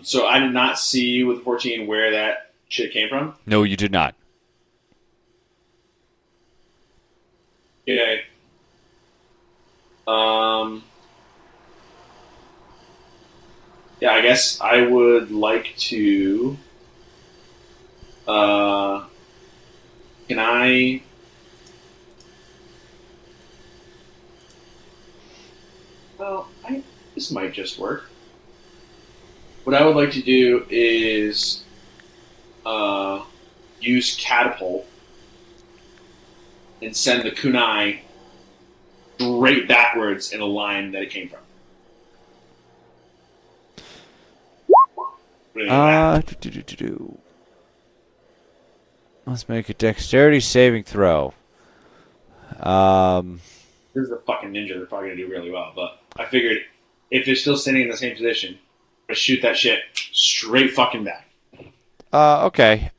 So I did not see with 14 where that shit came from. No, you did not. Okay. Yeah, I guess I would like to. Can I? Well, this might just work. What I would like to do is use catapult and send the kunai straight backwards in a line that it came from. What do you think of that? Let's make a dexterity saving throw. This is a fucking ninja. They're probably gonna do really well, but I figured if they're still standing in the same position, I'm gonna shoot that shit straight fucking back. Okay.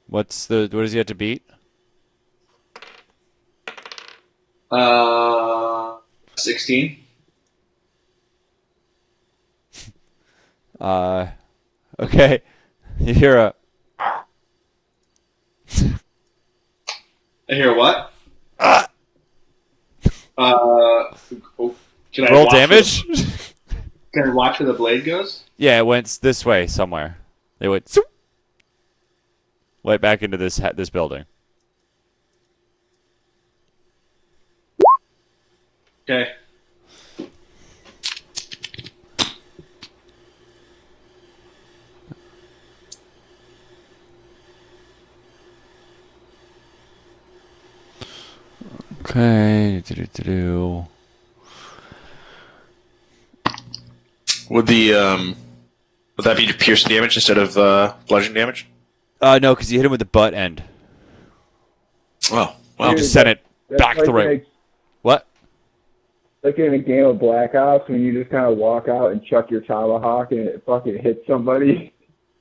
What does he have to beat? 16. Okay. You hear a I hear what? Can I roll watch damage? Can I watch where the blade goes? Yeah, it went this way somewhere. They went zoop, right back into this building. Okay. Okay. Do-do-do-do. Would that be piercing damage instead of bludgeoning damage? No, because you hit him with the butt end. Oh, You well. just sent it That's back the right. like What? like in a game of Black Ops when you just kind of walk out and chuck your tomahawk and it fucking hits somebody.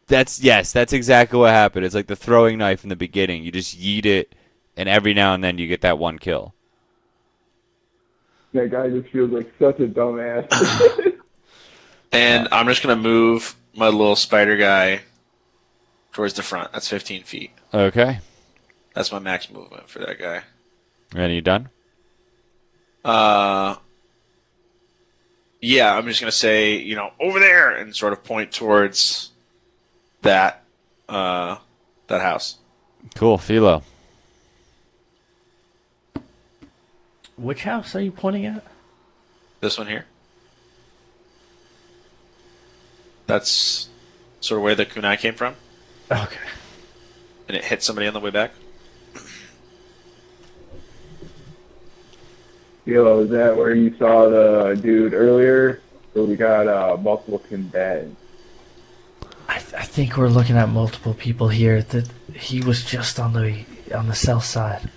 That's exactly what happened. It's like the throwing knife in the beginning. You just yeet it, and every now and then you get that one kill. That guy just feels like such a dumbass. And I'm just going to move my little spider guy towards the front. That's 15 feet. Okay. That's my max movement for that guy. And you done? Yeah, I'm just going to say, over there, and sort of point towards that house. Cool. Philo. Which house are you pointing at? This one here. That's sort of where the kunai came from. Okay. And it hit somebody on the way back. Yo, is that where you saw the dude earlier? Where we got multiple combatants? I think we're looking at multiple people here. That he was just on the south side.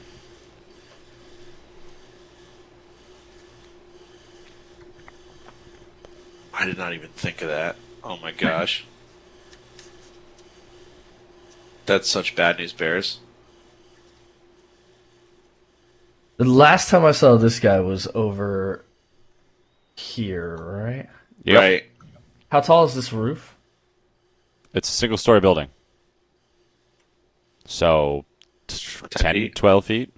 I did not even think of that. Oh my gosh. That's such bad news bears. The last time I saw this guy was over here, right? Yep. Right. How tall is this roof? It's a single-story building. So, 10, feet. 12 feet?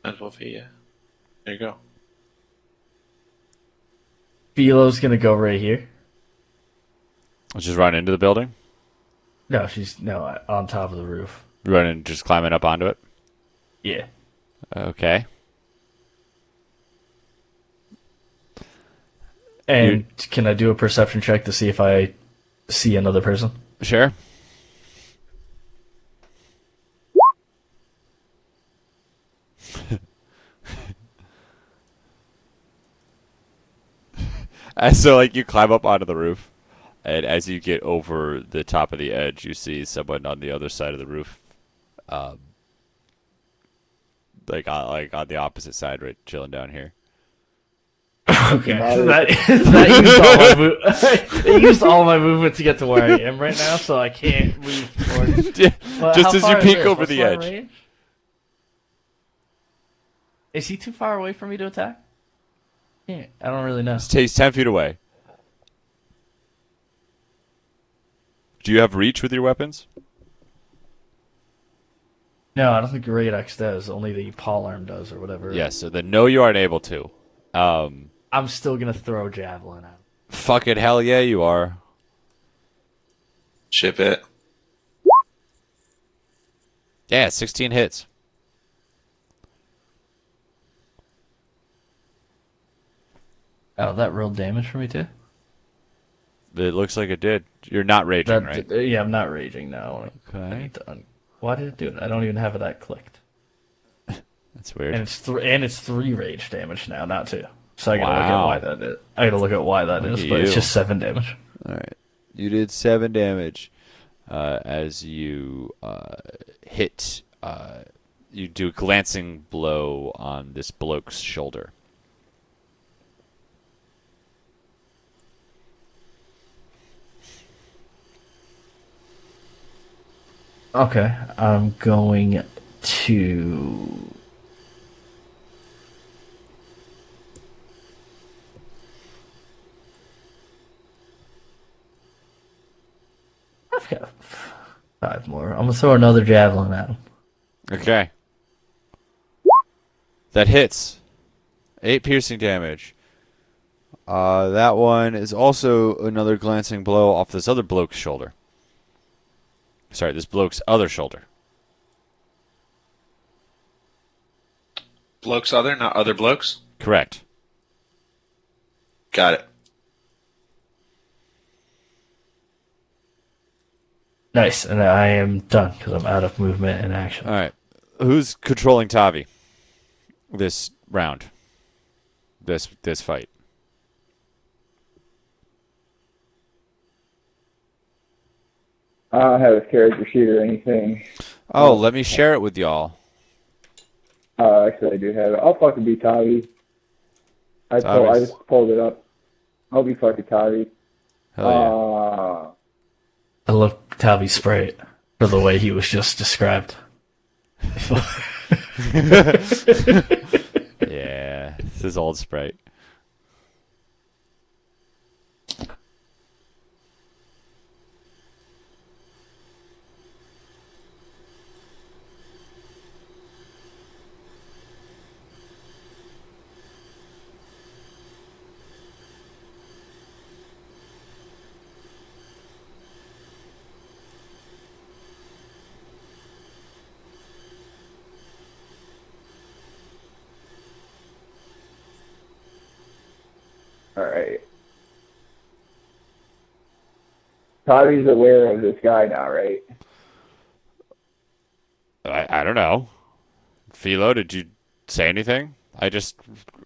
12 feet, yeah. There you go. Philo's gonna go right here. Just run into the building? No, she's on top of the roof. Running, just climbing up onto it? Yeah. Okay. And can I do a perception check to see if I see another person? Sure. And so, like, you climb up onto the roof, and as you get over the top of the edge, you see someone on the other side of the roof, like on the opposite side, right, chilling down here. Okay. So that used all my it used all my movement to get to where I am right now, so I can't move towards. Well, Just how as you far is peek this? over What's the my edge. range? Is he too far away for me to attack? Yeah, I don't really know. He's 10 feet away. Do you have reach with your weapons? No, I don't think Great X does. Only the Paul Arm does, or whatever. Yes, so then no, you aren't able to. I'm still gonna throw javelin at him. Fucking hell yeah, you are. Ship it. Yeah, 16 hits. Oh, that rolled damage for me too. It looks like it did. You're not raging, right? Yeah, I'm not raging now. I Okay. need to why did it do it? I don't even have that clicked. That's weird. And it's three rage damage now, not two. So I gotta look at Wow. why that is. I gotta look at why that Look is, at but it's you. just 7 damage. All right. You did 7 damage as you hit. You do a glancing blow on this bloke's shoulder. Okay, I'm going to. I've got 5 more. I'm gonna throw another javelin at him. Okay. That hits. 8 piercing damage. That one is also another glancing blow off this other bloke's shoulder. Sorry, this bloke's other shoulder. Blokes other, not other blokes? Correct. Got it. Nice, and I am done because I'm out of movement and action. All right. Who's controlling Tavi? this round. This fight. I don't have a character sheet or anything. Oh, let me share it with y'all. Actually, I do have it. I'll fucking be Tavi. I Tavi's- just pulled it up. I'll be fucking Tavi. Hell I love Tavi's Sprite for the way he was just described. yeah. Yeah, this is old Sprite. All right. Tavi's aware of this guy now, right? I don't know. Philo, did you say anything?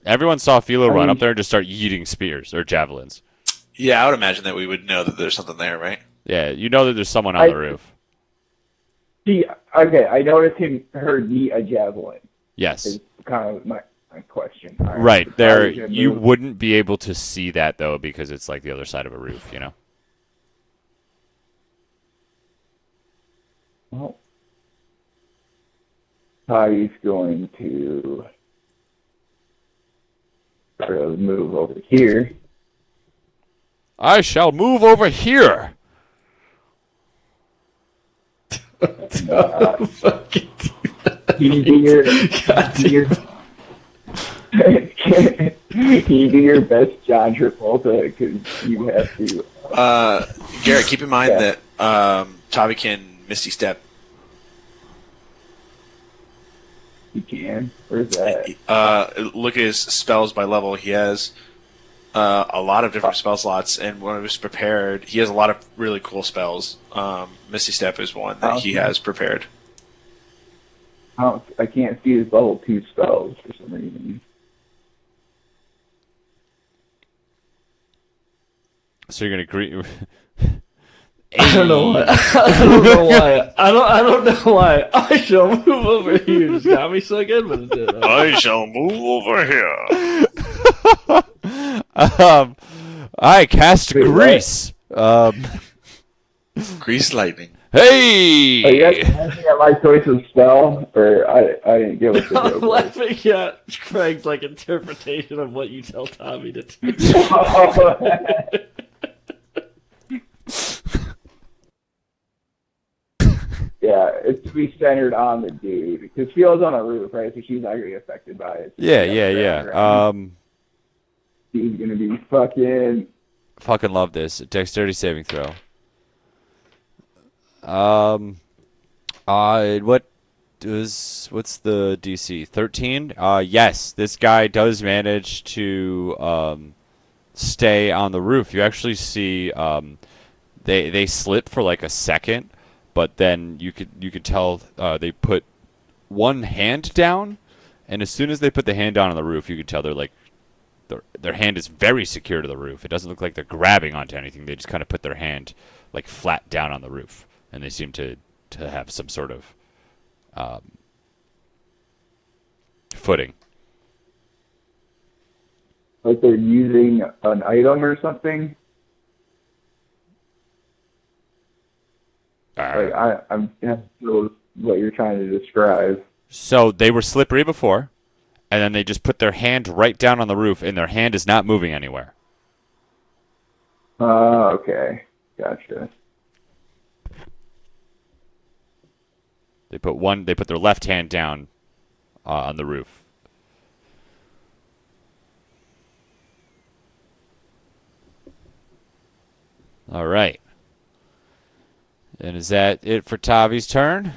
Everyone saw Philo run up there and just start yeeting spears or javelins. Yeah, I would imagine that we would know that there's something there, right? Yeah, you know that there's someone on the roof. See, okay, I noticed him heard yeet a javelin. Yes. Is kind of my question. All Right. so There Tavi's gonna you move. wouldn't be able to see that though because it's like the other side of a roof, you know. Well, Tavi's going to sort of move over here. I shall move over here. Fucking Can you do your, God do your can you do your best John Travolta? Because you have to. Garrett, keep in mind Yeah. that Tavi can Misty Step. You can. Where's that? Look at his spells by level. He has a lot of different spell slots, and when he was prepared, he has a lot of really cool spells. Misty Step is one that he has prepared. I can't see his level 2 spells for some reason. So you're gonna greet. I don't know why. I don't know why. I don't know why. I shall move over here. Just got me so good with it. I shall move over here. I cast Wait, what? grease. Grease lightning. Hey. Are you guys laughing at my choice of spell? Or I didn't get what the I'm joke was. laughing at Craig's like interpretation of what you tell Tommy to do. Yeah, it's to be centered on the dude. Because Fiona's on a roof, right? So she's not going to be affected by it. Yeah. She's going to be fucking... Fucking love this. Dexterity saving throw. What's the DC? 13? Yes, this guy does manage to stay on the roof. You actually see they slip for like a second, but then you could tell they put one hand down, and as soon as they put the hand down on the roof, you could tell they're like their hand is very secure to the roof. It doesn't look like they're grabbing onto anything. They just kind of put their hand like flat down on the roof, and they seem to have some sort of footing. Like they're using an item or something? Like I'm not sure what you're trying to describe. So they were slippery before, and then they just put their hand right down on the roof, and their hand is not moving anywhere. Okay. Gotcha. They put their left hand down on the roof. All right. And is that it for Tavi's turn?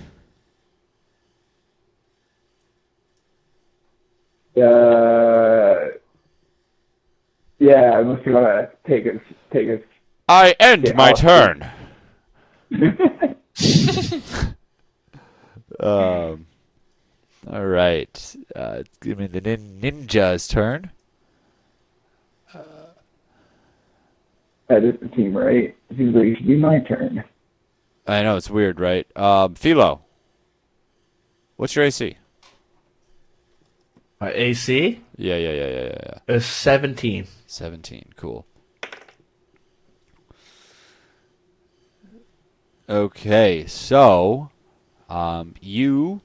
Yeah, I'm just gonna take a. I end Yeah, my I'll- turn. Um, All right. Give me the ninja's turn. That is the team, right? It seems like it should be my turn. I know it's weird, right? Philo, what's your AC? My AC Yeah. is 17. 17. Cool. Okay, so you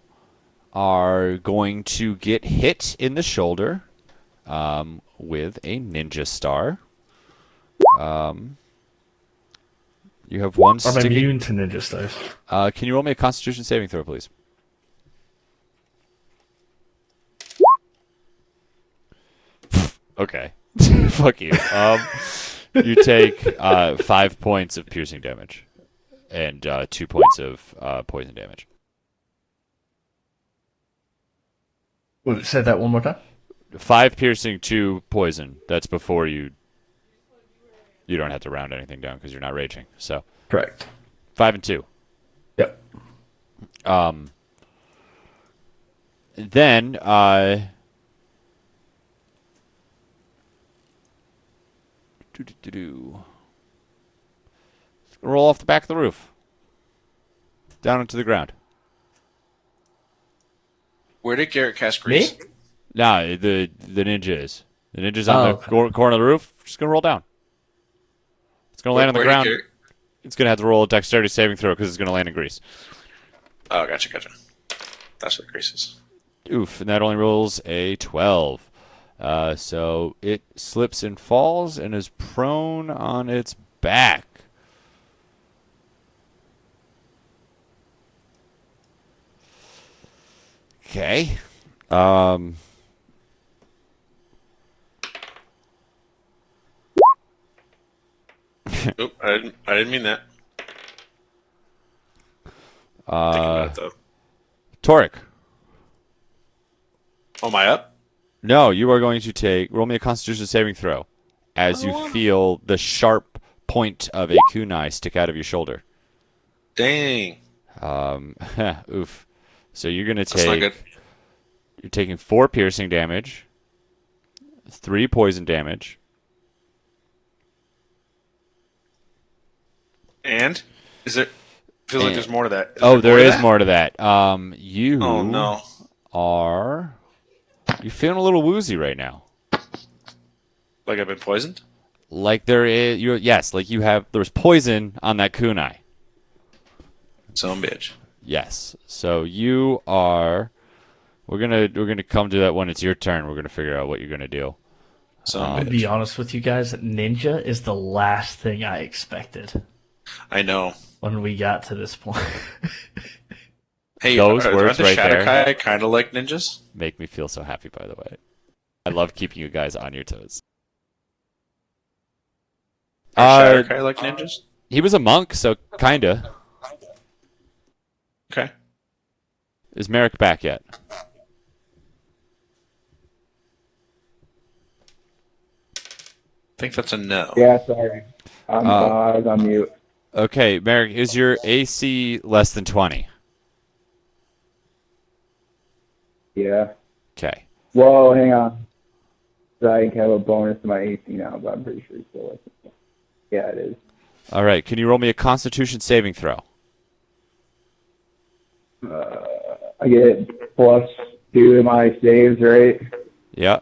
are going to get hit in the shoulder with a ninja star. You have one I'm sticking. immune to ninja stars. Can you roll me a Constitution saving throw, please? Okay. Fuck you. You take 5 points of piercing damage and 2 points of poison damage. Say that one more time. 5 piercing, 2 poison. That's before you. You don't have to round anything down because you're not raging. So Correct. 5 and 2. Yep. Then roll off the back of the roof, down into the ground. Where did Garrett cast grease? Me? Nah, the ninja is. The ninja's on the okay. corner of the roof. Just gonna roll down. It's gonna land on the Where did ground. Garrett- It's gonna have to roll a dexterity saving throw because it's gonna land in grease. Oh, gotcha. That's what grease is. Oof, and that only rolls a 12. So it slips and falls and is prone on its back. Okay. Oop, I didn't mean that. Think about it, though. Toric. Oh, am I up? No, you are going to roll me a Constitution saving throw as you feel the sharp point of a kunai stick out of your shoulder. Dang. Oof. So you're going to That's not good. You're taking 4 piercing damage, 3 poison damage. And? Is there... feels like there's more to that. There is more to that. You Oh, no. You're feeling a little woozy right now. Like I've been poisoned? Like there's poison on that kunai. Some bitch. Yes. So you are. We're gonna come to that when it's your turn. We're gonna figure out what you're gonna do. To be honest with you guys, ninja is the last thing I expected I know. when we got to this point. Hey, Those aren't words the right there. Shadowkai kind of like ninjas? Make me feel so happy. By the way, I love keeping you guys on your toes. Are Shadowkai like ninjas? He was a monk, so kinda. Okay. Is Merrick back yet? I think that's a no. Yeah, sorry. I was on mute. Okay, Merrick, is your AC less than 20? Yeah. Okay. Whoa, hang on. So I have a bonus to my AC now, but I'm pretty sure it's still like. Yeah, it is. All right. Can you roll me a Constitution saving throw? I get +2 to my saves, right? Yeah.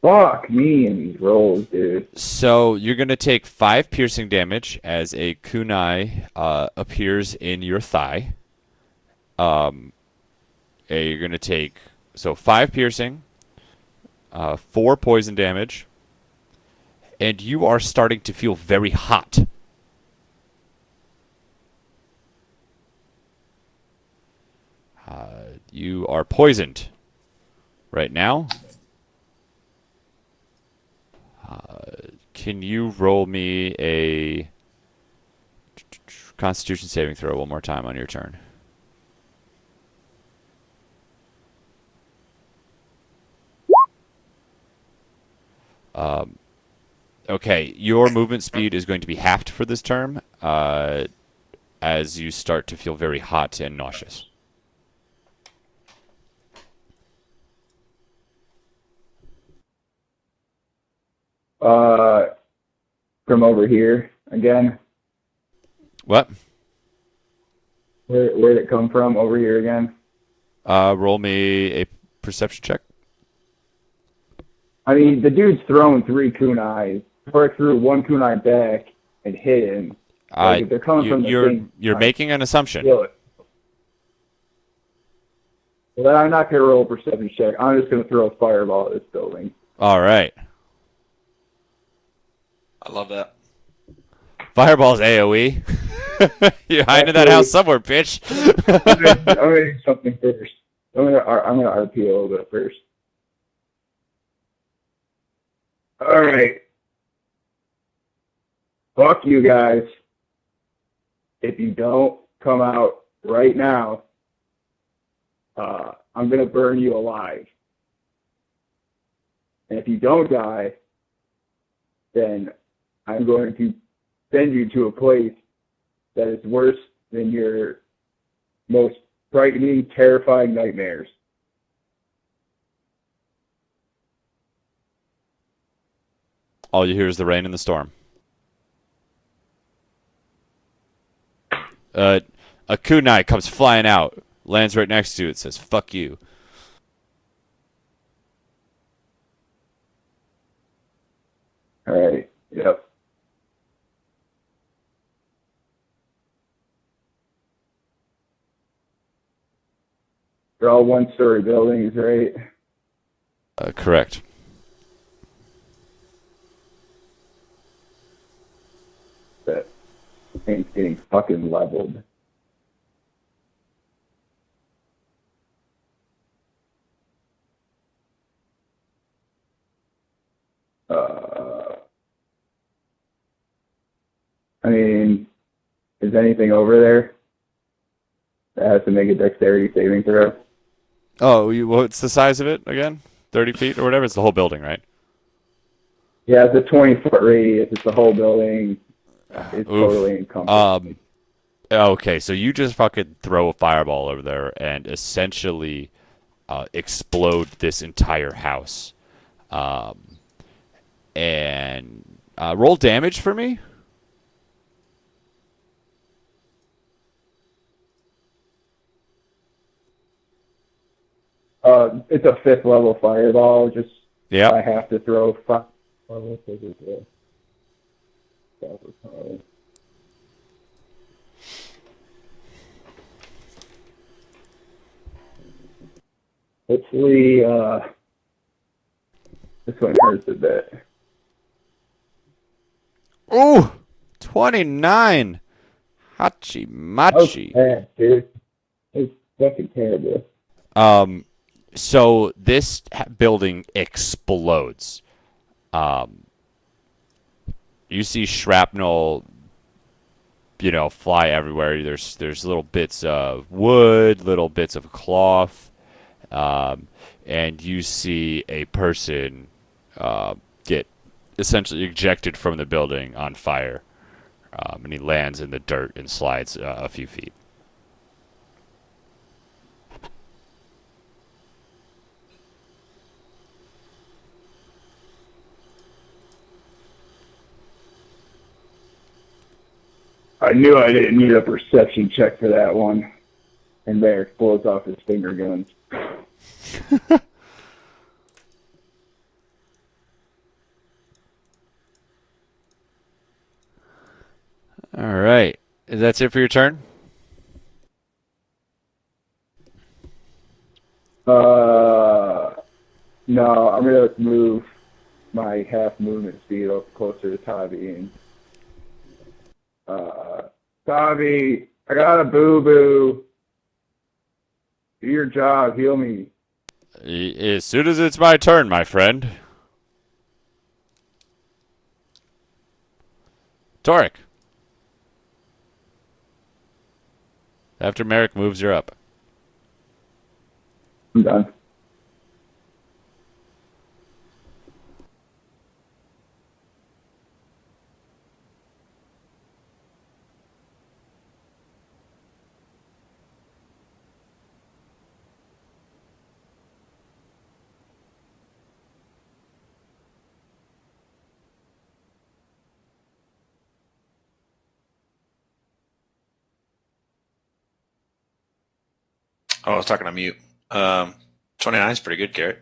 Fuck me and these rolls, dude. So you're going to take 5 piercing damage as a kunai appears in your thigh. You're going to take 5 piercing, 4 poison damage, and you are starting to feel very hot. You are poisoned right now. Can you roll me a Constitution saving throw one more time on your turn? Okay, your movement speed is going to be halved for this term, as you start to feel very hot and nauseous. From over here again. What? Where'd it come from? Over here again. Roll me a perception check. I mean, the dude's thrown 3 kunais. Or threw 1 kunai back and hit him. Like, if they're coming from the same you're making an assumption. Feel it. Well, then I'm not going to roll a perception check. I'm just going to throw a fireball at this building. All right. I love that. Fireball's AoE. You're hiding in that house somewhere, bitch. I'm going to do something first. I'm going to RP a little bit first. All right. Fuck you guys. If you don't come out right now, I'm going to burn you alive. And if you don't die, then I'm going to send you to a place that is worse than your most frightening, terrifying nightmares. All you hear is the rain and the storm. A kunai comes flying out, lands right next to it, says, "Fuck you." All right. Yep. They're all one-story buildings, right? Correct. That thing's getting fucking leveled. I mean, is anything over there that has to make a dexterity saving throw? Oh, what's the size of it again? 30 feet or whatever? It's the whole building, right? Yeah, it's a 20-foot radius. It's the whole building. It's totally encompassed. Okay, so you just fucking throw a fireball over there and essentially explode this entire house. And roll damage for me. It's a 5th level fireball. Just Yeah. I have to throw 5 levels. Hopefully, this one hurts a bit. Ooh, 29. Hachi machi. Bad, dude. It's fucking terrible. So this building explodes. You see shrapnel, fly everywhere. There's little bits of wood, little bits of cloth, and you see a person get essentially ejected from the building on fire, and he lands in the dirt and slides a few feet. I knew I didn't need a perception check for that one. And Merrick blows off his finger guns. All right. That's it for your turn? No, I'm going to move my half movement speed up closer to Tavi. And, Tavi, I got a boo-boo. Do your job. Heal me. As soon as it's my turn, my friend. Torek. After Merrick moves, you're up. I'm done. Oh, I was talking on mute. 29 is pretty good, Garrett.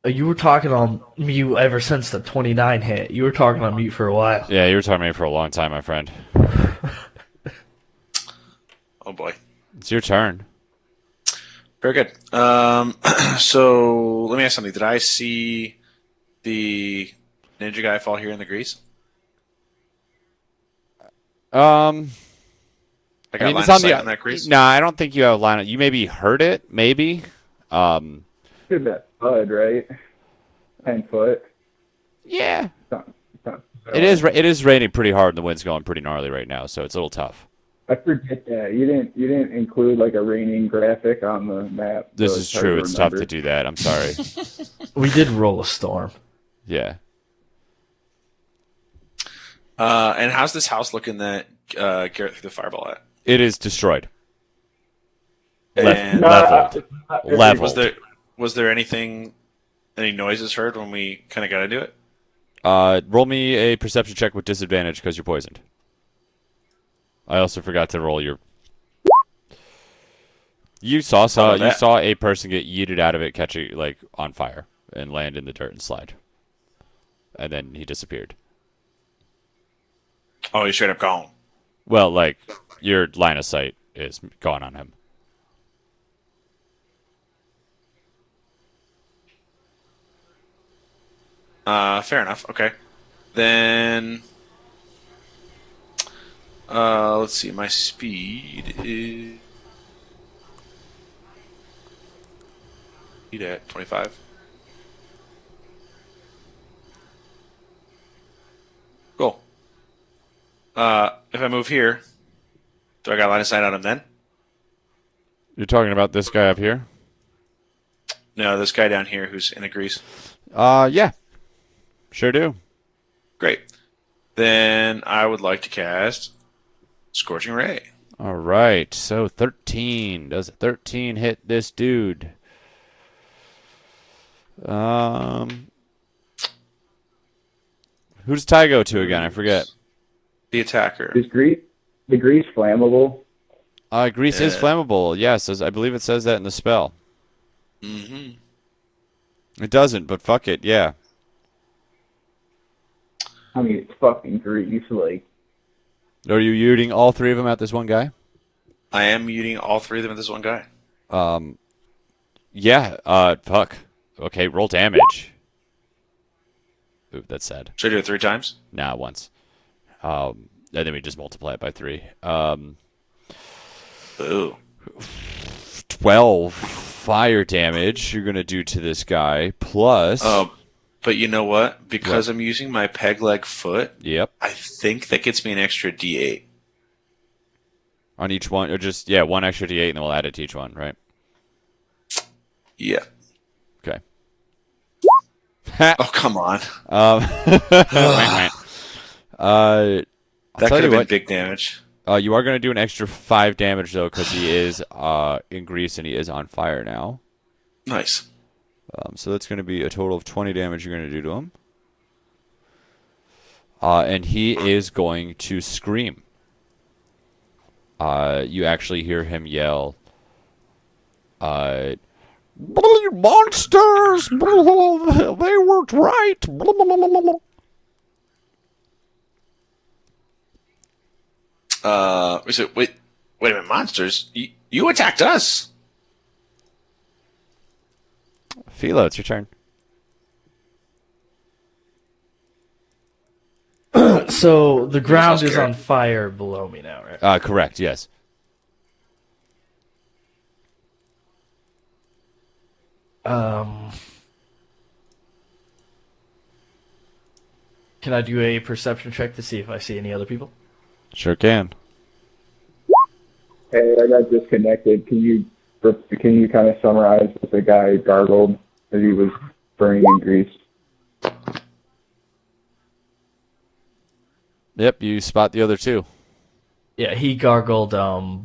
You were talking on mute ever since the 29 hit. You were talking on mute for a while. Yeah, you were talking to me for a long time, my friend. Oh boy. It's your turn. Very good. So let me ask something. Did I see the ninja guy fall here in the grease? Um, I I got mean, line it's of on sight the. on that grease. No, I don't think you have a line. You maybe heard it, maybe. Should that Bud, right? 10 foot. Yeah. It's not It is. It is raining pretty hard, and the wind's going pretty gnarly right now, so it's a little tough. I forget that you didn't include like a raining graphic on the map. So This it's is hard true. to It's tough to remember. do that. I'm sorry. We did roll a storm. Yeah. And how's this house looking that Garrett threw the fireball at? It is destroyed. And Leveled. Leveled. was there any noises heard when we kind of got into it? Roll me a perception check with disadvantage because you're poisoned. I also forgot to roll your. You saw a person get yeeted out of it, catch it like on fire, and land in the dirt and slide, and then he disappeared. Oh, he's straight up gone. Well, like your line of sight is gone on him. Fair enough. Okay. Then, let's see. My speed is at 25. Cool. If I move here, do I got line of sight on him then? You're talking about this guy up here? No, this guy down here who's in the grease. Yeah. Sure do. Great. Then I would like to cast Scorching Ray. All right. So 13. Does a 13 hit this dude? Who does Ty go to again? I forget. The attacker. Is the grease flammable? Grease is flammable. Yes, I believe it says that in the spell. Mm-hmm. It doesn't, but fuck it. Yeah. I mean, it's fucking grease. Like, Are you muting all three of them at this one guy? I am muting all three of them at this one guy. Yeah. Fuck. Okay, roll damage. Ooh, that's sad. Should I do it 3 times? Nah, once. And then we just multiply it by 3. Ooh. 12 fire damage you're gonna do to this guy, plus... But you know what? Because I'm using my peg leg foot, Yep. I think that gets me an extra D8. On each one, or just, yeah, one extra D8, and then we'll add it to each one, right? Yeah. Okay. Oh, come on. That That could tell have you been what. big damage. You are going to do an extra 5 damage, though, because he is in grease and he is on fire now. Nice. So that's going to be a total of 20 damage you're going to do to him. And he is going to scream. You actually hear him yell, monsters! They were right! Wait a minute, monsters? You attacked us. Philo, it's your turn. So the ground is scary. on fire below me now, right? Correct, yes. Can I do a perception check to see if I see any other people? Sure can. hey, I got disconnected. Can you kind of summarize what the guy gargled as he was burning in grease? Yep, you spot the other two. Yeah, he gargled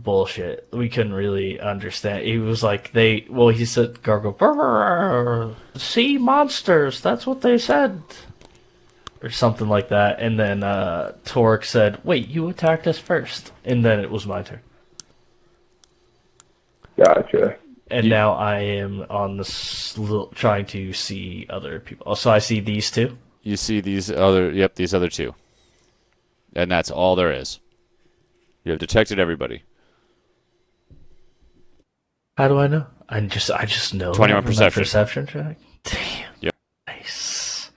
bullshit. We couldn't really understand. He was like he said gargle "Brrr, sea monsters, that's what they said. Or something like that. And then Torque said, "Wait, you attacked us first." And then it was my turn. Gotcha. And You now I am on trying to see other people. So I see these two. you see these these other two, and that's all there is. You have detected everybody. How do I know? I just know 21 that from that perception. perception check. Damn. Yep. Nice.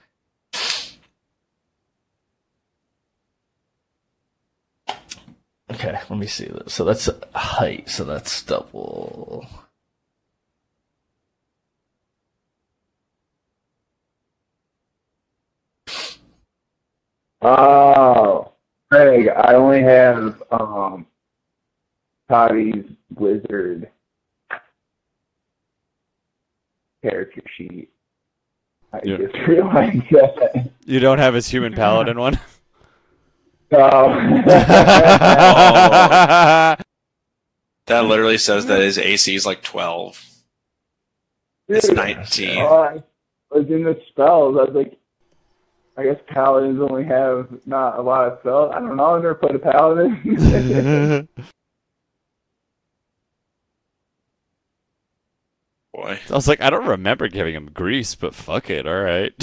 Okay, let me see this. So that's height. So that's double. Oh, Craig, I only have Toddy's wizard character sheet. I Yeah. just realized that. You don't have his human paladin one? Oh. That literally says that his AC is like 12. It's Dude, 19. I was in the spells. I was like, I guess paladins only have not a lot of spells. I don't know. I've never played a paladin. Boy. I was like, I don't remember giving him grease, but fuck it, alright.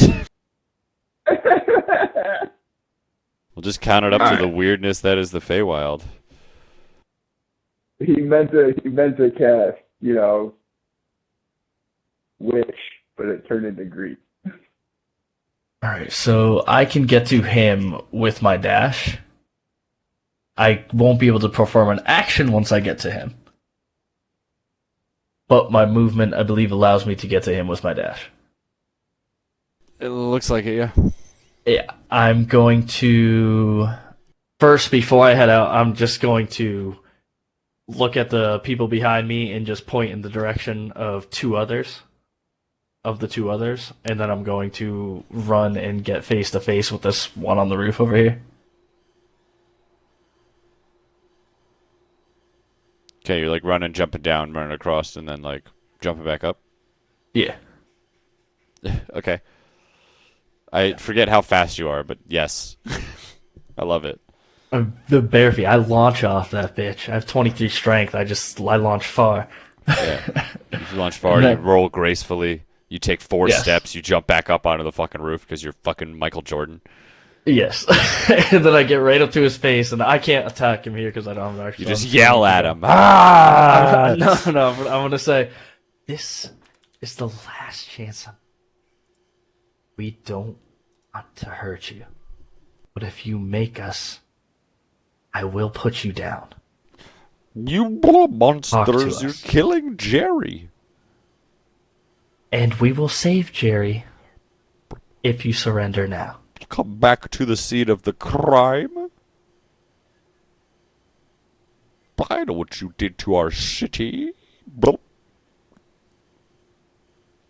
We'll just count it up to the weirdness that is the Feywild. he meant to cast, witch, but it turned into Greek. All right, so I can get to him with my dash. I won't be able to perform an action once I get to him. But my movement, I believe, allows me to get to him with my dash. It looks like it, yeah. Yeah, I'm going to... First, before I head out, I'm just going to look at the people behind me and just point in the direction of the two others. And then I'm going to run and get face to face with this one on the roof over here. Okay, you're like running, jumping down, running across, and then like jumping back up. Yeah. Okay. I forget how fast you are, but yes. I love it. The bare feet. I launch off that bitch. I have 23 strength. I launch far. Yeah. If you launch far, And you then- roll gracefully. You take 4 Yes. steps, you jump back up onto the fucking roof because you're fucking Michael Jordan. Yes. And then I get right up to his face, and I can't attack him here because I don't have You actually. just yell at him. Ah! No, but I'm gonna say, this is the last chance. We don't want to hurt you, but if you make us, I will put you down. You Talk monsters, to you're us. killing Jerry. And we will save Jerry if you surrender now. Come back to the scene of the crime. I know what you did to our city. Blah.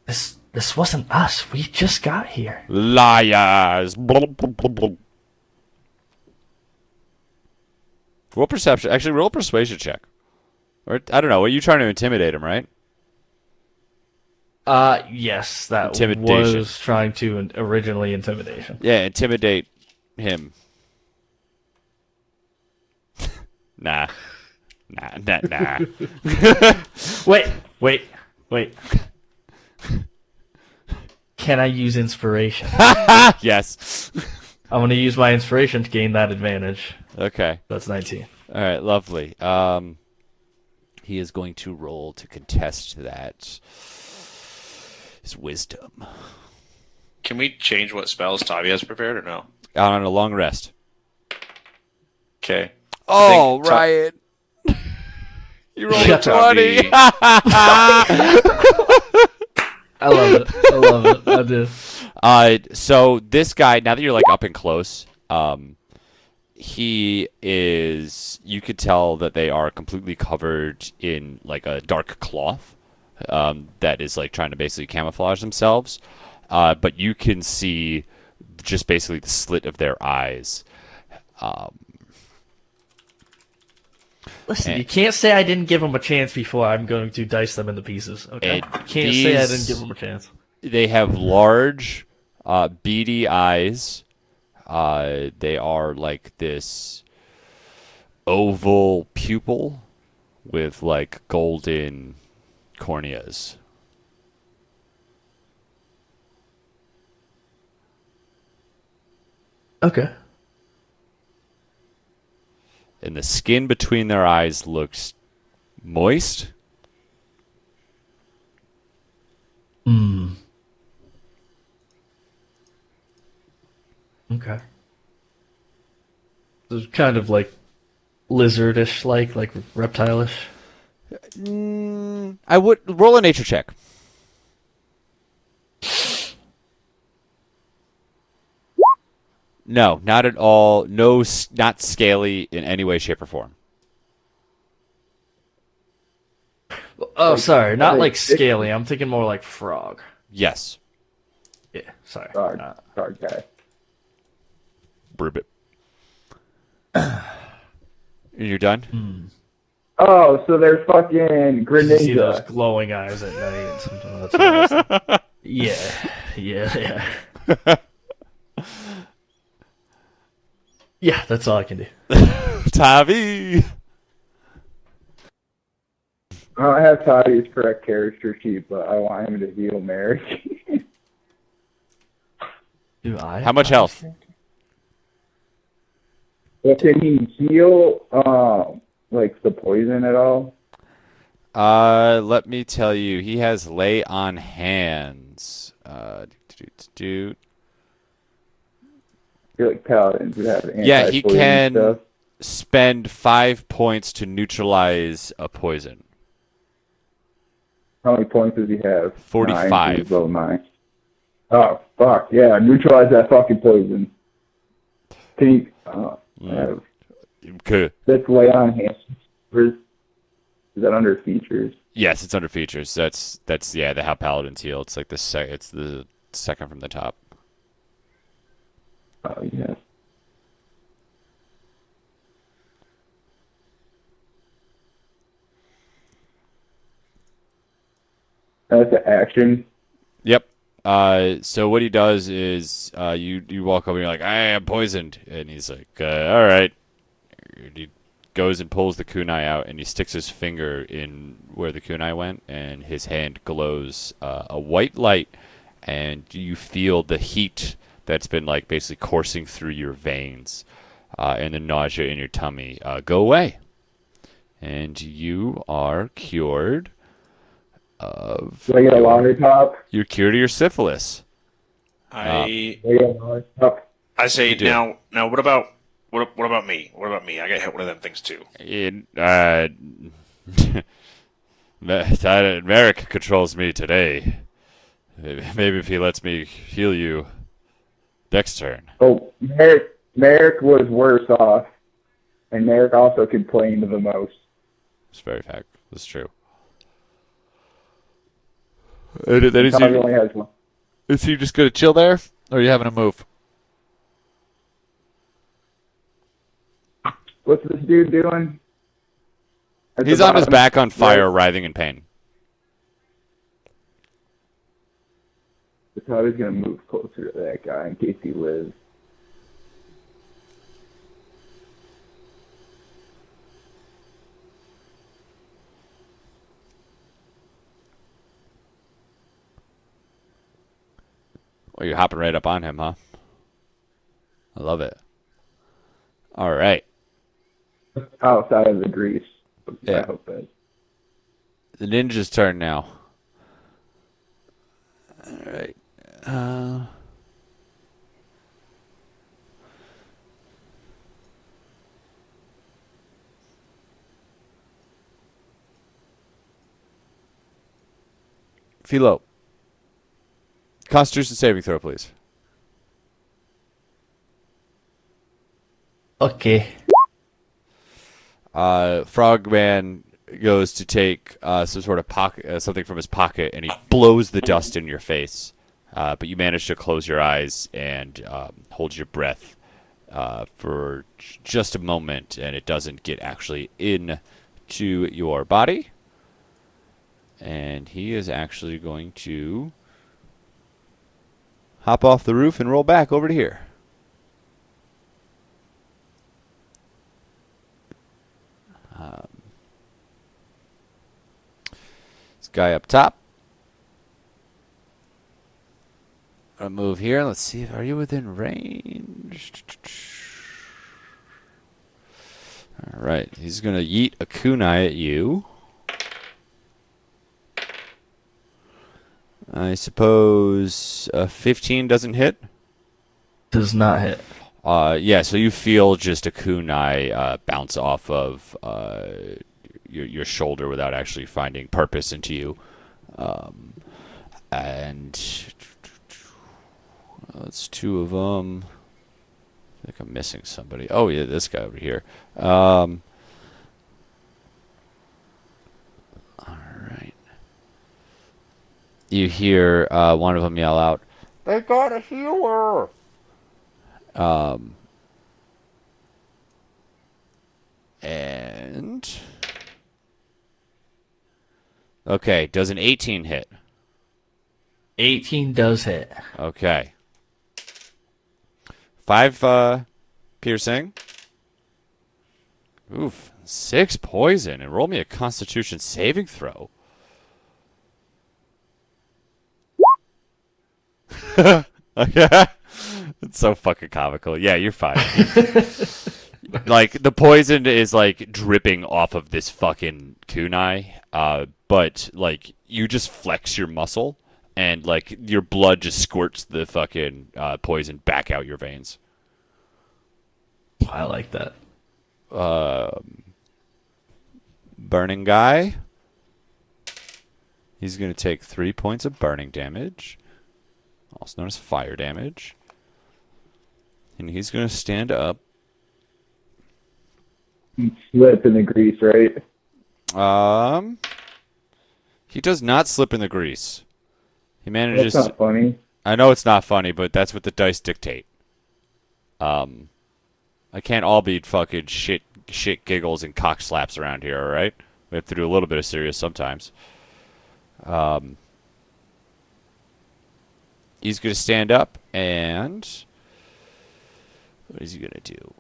This wasn't us. We just got here. Liars. Blah, blah, blah, blah. Roll perception. Actually, roll a persuasion check. Or I don't know. Are you trying to intimidate him, right? Yes, that Intimidation. was trying to originally intimidation. Yeah, intimidate him. Nah. Nah. Wait. Can I use inspiration? Yes. I'm going to use my inspiration to gain that advantage. Okay. That's 19. All right, lovely. He is going to roll to contest that. His wisdom. Can we change what spells Tavi has prepared or no? Out on a long rest. Okay. Oh, I think Ta- Ryan. You rolled a Shut up, 20. I love it. I do. So this guy, now that you're like up and close, he is, you could tell that they are completely covered in like a dark cloth that is like trying to basically camouflage themselves. But you can see just basically the slit of their eyes. Listen, And- you can't say I didn't give them a chance before I'm going to dice them into pieces. Okay, And you can't say I didn't these- give them a chance. They have large, beady eyes. They are like this oval pupil with like golden corneas. Okay. And the skin between their eyes looks moist. Hmm. Okay. So it's kind of like lizardish, like reptile-ish. I would roll a nature check. No, not at all. No, not scaly in any way, shape, or form. Oh, Like, sorry, not like like this- scaly. I'm thinking more like frog. Yes. Yeah, sorry. Sorry, sorry, guy. Ribbit. You're done? Oh, so they're fucking You see those Greninja. glowing eyes at night. Sometimes that's what I was- yeah. Yeah, that's all I can do. Tavi! I don't have Toddy's correct character sheet, but I want him to heal Merrick. Do I? How much health? But can he heal, like, the poison at all? Let me tell you, he has lay on hands. I feel like paladins would have Yeah, he anti-poison can stuff. spend 5 points to neutralize a poison. How many points does he have? 45. 9, he's level 9. Oh, fuck. Yeah, neutralize that fucking poison. Can he... have, Okay. that's lay on hands. Is that under features? Yes, it's under features. That's the how paladins heal. It's like it's the second from the top. Oh, yeah. That's an action. Yep. So what he does is, you walk over and you're like, I am poisoned, and he's like, all right. And he goes and pulls the kunai out, and he sticks his finger in where the kunai went, and his hand glows a white light, and you feel the heat that's been like basically coursing through your veins, and the nausea in your tummy go away, and you are cured of. Do I get a lollipop? You're cured of your syphilis. I Do I get a lollipop? say You do. now. What about me? What about me? I got hit with one of them things too. Merrick controls me today. Maybe if he lets me heal you next turn. Oh, Merrick was worse off, and Merrick also complained the most. It's very fact. That's true. And then He probably only has one. is he just going to chill there, or are you having a move? What's this dude doing? At the He's on his bottom? back on fire, Right. writhing in pain. So probably gonna move closer to that guy in case he lives. Well, you're hopping right up on him, huh? I love it. All right. Outside of the grease. Yeah. I hope that. The ninja's turn now. All right. Philo. Constitution saving throw, please. Okay. Frogman goes to take some sort of pocket, something from his pocket, and he blows the dust in your face. But you manage to close your eyes and hold your breath for just a moment, and it doesn't get actually into your body. And he is actually going to hop off the roof and roll back over to here. This guy up top. I'll move here. Let's see. Are you within range? All right. He's going to yeet a kunai at you. I suppose 15 doesn't hit? Does not hit. Yeah, so you feel just a kunai bounce off of your shoulder without actually finding purpose into you. And that's two of them. I think I'm missing somebody. Oh, yeah, this guy over here. All right. You hear one of them yell out, "They got a healer!" And okay, does an 18 hit? 18 does hit. Okay. 5 piercing. Oof. 6 poison. And roll me a Constitution saving throw. Okay. It's so fucking comical. Yeah, you're fine. Like, the poison is, like, dripping off of this fucking kunai. But, like, you just flex your muscle, and, like, your blood just squirts the fucking poison back out your veins. I like that. Burning guy. He's going to take 3 points of burning damage, also known as fire damage. And he's going to stand up. Slip in the grease, right? He does not slip in the grease. He manages. That's not funny. I know it's not funny, but that's what the dice dictate. I can't all be fucking shit giggles and cock slaps around here, all right? We have to do a little bit of serious sometimes. He's going to stand up, and what is he going to do?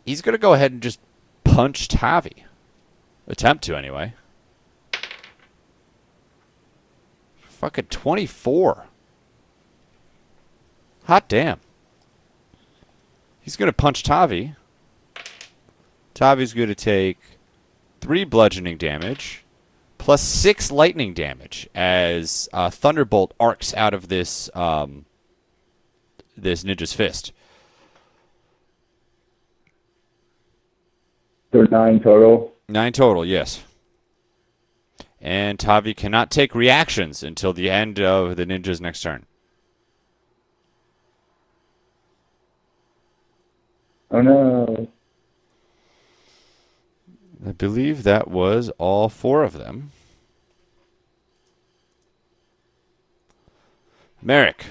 He's going to go ahead and just punch Tavi. Attempt to, anyway. Fucking 24. Hot damn. He's going to punch Tavi. Tavi's going to take 3 bludgeoning damage, plus 6 lightning damage as Thunderbolt arcs out of this this ninja's fist. So 9 total. 9 total, yes. And Tavi cannot take reactions until the end of the ninja's next turn. Oh no. I believe that was all 4 of them. Merrick.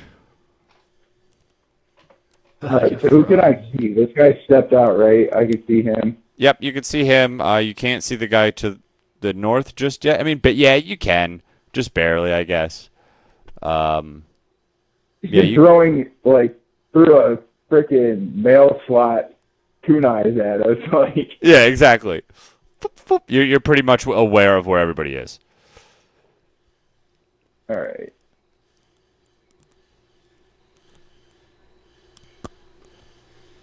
Alright, so who can I see? This guy stepped out, right? I can see him. Yep, you can see him. You can't see the guy to the north just yet. I mean, but yeah, you can. Just barely, I guess. He's Yeah, just throwing, like, through a freaking mail slot kunais at us. Like, Yeah, exactly. You're pretty much aware of where everybody is. alright.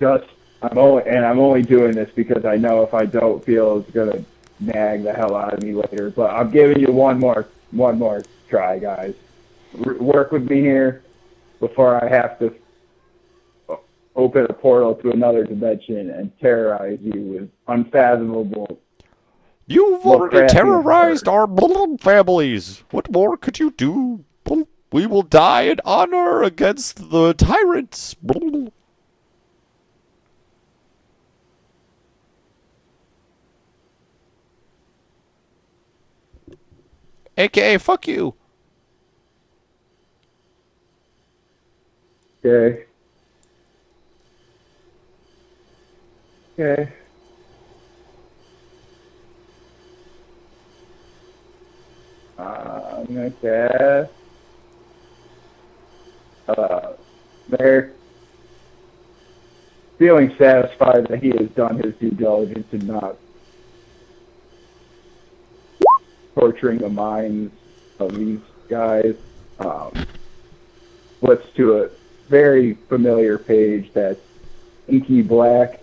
I'm only doing this because I know if I don't feel it's gonna nag the hell out of me later. But I'm giving you one more try, guys. Work with me here before I have to open a portal to another dimension and terrorize you with unfathomable. You've More already crafty terrorized and our families. What more could you do? We will die in honor against the tyrants. AKA, fuck you. Okay. Okay. I'm gonna cast. There. Feeling satisfied that he has done his due diligence and not torturing the minds of these guys. Flips to a very familiar page that's inky black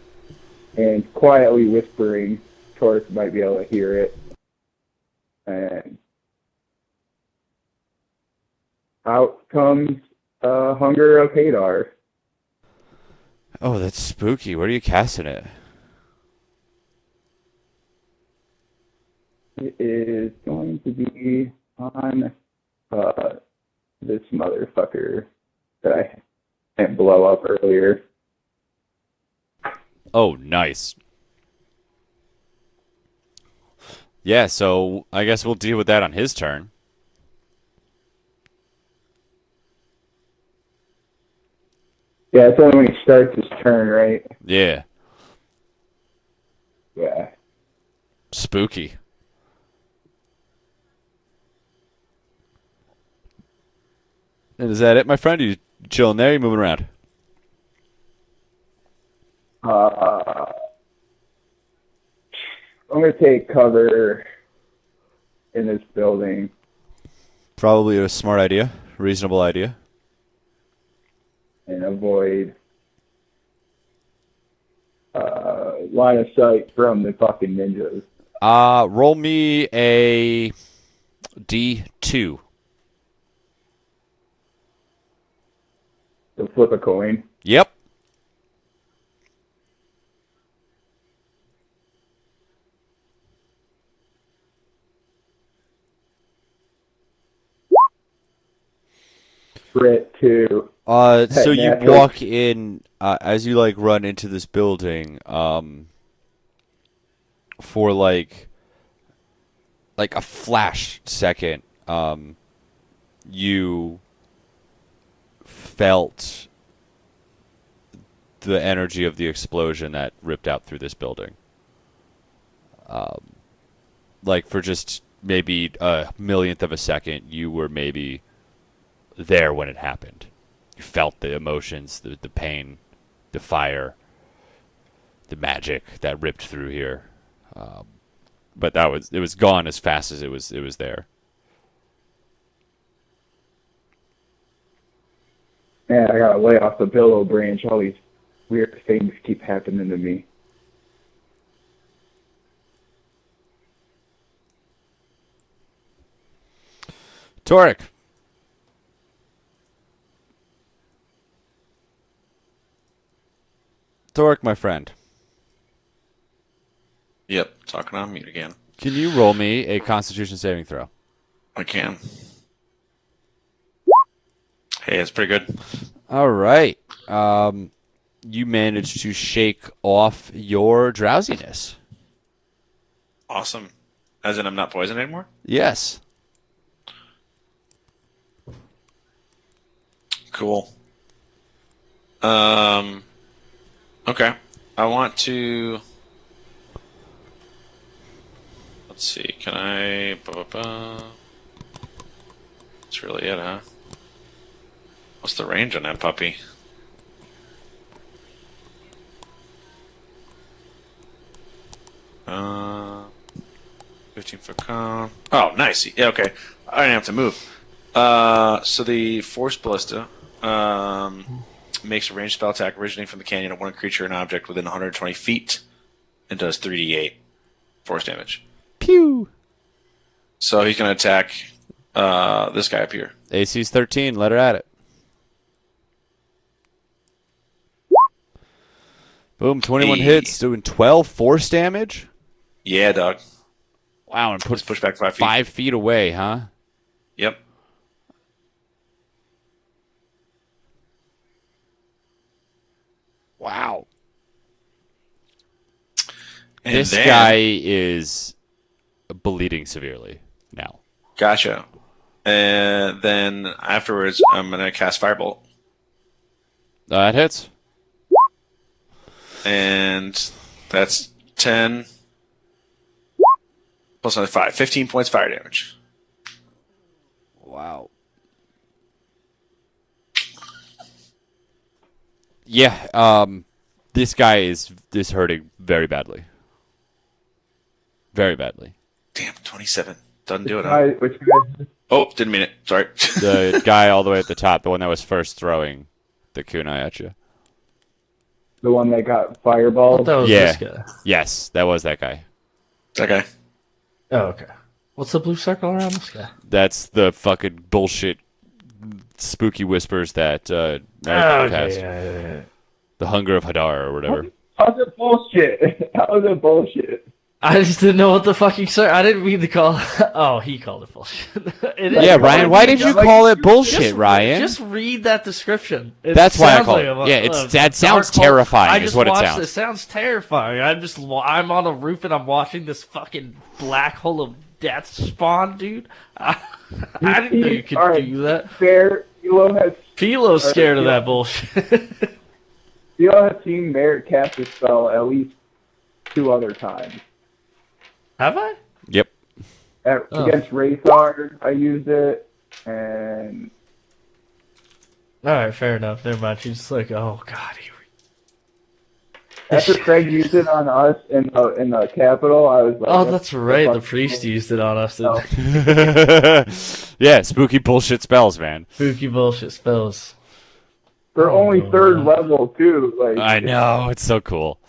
and quietly whispering. Torque might be able to hear it. And out comes Hunger of Hadar. Oh, that's spooky. Where are you casting it? It is going to be on this motherfucker that I didn't blow up earlier. Oh, nice. Yeah, so I guess we'll deal with that on his turn. Yeah, it's only when he starts his turn, right? Yeah. Yeah. Spooky. And is that it, my friend? Are you chilling there? You moving around? I'm going to take cover in this building. Probably a smart idea. Reasonable idea. And avoid line of sight from the fucking ninjas. Roll me a D2. So flip a coin. Yep. Crit 2. So you Natural. walk in, as you like run into this building, for like a flash second, you felt the energy of the explosion that ripped out through this building. Like for just maybe a millionth of a second, you were maybe there when it happened. You felt the emotions, the pain, the fire, the magic that ripped through here. But it was gone as fast as it was there. Man, I gotta lay off the billow branch. All these weird things keep happening to me. Torek. Torek, my friend. Yep, talking on mute again. Can you roll me a Constitution saving throw? I can. Hey, it's pretty good. All right. You managed to shake off your drowsiness. Awesome. As in, I'm not poisoned anymore? Yes. Cool. Okay. I want to. Let's see. Can I? That's really it, huh? What's the range on that puppy? Uh, 15-foot cone. Oh, nice. Yeah, okay. I didn't have to move. So the Force Ballista makes a ranged spell attack originating from the canyon at one creature and object within 120 feet and does 3d8 force damage. Pew. So he's going to attack this guy up here. AC's 13. Let her at it. Boom. 21 Hey. hits, doing 12 force damage. Yeah, dog. Wow, and Let's push back 5 feet. 5 feet away, huh? Yep. Wow. And This then, guy is bleeding severely now. Gotcha. And then afterwards, I'm going to cast Firebolt. That hits. And that's 10 plus another 5. 15 points fire damage. Wow. Yeah, this guy is hurting very badly. Very badly. Damn, 27. Doesn't do it, huh? Which guy? Oh, didn't mean it. Sorry. The guy all the way at the top, the one that was first throwing the kunai at you. The one that got I thought fireballed? that was Yeah. this guy. Yes, that was that guy. Okay. Oh, okay. What's the blue circle around this guy? That's the fucking bullshit spooky whispers that Oh, Magic okay, cast. yeah. The Hunger of Hadar or whatever. How's it bullshit? How's it bullshit? I just didn't know what the fucking I didn't mean to call. Oh, he called it bullshit. It is- Yeah, Ryan, why did you Like, call it bullshit, just, Ryan? Just read that description. It That's why I sounds call like it. a- Yeah, that sounds dark hole. terrifying I is just what it watched sounds. It sounds terrifying. I'm on a roof and I'm watching this fucking black hole of death spawn, dude. I didn't know you could Alright. do that. Fair, Philo Philo's scared of yeah. that bullshit. has seen Merritt cast a spell at least 2 other times. Have I? Yep. Oh. Against Rathar, I used it, and All right, fair enough. Never mind. She's just like, oh god, after Craig used it on us in the Capitol, I was like, oh, what that's right. The fuck? priest used it on us. didn't Oh. he? Yeah, spooky bullshit spells, man. Spooky bullshit spells. They're Oh, only no, 3rd man. level too. Like I know, it's so cool.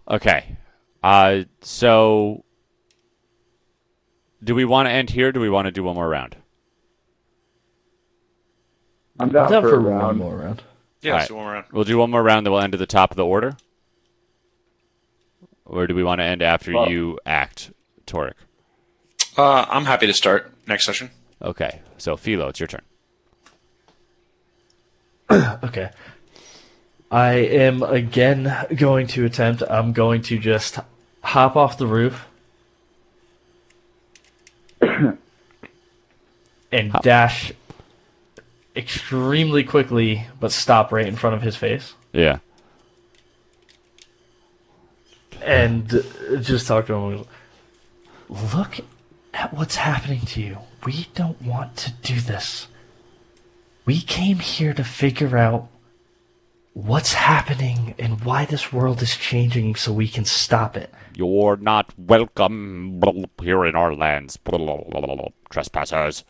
Okay. So do we want to end here? Or do we want to do one more round? I'm down, I'm down for a one round. more round. Yeah, All let's right. do one round. We'll do one more round, then we'll end at the top of the order. Or do we want to end after Well- you act, Toric? I'm happy to start next session. Okay. So Philo, it's your turn. Okay. I am again going to attempt. I'm going to just hop off the roof and dash extremely quickly, but stop right in front of his face. Yeah. And just talk to him. Look at what's happening to you. We don't want to do this. We came here to figure out what's happening and why this world is changing so we can stop it. You're not welcome here in our lands, trespassers.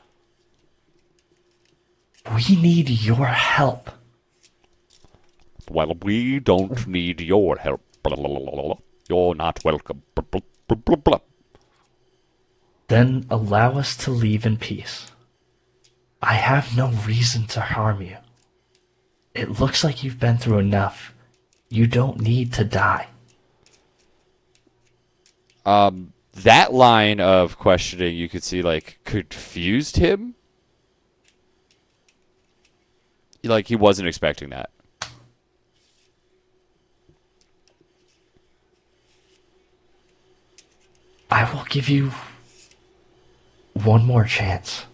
We need your help. Well, we don't need your help. You're not welcome. Then allow us to leave in peace. I have no reason to harm you. It looks like you've been through enough. You don't need to die. That line of questioning, you could see, like, confused him. Like, he wasn't expecting that. I will give you one more chance.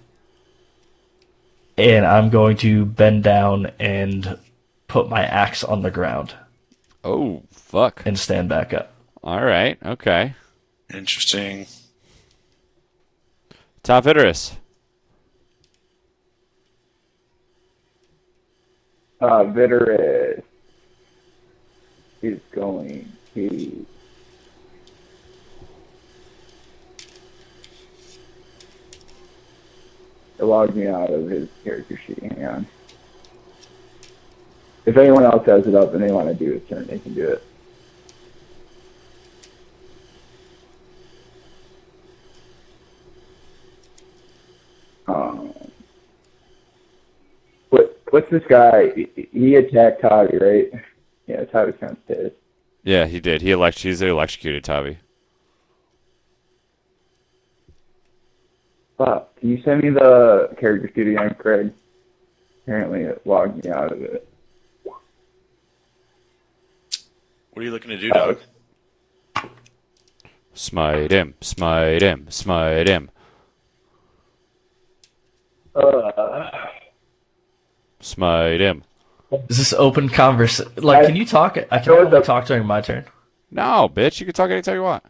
And I'm going to bend down and put my axe on the ground Oh, fuck. and stand back up. All right, okay. Interesting. Top Idris. Vitteris is going to it logged me out of his character sheet. Hang on. If anyone else has it up and they want to do a turn, they can do it. What's this guy? He attacked Tavi, right? Yeah, Tavi's kind of pissed. Yeah, he did. He's electrocuted Tavi. Fuck, can you send me the character sheet again, Craig? Apparently it logged me out of it. What are you looking to do, Doug? Smite him, smite him, smite him. Smite him. Is this open conversation? Like, can you talk? I can only talk during my turn. No, bitch. You can talk anytime you want.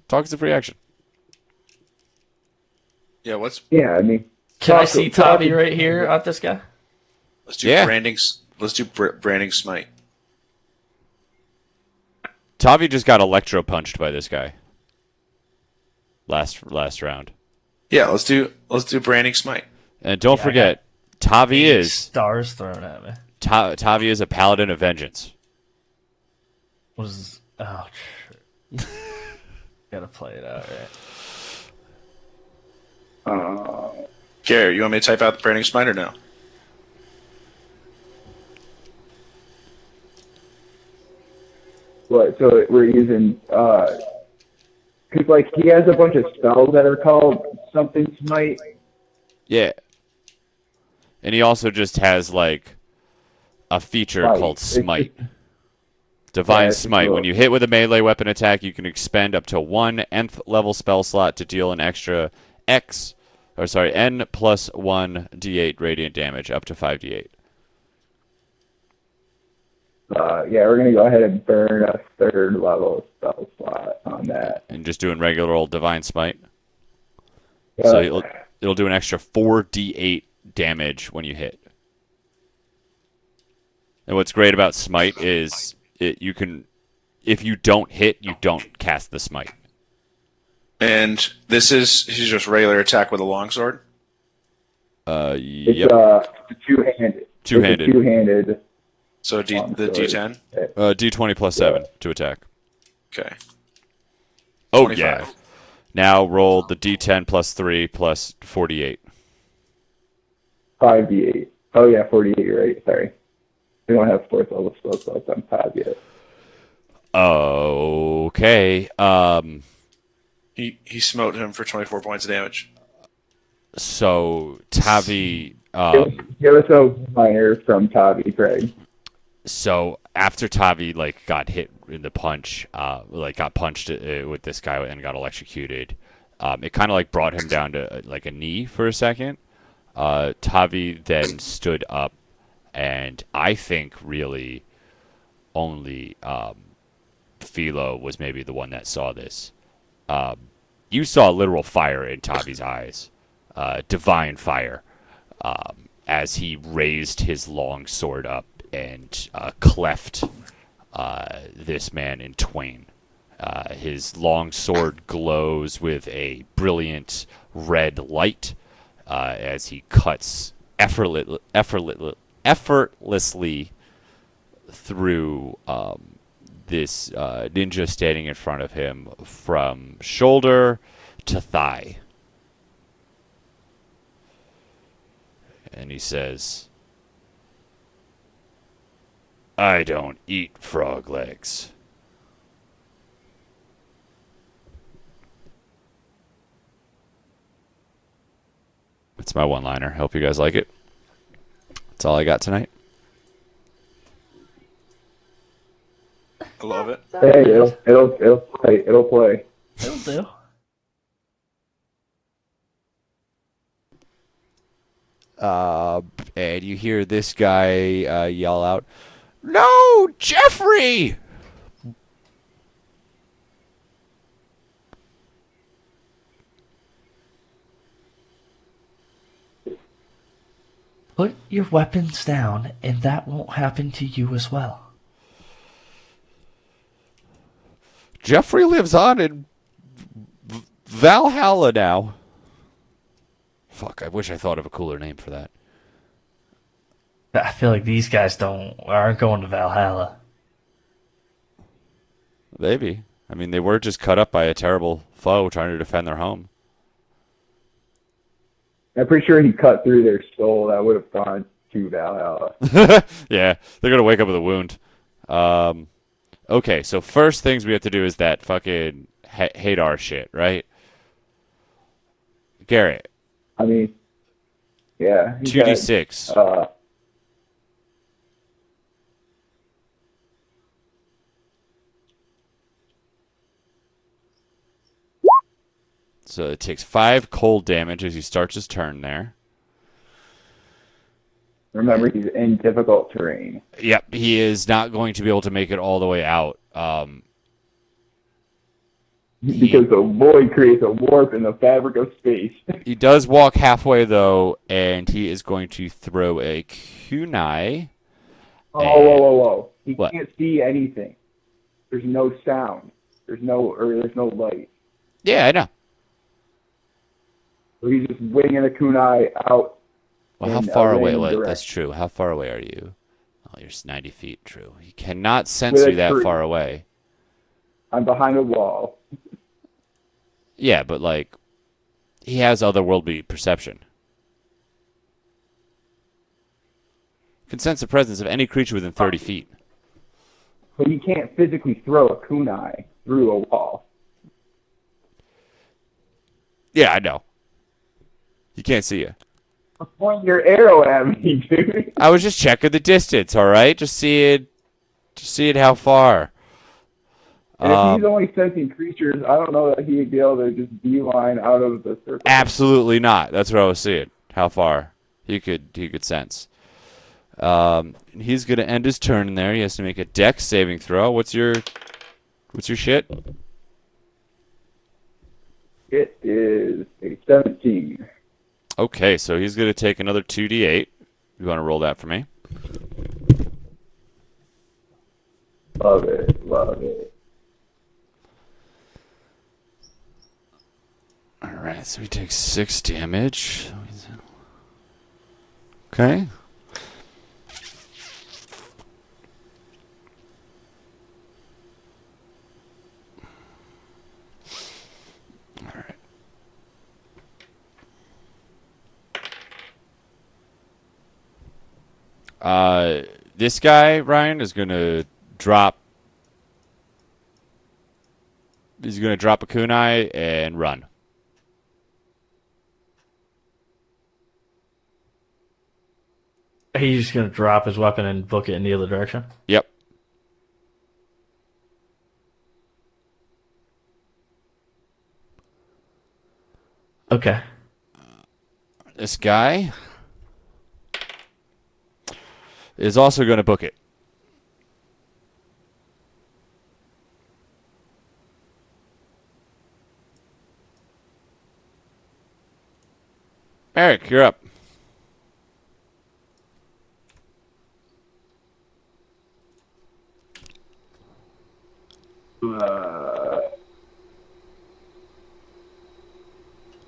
Talk is a free action. Yeah, what's Yeah, I mean, Can I see Tavi right here at this guy? let's do Yeah. branding. Let's do branding smite. Tavi just got electro punched by this guy. Last round. Yeah, let's do branding smite. And don't Yeah, I forget, Tavi is stars thrown at me. Tavi is a paladin of vengeance. What is? Oh, shit. Gotta play it out, right? Gary, you want me to type out the branding smite or no? What? So we're using because like he has a bunch of spells that are called something smite. Yeah. And he also just has like a feature Smite. called It's Smite. just- Divine Yeah, it's Smite. cool. When you hit with a melee weapon attack, you can expend up to one nth level spell slot to deal an extra N plus 1 d8 radiant damage, up to 5d8. Yeah, we're gonna go ahead and burn a third level spell slot on that. And just doing regular old Divine Smite. Yeah. So it'll do an extra 4d8 damage when you hit. And what's great about Smite is you can, if you don't hit, you don't cast the Smite. And he's just regular attack with a longsword. It's Yep. two-handed. Two-handed. It's a two-handed. So the Longsword. D10. D20 plus 7 to attack. Okay. Oh, 25. yeah. Now roll the D10 plus 3 plus 48. 5d8. Oh yeah, 48. Right. Sorry. We don't have fourth level spell slots on 5 yet. Okay. He smote him for 24 points of damage. So Tavi. Give us a minor from Tavi, Craig. So after Tavi got hit in the punch, got punched with this guy and got electrocuted, it kind of brought him down to a knee for a second. Tavi then stood up, and I think really only Philo was maybe the one that saw this. You saw literal fire in Tavi's eyes, divine fire, as he raised his long sword up and cleft this man in twain. His long sword glows with a brilliant red light as he cuts effortlessly through this ninja standing in front of him from shoulder to thigh. And he says, "I don't eat frog legs." That's my one-liner. Hope you guys like it. That's all I got tonight. I love it. Hey, it'll play. It'll do. And you hear this guy yell out, "No, Jeffrey!" Put your weapons down, and that won't happen to you as well. Jeffrey lives on in Valhalla now. Fuck, I wish I thought of a cooler name for that. I feel like these guys aren't going to Valhalla. Maybe. I mean, they were just cut up by a terrible foe trying to defend their home. I'm pretty sure he cut through their soul. That would have gone to Valhalla. Yeah, they're going to wake up with a wound. Okay, so first things we have to do is that fucking Hadar shit, right? Garrett. I mean, yeah. 2d6. So it takes 5 cold damage as he starts his turn there. Remember, he's in difficult terrain. Yep, he is not going to be able to make it all the way out. Because the void creates a warp in the fabric of space. He does walk halfway, though, and he is going to throw a kunai. Whoa. He What? can't see anything. There's no sound. There's no light. Yeah, I know. So he's just winging a kunai out. Well, how in a far away? random Well, direction. that's true. How far away are you? Oh, you're 90 feet. True. He cannot sense you that far away. I'm behind a wall. Yeah, but like, he has otherworldly perception. Can sense the presence of any creature within 30 feet. But he can't physically throw a kunai through a wall. Yeah, I know. He can't see you. Point your arrow at me, dude. I was just checking the distance. All right, just see it how far. And if he's only sensing creatures, I don't know that he'd be able to just beeline out of the circle. Absolutely not. That's what I was seeing. How far he could sense. He's gonna end his turn in there. He has to make a dex saving throw. What's your shit? It is a 17. Okay, so he's gonna take another 2d8. You want to roll that for me? Love it. All right, so he takes 6 damage. Okay. All right. This guy, Ryan, is gonna drop. He's gonna drop a kunai and run. He's just gonna drop his weapon and book it in the other direction. Yep. Okay. This guy is also going to book it. Eric, you're up.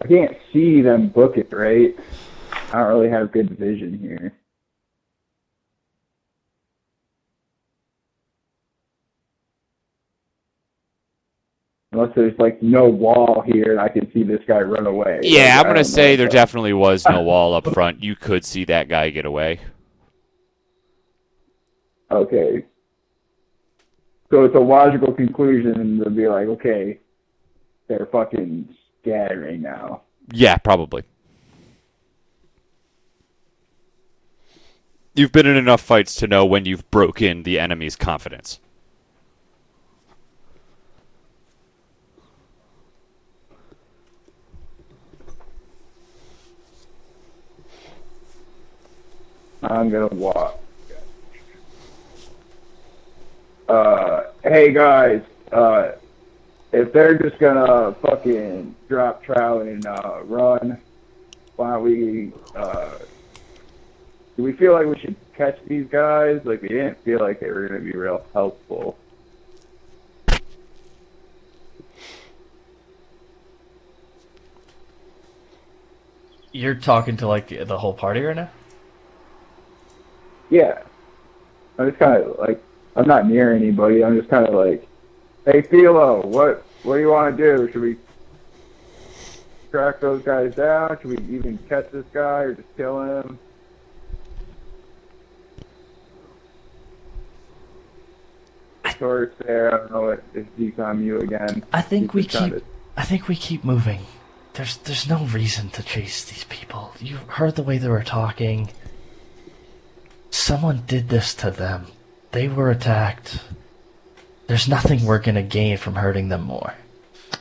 I can't see them book it, right? I don't really have good vision here. Unless there's like no wall here and I can see this guy run away. Yeah, Like, I'm going to say there so. definitely was no wall up front. You could see that guy get away. Okay. So it's a logical conclusion to be like, okay, they're fucking scattering now. Yeah, probably. You've been in enough fights to know when you've broken the enemy's confidence. I'm gonna walk. Hey guys, if they're just gonna fucking drop trout and run, why don't we? Do we feel like we should catch these guys? Like we didn't feel like they were gonna be real helpful. You're talking to like the whole party right now? Yeah, I'm just kind of like I'm not near anybody. I'm just kind of like, hey Philo, what do you want to do? Should we track those guys down? Should we even catch this guy or just kill him? Torch there. I don't know if he's on you again. I think we He's just keep. I think we keep moving. There's no reason to chase these people. You heard the way they were talking. Someone did this to them. They were attacked. There's nothing we're gonna gain from hurting them more.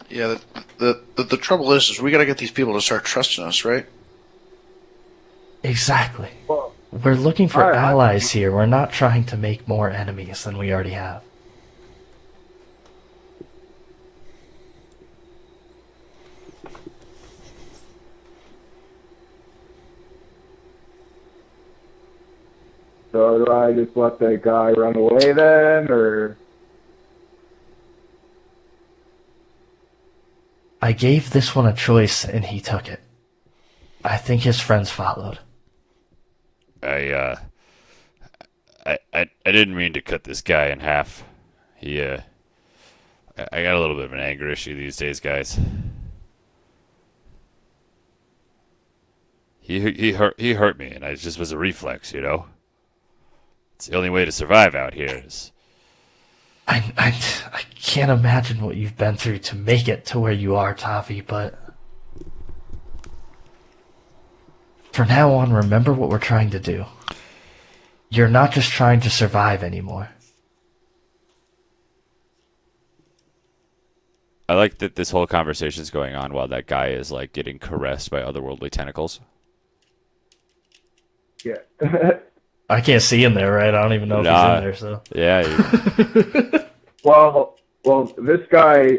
Yeah, the trouble is we got to get these people to start trusting us, right? Exactly. Well, We're looking for All right. allies here. We're not trying to make more enemies than we already have. So do I just let that guy run away then, or? I gave this one a choice and he took it. I think his friends followed. I didn't mean to cut this guy in half. I got a little bit of an anger issue these days, guys. He hurt me, and it just was a reflex, you know. It's the only way to survive out here. I can't imagine what you've been through to make it to where you are, Tavi, but for now on, remember what we're trying to do. You're not just trying to survive anymore. I like that this whole conversation is going on while that guy is like getting caressed by otherworldly tentacles. Yeah. I can't see him there, right? I don't even know if he's in there, so. Yeah. Well, this guy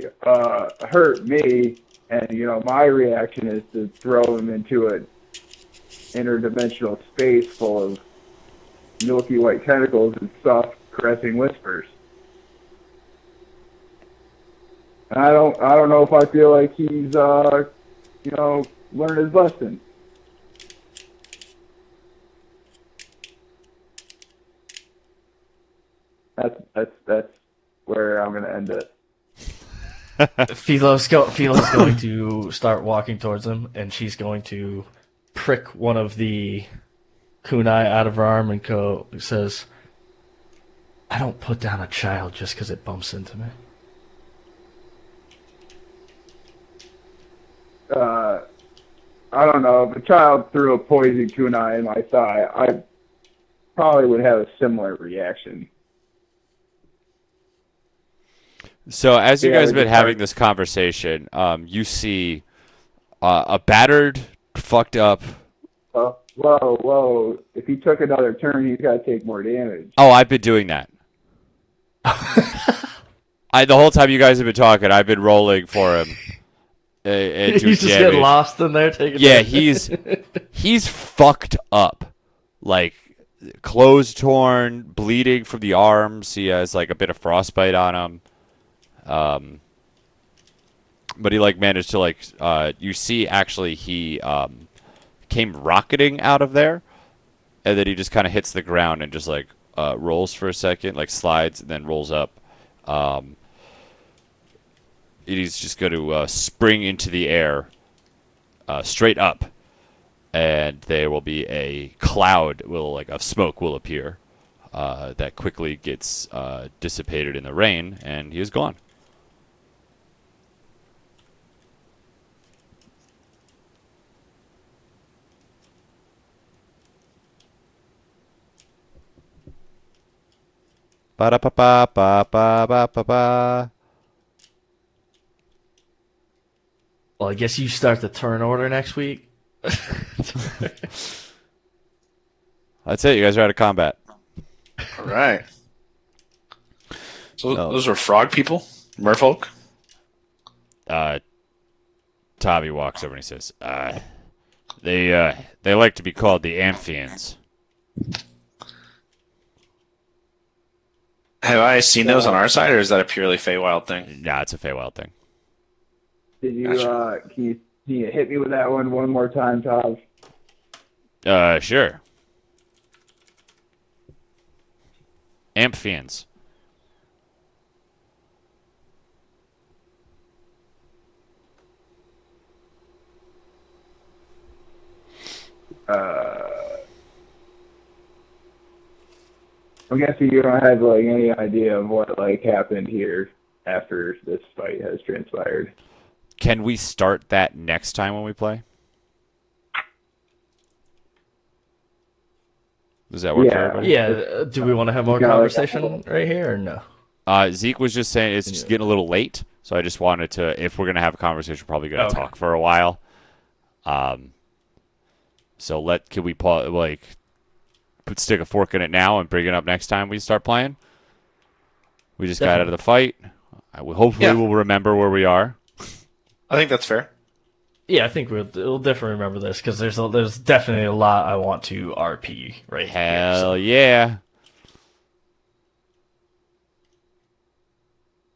hurt me, and my reaction is to throw him into an interdimensional space full of milky white tentacles and soft caressing whispers. And I don't know if I feel like he's learned his lesson. That's where I'm gonna end it. Philo's going to start walking towards him, and she's going to prick one of the kunai out of her arm and says, I don't put down a child just because it bumps into me. I don't know. If a child threw a poison kunai in my thigh, I probably would have a similar reaction. So as you Yeah, guys have we been just having this conversation, you see a battered, fucked up. Whoa. If he took another turn, he's got to take more damage. Oh, I've been doing that. The whole time you guys have been talking, I've been rolling for him. He's just getting lost in there. Yeah, he's fucked up. Like, clothes torn, bleeding from the arms. He has like a bit of frostbite on him. But he like managed to like you see actually he came rocketing out of there, and then he just kind of hits the ground and just like rolls for a second, like slides and then rolls up. He's just going to spring into the air straight up, and there will be a cloud of smoke will appear that quickly gets dissipated in the rain, and he is gone. Ba-da-ba-ba-ba-ba-ba-ba. Well, I guess you start the turn order next week. That's it. You guys are out of combat. All right. So those are frog people, merfolk. Tommy walks over and he says, "They like to be called the Amphians." Have I seen those on our side, or is that a purely Feywild thing? Nah, it's a Feywild thing. Did you? Gotcha. Can you hit me with that one more time, Todd? Sure. Amphians. I'm guessing you don't have like any idea of what like happened here after this fight has transpired. Can we start that next time when we play? Does that work for everybody? Yeah, do we want to have more conversation right here or no? Zeke was just saying it's just getting a little late, so I just wanted to, if we're going to have a conversation, we're probably going to talk for a while. So can we pause, like, stick a fork in it now and bring it up next time we start playing. We just got out of Definitely. the fight. Hopefully we'll remember where we are. I think that's fair. Yeah, I think we'll definitely remember this because there's definitely a lot I want to RP right here. Hell So. yeah.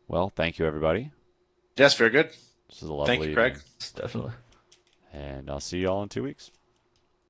Well, thank you, everybody. Yes, very good. This is a lovely Thank you, Craig. evening. Definitely. And I'll see you all in 2 weeks.